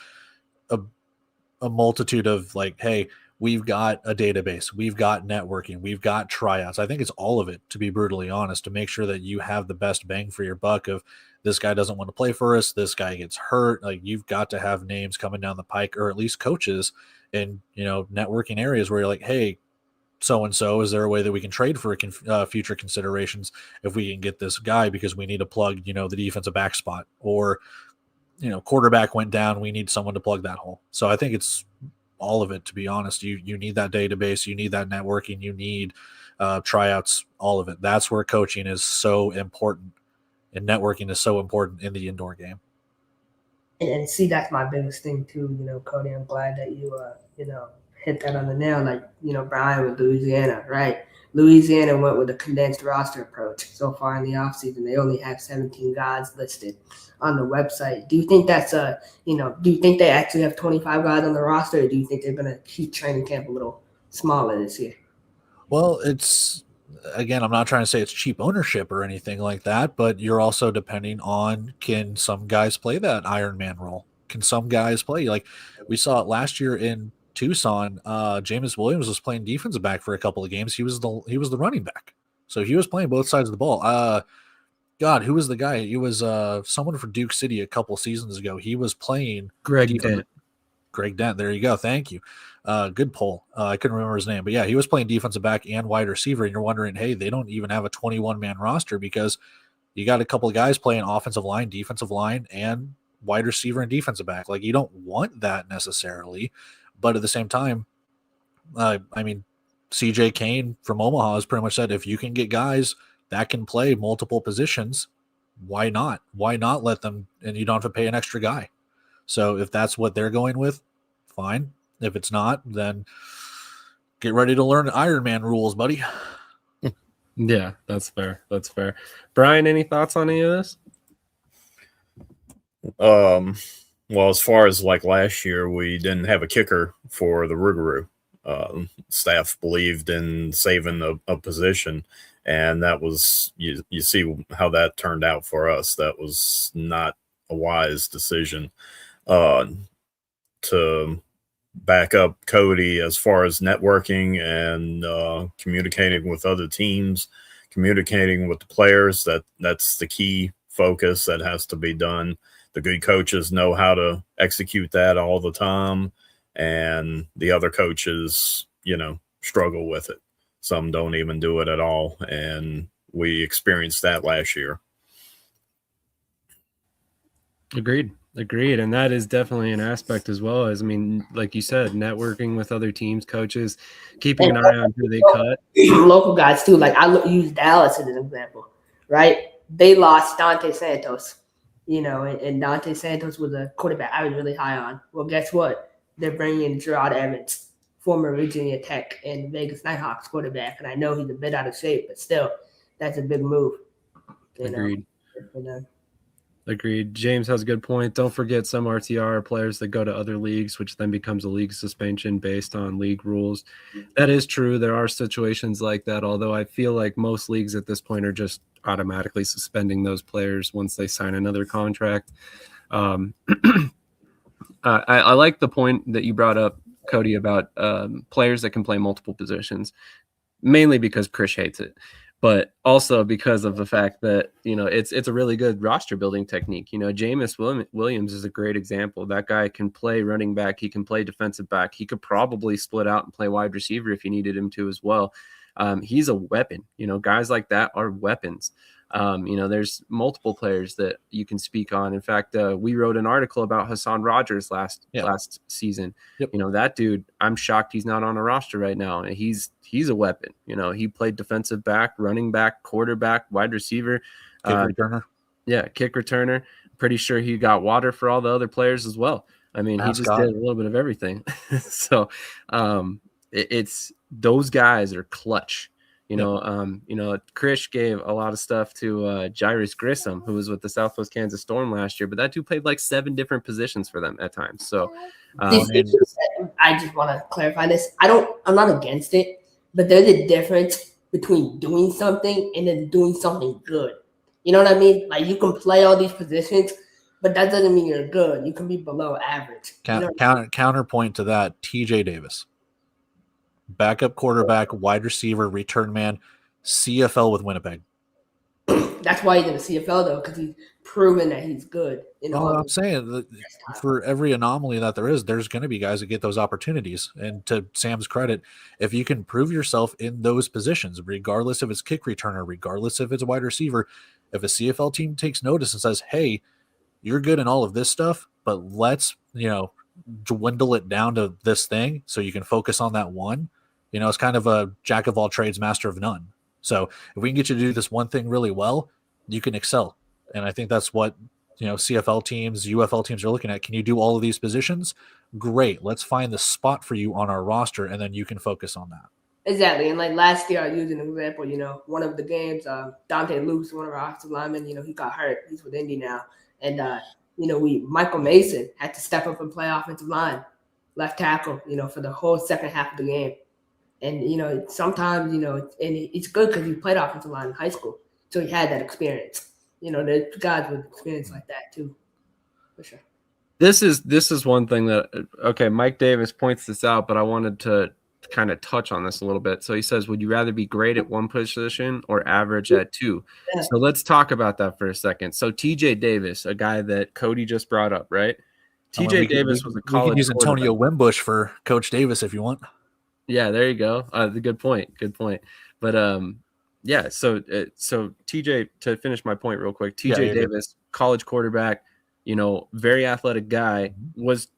a multitude of like, hey, we've got a database, we've got networking, we've got tryouts. I think it's all of it, to be brutally honest, to make sure that you have the best bang for your buck of this guy doesn't want to play for us, this guy gets hurt. Like, you've got to have names coming down the pike, or at least coaches in, networking areas where you're like, hey, so-and-so, is there a way that we can trade for future considerations if we can get this guy because we need to plug, the defensive back spot, or, quarterback went down, we need someone to plug that hole. So I think it's all of it, to be honest. You need that database, you need that networking, you need tryouts, all of it. That's where coaching is so important, and networking is so important in the indoor game. And see, that's my biggest thing too, Cody. I'm glad that you hit that on the nail. Like, Brian with Louisiana, right? Louisiana went with a condensed roster approach so far in the offseason. They only have 17 guys listed on the website. Do you think that's do you think they actually have 25 guys on the roster, or do you think they're going to keep training camp a little smaller this year? Well, it's, again, I'm not trying to say it's cheap ownership or anything like that, but you're also depending on, can some guys play that Iron Man role? Can some guys play? Like, we saw it last year in Tucson. Jameis Williams was playing defensive back for a couple of games. He was the running back, so he was playing both sides of the ball. God, who was the guy? He was someone for Duke City a couple seasons ago. He was playing Greg Dent. Greg Dent. There you go. Thank you. Good poll. I couldn't remember his name, but yeah, he was playing defensive back and wide receiver. And you're wondering, hey, they don't even have a 21-man roster because you got a couple of guys playing offensive line, defensive line, and wide receiver and defensive back. Like, you don't want that necessarily, but at the same time, CJ Kane from Omaha has pretty much said, if you can get guys that can play multiple positions, why not? Why not let them, and you don't have to pay an extra guy. So if that's what they're going with, fine. If it's not, then get ready to learn Iron Man rules, buddy. Yeah, that's fair. That's fair. Brian, any thoughts on any of this? Well, as far as like last year, we didn't have a kicker for the Rougarou. Staff believed in saving a position, and that was, you see how that turned out for us. That was not a wise decision. To back up Cody as far as networking and communicating with other teams, communicating with the players, that's the key focus that has to be done. The good coaches know how to execute that all the time, and the other coaches, struggle with it. Some don't even do it at all, and we experienced that last year. Agreed. And that is definitely an aspect as well, as, like you said, networking with other teams, coaches, keeping an eye on who they cut. Local guys too. Like, use Dallas as an example, right? They lost Dante Santos, and Dante Santos was a quarterback I was really high on. Well, guess what? They're bringing in Gerard Evans, former Virginia Tech and Vegas Nighthawks quarterback, and I know he's a bit out of shape, but still, that's a big move. Agreed. Agreed. James has a good point. Don't forget, some RTR are players that go to other leagues, which then becomes a league suspension based on league rules. That is true. There are situations like that, although I feel like most leagues at this point are just automatically suspending those players once they sign another contract. I like the point that you brought up, Cody, about players that can play multiple positions, mainly because Krish hates it, but also because of the fact that, it's a really good roster building technique. Jameis Williams is a great example. That guy can play running back. He can play defensive back. He could probably split out and play wide receiver if you needed him to as well. He's a weapon. Guys like that are weapons. There's multiple players that you can speak on. In fact, we wrote an article about Hassan Rogers last season. Yep. That dude, I'm shocked he's not on a roster right now. He's a weapon. He played defensive back, running back, quarterback, wide receiver, kick returner. Yeah, kick returner. Pretty sure he got water for all the other players as well. He just did a little bit of everything. So it's those guys are clutch. Krish gave a lot of stuff to Jairus Grissom, who was with the Southwest Kansas Storm last year, but that dude played like 7 different positions for them at times. So I just want to clarify this. I'm not against it, but there's a difference between doing something and then doing something good. You know what I mean? Like, you can play all these positions, but that doesn't mean you're good. You can be below average. Counterpoint to that, TJ Davis. Backup quarterback, wide receiver, return man, CFL with Winnipeg. That's why he's in the CFL, though, because he's proven that he's good. I'm saying for every anomaly that there is, there's going to be guys that get those opportunities. And to Sam's credit, if you can prove yourself in those positions, regardless if it's kick returner, regardless if it's a wide receiver, if a CFL team takes notice and says, hey, you're good in all of this stuff, but let's, dwindle it down to this thing so you can focus on that one. It's kind of a jack of all trades, master of none. So if we can get you to do this one thing really well, you can excel. And I think that's what, CFL teams, UFL teams are looking at. Can you do all of these positions? Great. Let's find the spot for you on our roster, and then you can focus on that. Exactly. And like last year, I used an example, one of the games, Dante Luce, one of our offensive linemen, he got hurt. He's with Indy now. And, Michael Mason had to step up and play offensive line, left tackle, for the whole second half of the game. And, sometimes, and it's good because he played offensive line in high school. So he had that experience. There's guys with experience like that too, for sure. This is one thing that, Mike Davis points this out, but I wanted to kind of touch on this a little bit. So he says, would you rather be great at one position or average at 2? Yeah. So let's talk about that for a second. So TJ Davis, a guy that Cody just brought up, right? TJ Davis was a college. We can use Antonio Wimbush for Coach Davis if you want. Yeah, there you go. Good point. But so TJ, to finish my point real quick, TJ Davis, college quarterback, very athletic guy, was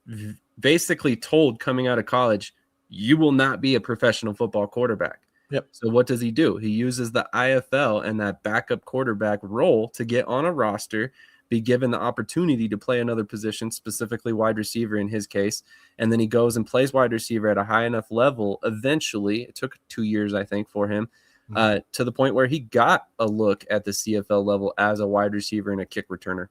basically told coming out of college, you will not be a professional football quarterback. Yep. So what does he do? He uses the IFL and that backup quarterback role to get on a roster, be given the opportunity to play another position, specifically wide receiver in his case. And then he goes and plays wide receiver at a high enough level. Eventually, it took 2 years, I think, for him, to the point where he got a look at the CFL level as a wide receiver and a kick returner.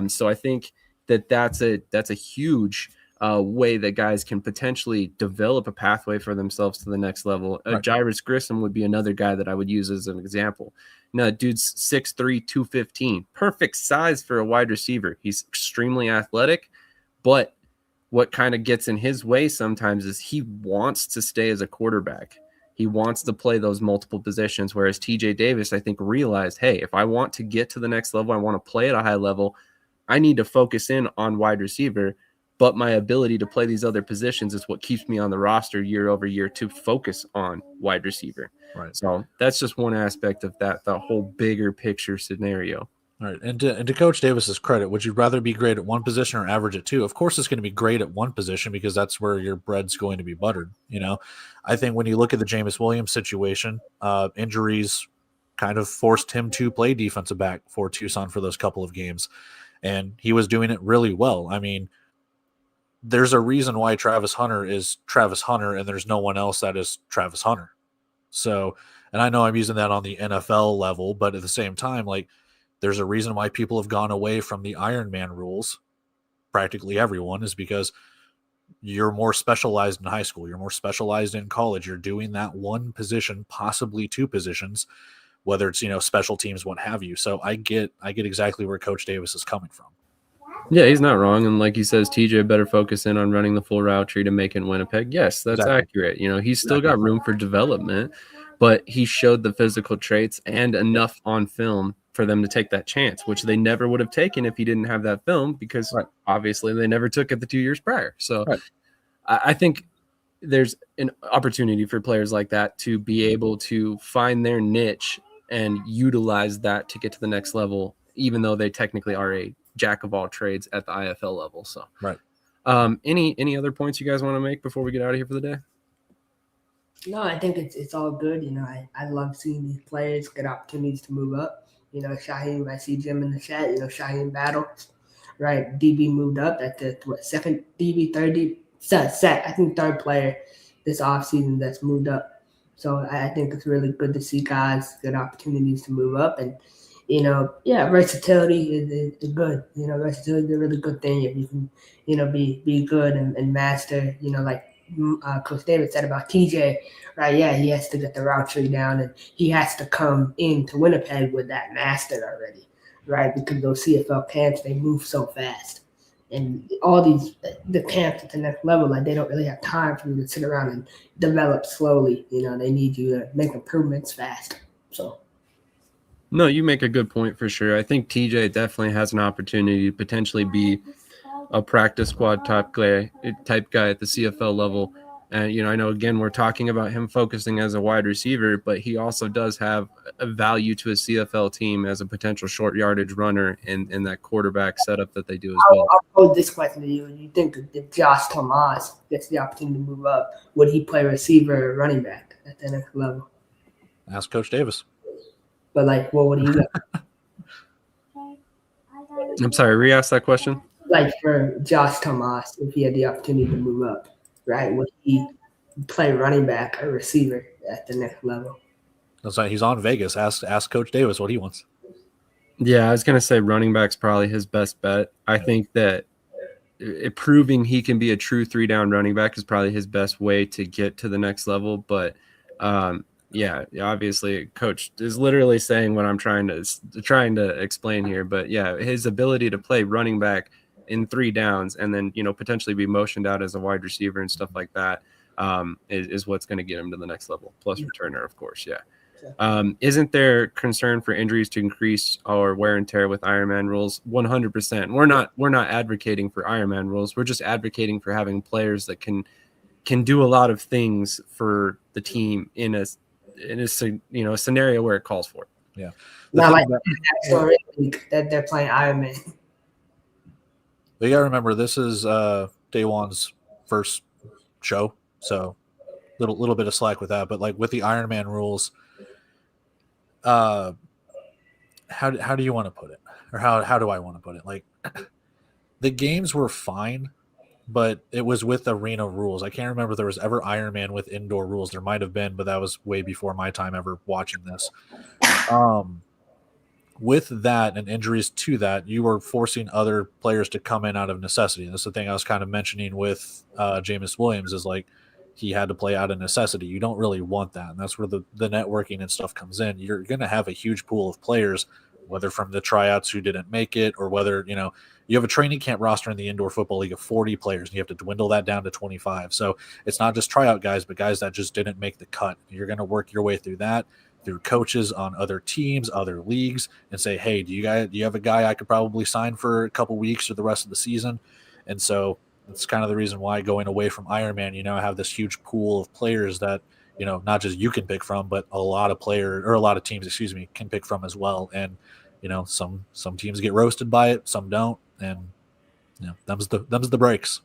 So I think that's a huge way that guys can potentially develop a pathway for themselves to the next level. Right. Jairus Grissom would be another guy that I would use as an example. Now, dude's 6'3", 215, perfect size for a wide receiver. He's extremely athletic, but what kind of gets in his way sometimes is he wants to stay as a quarterback. He wants to play those multiple positions, whereas TJ Davis, I think, realized, hey, if I want to get to the next level, I want to play at a high level, I need to focus in on wide receiver. But my ability to play these other positions is what keeps me on the roster year over year to focus on wide receiver. Right. So that's just one aspect of that, the whole bigger picture scenario. All right. And to Coach Davis's credit, would you rather be great at one position or average at 2? Of course, it's going to be great at one position because that's where your bread's going to be buttered. I think when you look at the Jameis Williams situation, injuries kind of forced him to play defensive back for Tucson for those couple of games. And he was doing it really well. I mean, there's a reason why Travis Hunter is Travis Hunter and there's no one else that is Travis Hunter. So, and I know I'm using that on the NFL level, but at the same time, like, there's a reason why people have gone away from the Iron Man rules. Practically everyone is because you're more specialized in high school. You're more specialized in college. You're doing that one position, possibly 2 positions, whether it's, special teams, what have you. So I get exactly where Coach Davis is coming from. Yeah, he's not wrong. And like he says, TJ better focus in on running the full route tree to make it Winnipeg. Yes, that's accurate. He's still got room for development, but he showed the physical traits and enough on film for them to take that chance, which they never would have taken if he didn't have that film because obviously they never took it the 2 years prior. So I think there's an opportunity for players like that to be able to find their niche and utilize that to get to the next level, even though they technically are a jack of all trades at the IFL level. So, any other points you guys want to make before we get out of here for the day? No, I think it's all good. I love seeing these players get opportunities to move up. Shaheem, I see Jim in the chat. Shaheem Battle, right? DB moved up. That's the second DB, third DB, set. I think third player this offseason that's moved up. So I think it's really good to see guys get opportunities to move up. And, versatility is good. Versatility is a really good thing if you can, be good and master, like Coach David said about TJ, right? Yeah, he has to get the route tree down, and he has to come into Winnipeg with that mastered already, right? Because those CFL camps, they move so fast. And all the camps at the next level, like they don't really have time for you to sit around and develop slowly. They need you to make improvements fast. So. No, you make a good point for sure. I think TJ definitely has an opportunity to potentially be a practice squad type guy at the CFL level. And, I know, again, we're talking about him focusing as a wide receiver, but he also does have a value to a CFL team as a potential short yardage runner in that quarterback setup that they do as well. I'll pose this question to you. You think if Josh Tomas gets the opportunity to move up, would he play receiver or running back at the next level? Ask Coach Davis. But, what would he do? I'm sorry, re-ask that question? Like for Josh Tomas, if he had the opportunity to move up, right, would he play running back or receiver at the next level? That's right. He's on Vegas. Ask Coach Davis what he wants. Yeah, I was going to say running back's probably his best bet. I think that proving he can be a true 3-down running back is probably his best way to get to the next level. But, obviously Coach is literally saying what I'm trying to explain here. But, yeah, his ability to play running back in 3 downs and then, potentially be motioned out as a wide receiver and stuff like that is what's going to get him to the next level. Plus returner, of course. Yeah. Isn't there concern for injuries to increase or wear and tear with Ironman rules? 100%. We're not advocating for Ironman rules. We're just advocating for having players that can do a lot of things for the team in a scenario where it calls for it. Yeah. Not like that they're playing Ironman. You gotta remember, this is Day One's first show, so little bit of slack with that. But like with the Ironman rules, how do you want to put it, or how do I want to put it? Like the games were fine, but it was with arena rules. I can't remember if there was ever Ironman with indoor rules. There might have been, but that was way before my time ever watching this. With that and injuries to that, you were forcing other players to come in out of necessity. And that's the thing I was kind of mentioning with Jameis Williams is like he had to play out of necessity. You don't really want that. And that's where the networking and stuff comes in. You're going to have a huge pool of players, whether from the tryouts who didn't make it or whether, you have a training camp roster in the indoor football league of 40 players and you have to dwindle that down to 25. So it's not just tryout guys, but guys that just didn't make the cut. You're going to work your way through that, through coaches on other teams, other leagues, and say, hey, do you have a guy I could probably sign for a couple weeks or the rest of the season? And so that's kind of the reason why going away from Ironman, I have this huge pool of players that, not just you can pick from, but a lot of teams, can pick from as well. And, some teams get roasted by it, some don't. And, them's the breaks.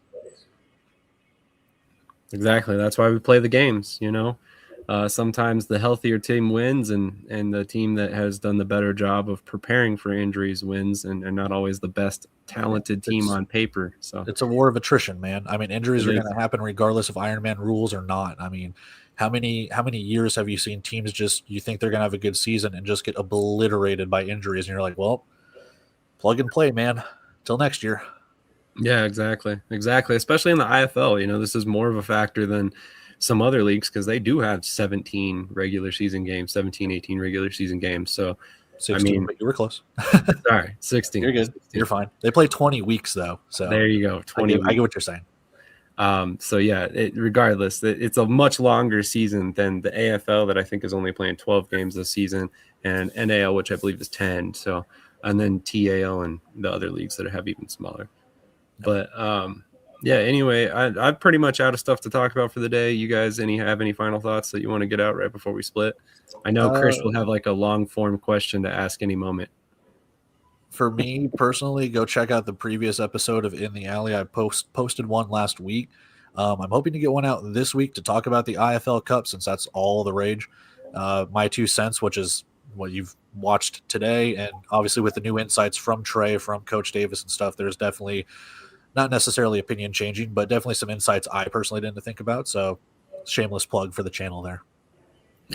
Exactly. That's why we play the games, sometimes the healthier team wins and the team that has done the better job of preparing for injuries wins and not always the best talented team on paper. So it's a war of attrition, man. I mean, injuries are going to happen regardless of Ironman rules or not. I mean, how many years have you seen teams you think they're going to have a good season and just get obliterated by injuries? And you're like, well, plug and play, man. Till next year. Yeah, exactly. Especially in the IFL, this is more of a factor than some other leagues because they do have 17 regular season games, 17, 18 regular season games. So 16, but you were close. Sorry, 16. You're good. 16. You're fine. They play 20 weeks though. So there you go. 20. I get what you're saying. So yeah, regardless, it's a much longer season than the AFL that I think is only playing 12 games this season, and NAL, which I believe is 10. So, and then TAL and the other leagues that have even smaller. But yeah. Anyway, I'm pretty much out of stuff to talk about for the day. You guys, have any final thoughts that you want to get out right before we split? I know Krish will have like a long form question to ask any moment. For me personally, go check out the previous episode of In the Alley. I posted one last week. I'm hoping to get one out this week to talk about the IFL Cup since that's all the rage. My 2 cents, which is what you've watched today, and obviously with the new insights from Trey, from Coach Davis and stuff, there's definitely not necessarily opinion changing, but definitely some insights I personally didn't think about. So shameless plug for the channel there.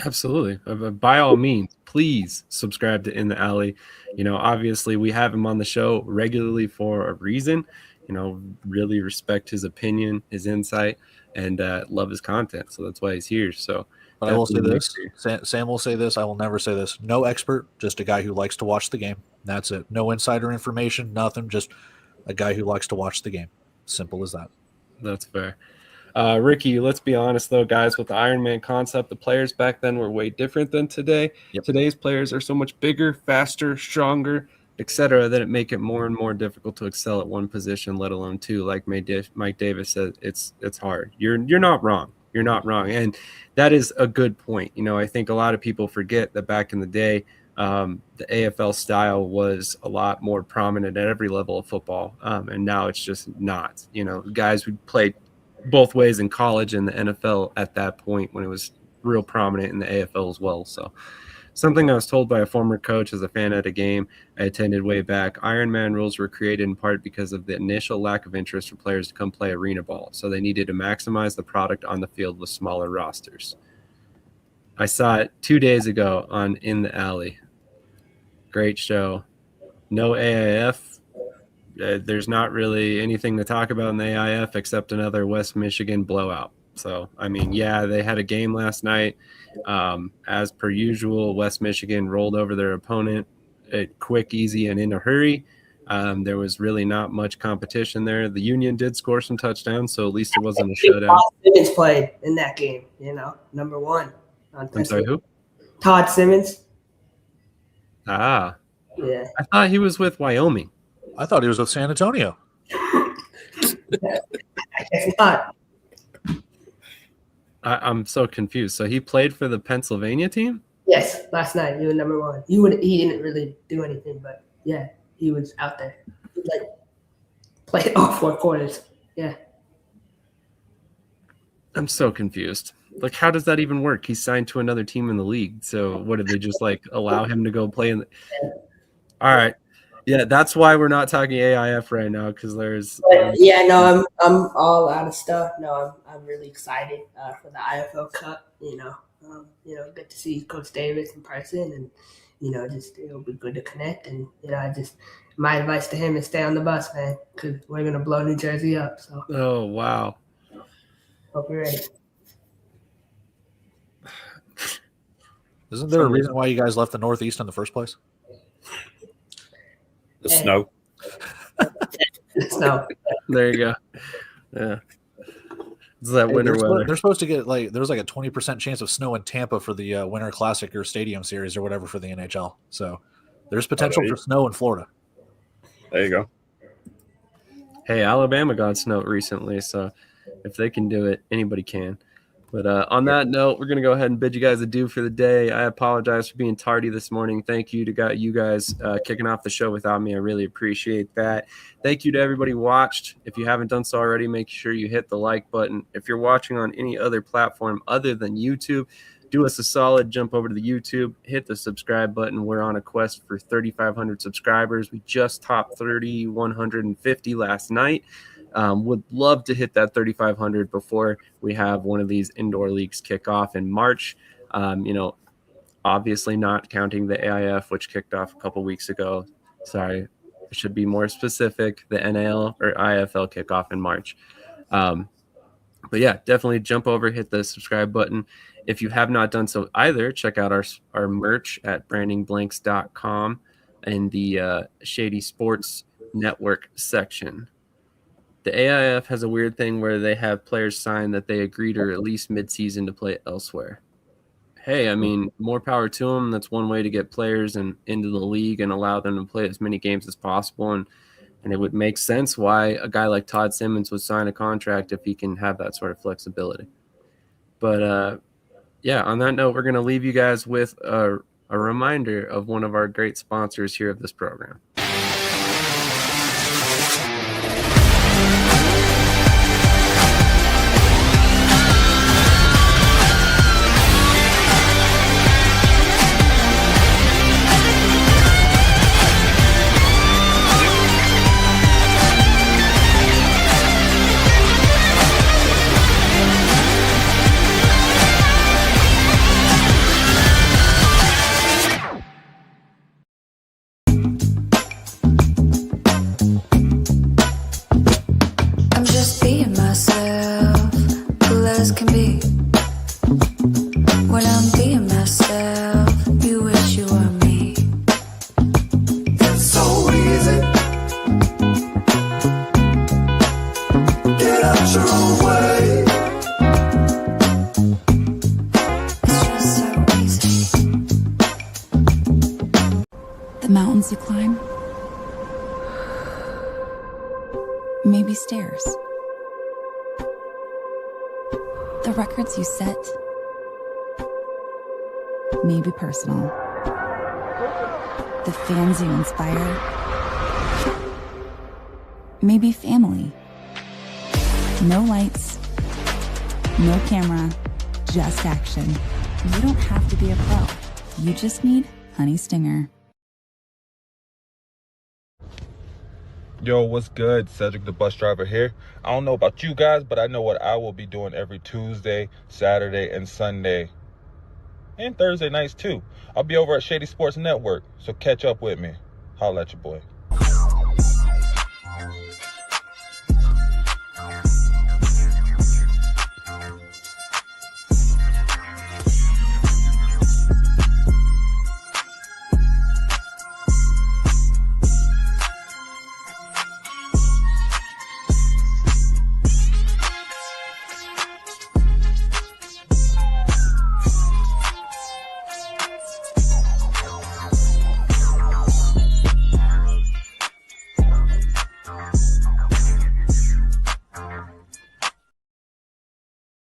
Absolutely. By all means, please subscribe to In the Alley. Obviously we have him on the show regularly for a reason. Really respect his opinion, his insight, and love his content. So that's why he's here. So, but I will say this. Sam will say this. I will never say this. No expert, just a guy who likes to watch the game. That's it. No insider information, nothing. Just a guy who likes to watch the game. Simple as that. That's fair. Ricky, let's be honest, though, guys, with the Iron Man concept, the players back then were way different than today. Yep. Today's players are so much bigger, faster, stronger, etc., that it make it more and more difficult to excel at one position, let alone two. Like Mike Davis said, it's hard. You're not wrong. You're not wrong. And that is a good point. I think a lot of people forget that back in the day, the AFL style was a lot more prominent at every level of football. And now it's just not. Guys would play both ways in college and the NFL at that point when it was real prominent in the AFL as well. So something I was told by a former coach as a fan at a game I attended way back, Iron Man rules were created in part because of the initial lack of interest for players to come play arena ball. So they needed to maximize the product on the field with smaller rosters. I saw it 2 days ago on In the Alley. Great show. No AIF. There's not really anything to talk about in the AIF except another West Michigan blowout. So, they had a game last night. As per usual, West Michigan rolled over their opponent quick, easy, and in a hurry. There was really not much competition there. The Union did score some touchdowns, so at least it wasn't a showdown. Todd Simmons played in that game, number one. I'm sorry, who? Todd Simmons. Ah. Yeah. I thought he was with Wyoming. I thought he was with San Antonio. I guess not. I'm so confused. So he played for the Pennsylvania team? Yes, last night he was number one. He didn't really do anything, but yeah, he was out there. He played all 4 quarters. Yeah. I'm so confused. How does that even work? He's signed to another team in the league. So what did they just allow him to go play in the... All right. Yeah, that's why we're not talking AIF right now, because there's. I'm all out of stuff. No, I'm really excited for the IFL Cup. Good to see Coach Davis in person, and it'll be good to connect. And my advice to him is stay on the bus, man, because we're gonna blow New Jersey up. So. Oh wow. Hope you're ready. Isn't there a reason why you guys left the Northeast in the first place? The snow. Snow. There you go. Yeah. It's that winter weather. They're supposed to get there's a 20% chance of snow in Tampa for the Winter Classic or Stadium Series or whatever for the NHL. So there's potential for snow in Florida. There you go. Hey, Alabama got snow recently, so if they can do it, anybody can. But on that note, we're going to go ahead and bid you guys adieu for the day. I apologize for being tardy this morning. Thank you to you guys kicking off the show without me. I really appreciate that. Thank you to everybody who watched. If you haven't done so already, make sure you hit the like button. If you're watching on any other platform other than YouTube, do us a solid, jump over to the YouTube, hit the subscribe button. We're on a quest for 3,500 subscribers. We just topped 3,150 last night. Would love to hit that 3,500 before we have one of these indoor leagues kick off in March. Obviously not counting the AIF, which kicked off a couple weeks ago. Sorry, I should be more specific. The NAL or IFL kickoff in March. But yeah, definitely jump over, hit the subscribe button. If you have not done so either, check out our merch at brandingblanks.com in the Shady Sports Network section. The AIF has a weird thing where they have players sign that they agreed or at least mid-season to play elsewhere. Hey, more power to them. That's one way to get players into the league and allow them to play as many games as possible. And it would make sense why a guy like Todd Simmons would sign a contract if he can have that sort of flexibility. But, on that note, we're going to leave you guys with a reminder of one of our great sponsors here of this program. you climb. Maybe stairs. The records you set. Maybe personal. The fans you inspire. Maybe family. No lights. No camera. Just action. You don't have to be a pro. You just need HoneyStinger. Yo, what's good? Cedric the bus driver here. I don't know about you guys, but I know what I will be doing every Tuesday, Saturday, and Sunday. And Thursday nights too. I'll be over at Shady Sports Network, so catch up with me. Holla at your boy.